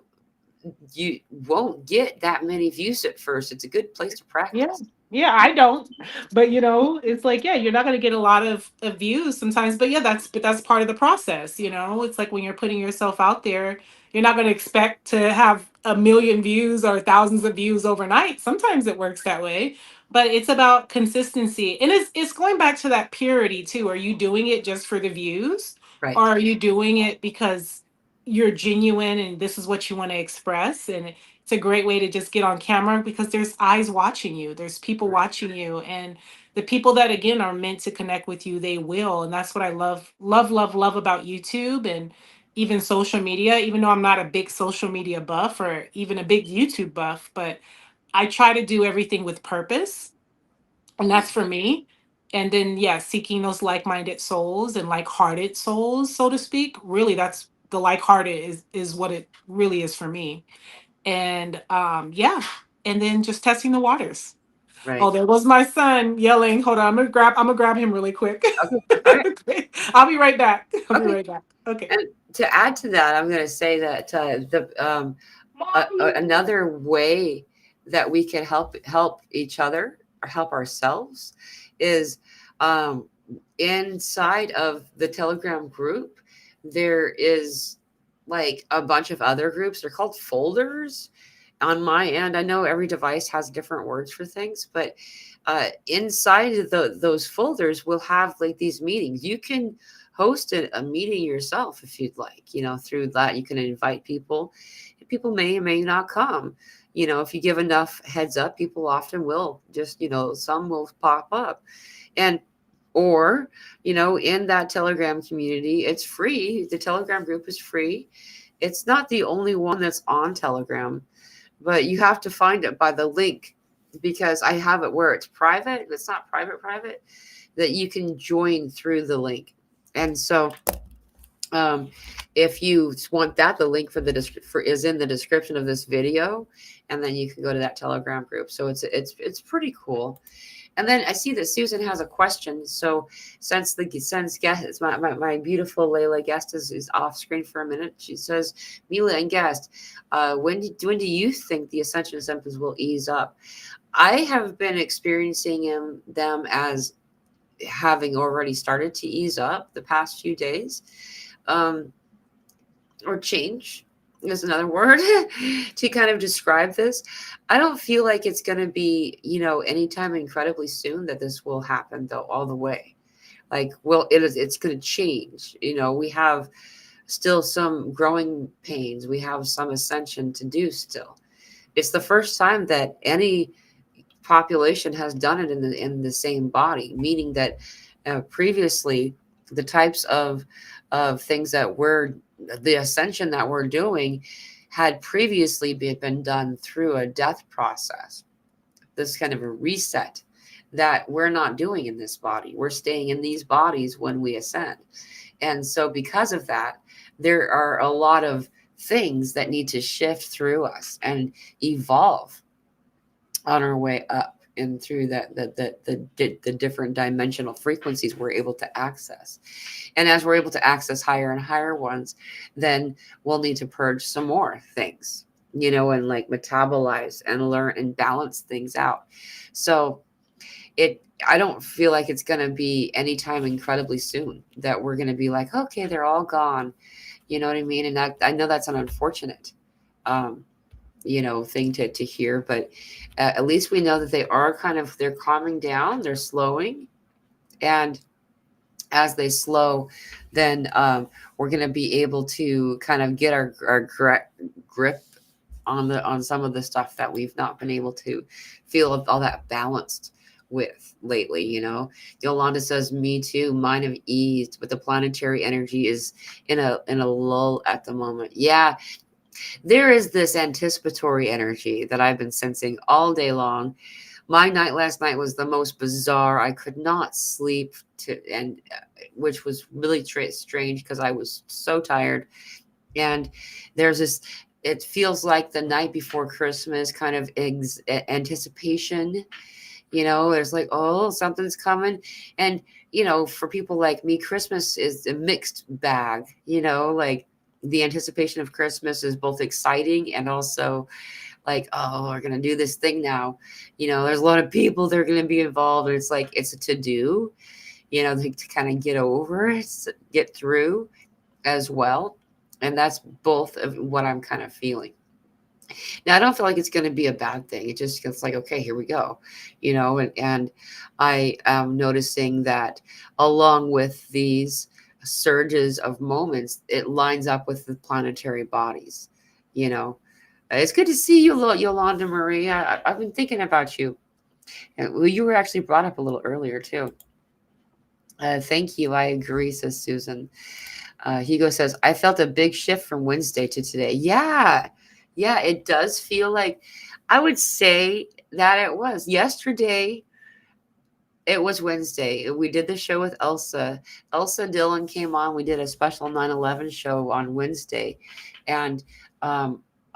you won't get that many views at first. It's a good place to Yeah. practice. Yeah, I don't. But it's like, yeah, you're not going to get a lot of views sometimes. But yeah, that's part of the process. It's like when you're putting yourself out there, you're not going to expect to have a million views or thousands of views overnight. Sometimes it works that way. But it's about consistency. And it's going back to that purity too. Are you doing it just for the views? Or Right. are you doing it because you're genuine and this is what you want to express? And it's a great way to just get on camera because there's eyes watching you, there's people watching you, and the people that again are meant to connect with you, they will. And that's what I love about YouTube and even social media, even though I'm not a big social media buff or even a big YouTube buff, but I try to do everything with purpose, and that's for me. And then yeah, seeking those like-minded souls and like-hearted souls, so to speak. Really, that's the like-hearted is what it really is for me. And yeah, and then just testing the waters. Oh, Right. there was my son yelling. Hold on, I'm gonna grab him really quick. Okay. All right. I'll be right back. I'll be Okay. right back. Okay. And to add to that, I'm going to say that the Mommy. another way that we can help each other or help ourselves is um, inside of the Telegram group. There is like a bunch of other groups. They're called folders. On my end, I know every device has different words for things, but inside of those folders, we'll have like these meetings. You can host a meeting yourself if you'd like. Through that, you can invite people. People may or may not come. If you give enough heads up, people often will. Just, some will pop up. And or, in that Telegram community, it's free. The Telegram group is free. It's not the only one that's on Telegram, but you have to find it by the link, because I have it where it's private. It's not private, that you can join through the link. And so um, if you want that, the link is in the description of this video, and then you can go to that Telegram group. So it's pretty cool. And then I see that Susan has a question. So since guest, my beautiful Layla guest is off screen for a minute, she says, Mila and guest, when do you think the ascension symptoms will ease up? I have been experiencing them as having already started to ease up the past few days, um, or change is another word to kind of describe this. I don't feel like it's going to be, anytime incredibly soon that this will happen though, all the way. Like, well, it's going to change. We have still some growing pains. We have some ascension to do still. It's the first time that any population has done it in the same body, meaning that previously the types of things that the ascension that we're doing had previously been done through a death process. This kind of a reset that we're not doing in this body. We're staying in these bodies when we ascend. And so because of that, there are a lot of things that need to shift through us and evolve on our way up and through the different dimensional frequencies we're able to access. And as we're able to access higher and higher ones, then we'll need to purge some more things, and like metabolize and learn and balance things out. So I don't feel like it's going to be anytime incredibly soon that we're going to be like, okay, they're all gone. You know what I mean? And I know that's an unfortunate, thing to hear, but at least we know that they're calming down, they're slowing. And as they slow, then we're going to be able to kind of get our grip on some of the stuff that we've not been able to feel all that balanced with lately. Yolanda says, me too, mine have eased, but the planetary energy is in a lull at the moment. Yeah, there is this anticipatory energy that I've been sensing all day long. My night last night was the most bizarre. I could not sleep, and which was really strange because I was so tired. And there's this. It feels like the night before Christmas, kind of anticipation. There's like, oh, something's coming, and for people like me, Christmas is a mixed bag. Like the anticipation of Christmas is both exciting and also like, oh, we're gonna do this thing now. There's a lot of people that are gonna be involved, and it's like it's a to do. To kind of get over it, get through as well, and that's both of what I'm kind of feeling. Now, I don't feel like it's going to be a bad thing. It just gets like, okay, here we go, and I am noticing that along with these surges of moments, it lines up with the planetary bodies. It's good to see you, Yolanda Marie. I've been thinking about you. Well, you were actually brought up a little earlier too. Thank you. I agree, says Susan. Hugo says, I felt a big shift from Wednesday to today. Yeah. Yeah, it does feel like, I would say that it was yesterday. It was Wednesday. We did the show with Elsa. Elsa Dillon came on. We did a special 9/11 show on Wednesday. And a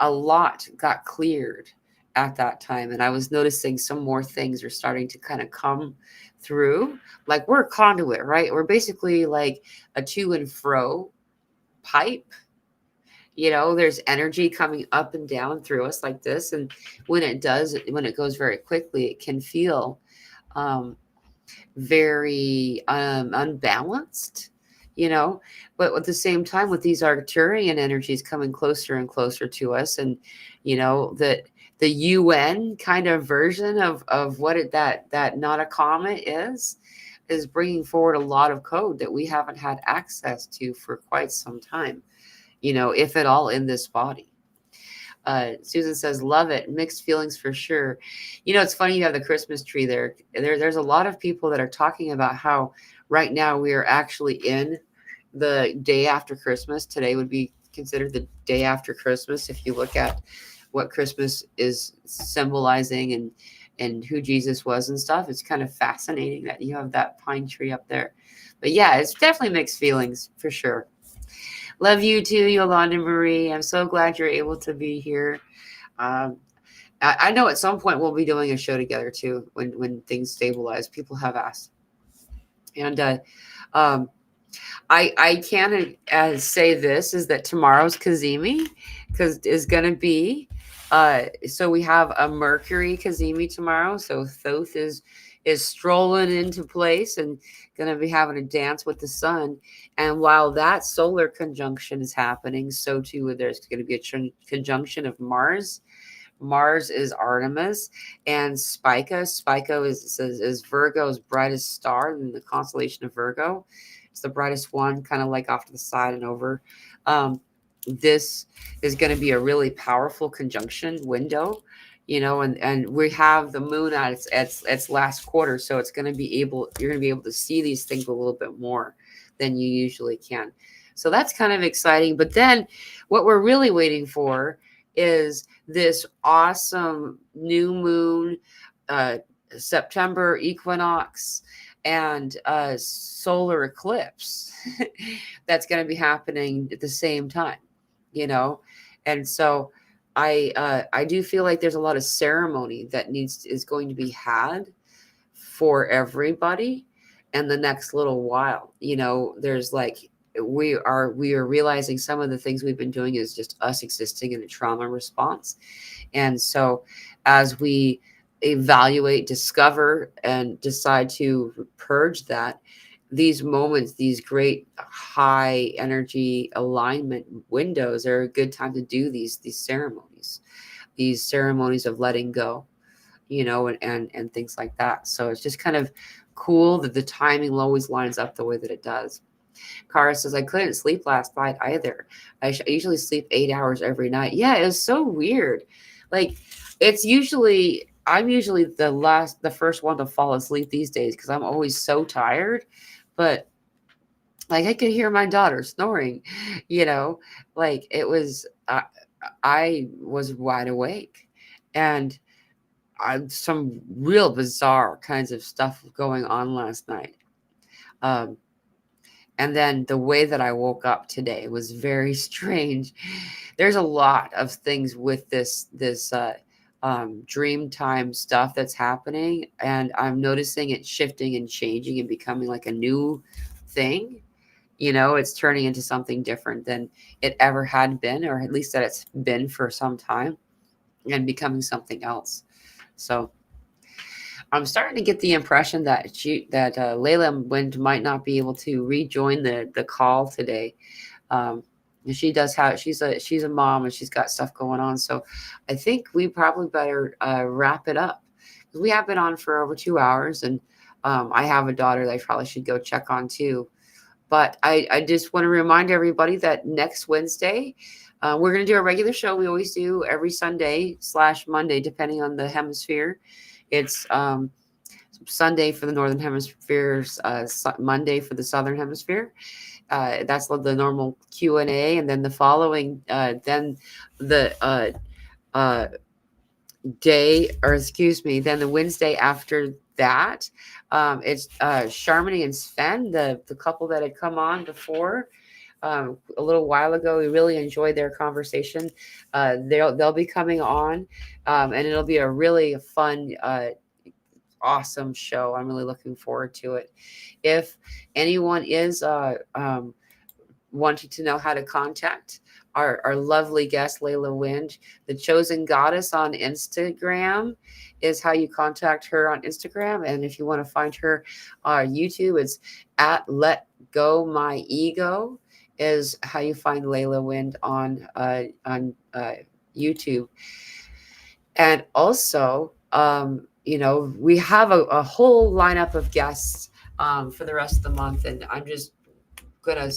lot got cleared at that time. And I was noticing some more things are starting to kind of come through. Like we're a conduit, right? We're basically like a to and fro pipe. There's energy coming up and down through us like this. And when it goes very quickly, it can feel very unbalanced, but at the same time, with these Arcturian energies coming closer and closer to us, and that the UN kind of version of what that not a comet is bringing forward a lot of code that we haven't had access to for quite some time, if at all in this body. Susan says, love it. Mixed feelings for sure. It's funny you have the Christmas tree there. There's a lot of people that are talking about how right now we are actually in the day after Christmas. Today would be considered the day after Christmas if you look at what Christmas is symbolizing and who Jesus was and stuff. It's kind of fascinating that you have that pine tree up there. But yeah, it's definitely mixed feelings for sure. Love you too, Yolanda Marie. I'm so glad you're able to be here. I know at some point we'll be doing a show together too when things stabilize. People have asked. And I can say this is that tomorrow's Kazemi is going to be, so we have a Mercury Kazemi tomorrow. So Thoth is is strolling into place and going to be having a dance with the sun. And while that solar conjunction is happening, so too there's going to be a conjunction of Mars. Mars is Artemis, and Spica. Spica is Virgo's brightest star in the constellation of Virgo. It's the brightest one, kind of like off to the side and over. This is going to be a really powerful conjunction window, and we have the moon at its last quarter, so you're going to be able to see these things a little bit more than you usually can. So that's kind of exciting. But then what we're really waiting for is this awesome new moon, September equinox, and solar eclipse that's going to be happening at the same time, and so I do feel like there's a lot of ceremony that is going to be had for everybody in the next little while. There's like we are realizing some of the things we've been doing is just us existing in a trauma response. And so as we evaluate, discover, and decide to purge that, these moments, these great high energy alignment windows are a good time to do these ceremonies of letting go, and things like that. So it's just kind of cool that the timing always lines up the way that it does. Kara says, I couldn't sleep last night either. I usually sleep 8 hours every night. Yeah, it was so weird. Like, I'm usually the first one to fall asleep these days because I'm always so tired. But like, I could hear my daughter snoring, like it was, I was wide awake, and some real bizarre kinds of stuff going on last night. Um, And then the way that I woke up today was very strange. There's a lot of things with this dream time stuff that's happening, and I'm noticing it shifting and changing and becoming like a new thing. It's turning into something different than it ever had been, or at least that it's been for some time, and becoming something else. So I'm starting to get the impression that Layla Wind might not be able to rejoin the call today. Um, she does have she's a mom, and she's got stuff going on. So I think we probably better wrap it up. We have been on for over 2 hours, and I have a daughter that I probably should go check on too. But I just want to remind everybody that next Wednesday, we're going to do a regular show. We always do every Sunday/Monday, depending on the hemisphere. It's Sunday for the Northern Hemisphere, Monday for the Southern Hemisphere. That's the normal Q&A. And then the following, then the then the Wednesday after that, it's Charmony and Sven, the couple that had come on before a little while ago. We really enjoyed their conversation. They'll be coming on, and it'll be a really fun, awesome show. I'm really looking forward to it. If anyone is wanting to know how to contact our lovely guest, Layla Wind, the Chosen Goddess on Instagram is how you contact her on Instagram. And if you want to find her on YouTube, it's at Let Go My Ego is how you find Layla Wind on YouTube. And also, we have a whole lineup of guests for the rest of the month. And I'm just going to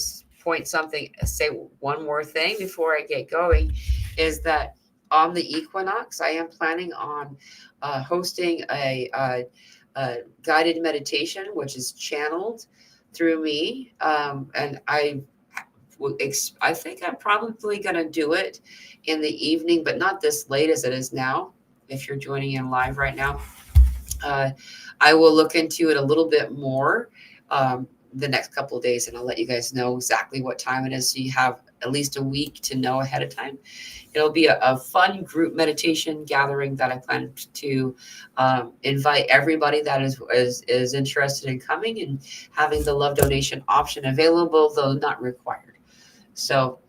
say one more thing before I get going, is that on the equinox, I am planning on hosting a guided meditation, which is channeled through me. And I think I'm probably going to do it in the evening, but not this late as it is now. If you're joining in live right now, I will look into it a little bit more the next couple of days, and I'll let you guys know exactly what time it is, so you have at least a week to know ahead of time. It'll be a fun group meditation gathering that I plan to invite everybody that is interested in coming, and having the love donation option available, though not required. So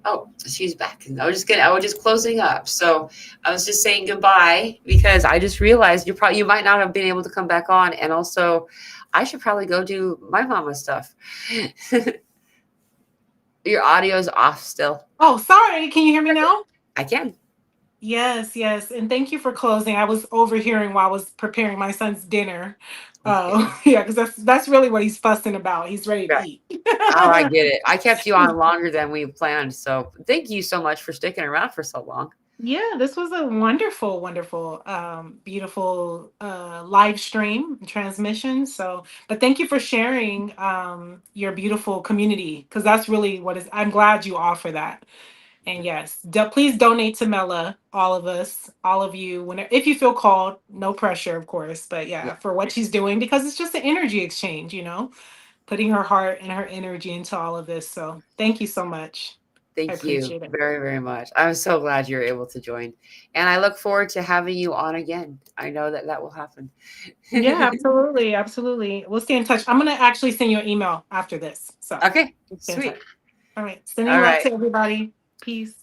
Oh, she's back. I was just closing up. So I was just saying goodbye because I just realized you might not have been able to come back on. And also I should probably go do my mama stuff. Your audio's off still. Oh, sorry. Can you hear me now? I can. Yes, yes. And thank you for closing. I was overhearing while I was preparing my son's dinner. Okay. Yeah, because that's really what he's fussing about. He's ready to Right. eat. Oh, I get it. I kept you on longer than we planned. So thank you so much for sticking around for so long. Yeah, this was a wonderful, wonderful, beautiful live stream transmission. So, but thank you for sharing your beautiful community because that's really what is. I'm glad you offer that. And yes, please donate to Mela, all of us, all of you, whenever if you feel called. No pressure, of course, but Yeah. yeah, for what she's doing because it's just an energy exchange, you know, putting her heart and her energy into all of this. So, thank you so much. I Thank you appreciate it. very, very much. I'm so glad you're able to join. And I look forward to having you on again. I know that that will happen. Yeah, absolutely, absolutely. We'll stay in touch. I'm gonna actually send you an email after this. So Okay, stay in sweet. touch. All right. Sending All love right. to everybody. Peace.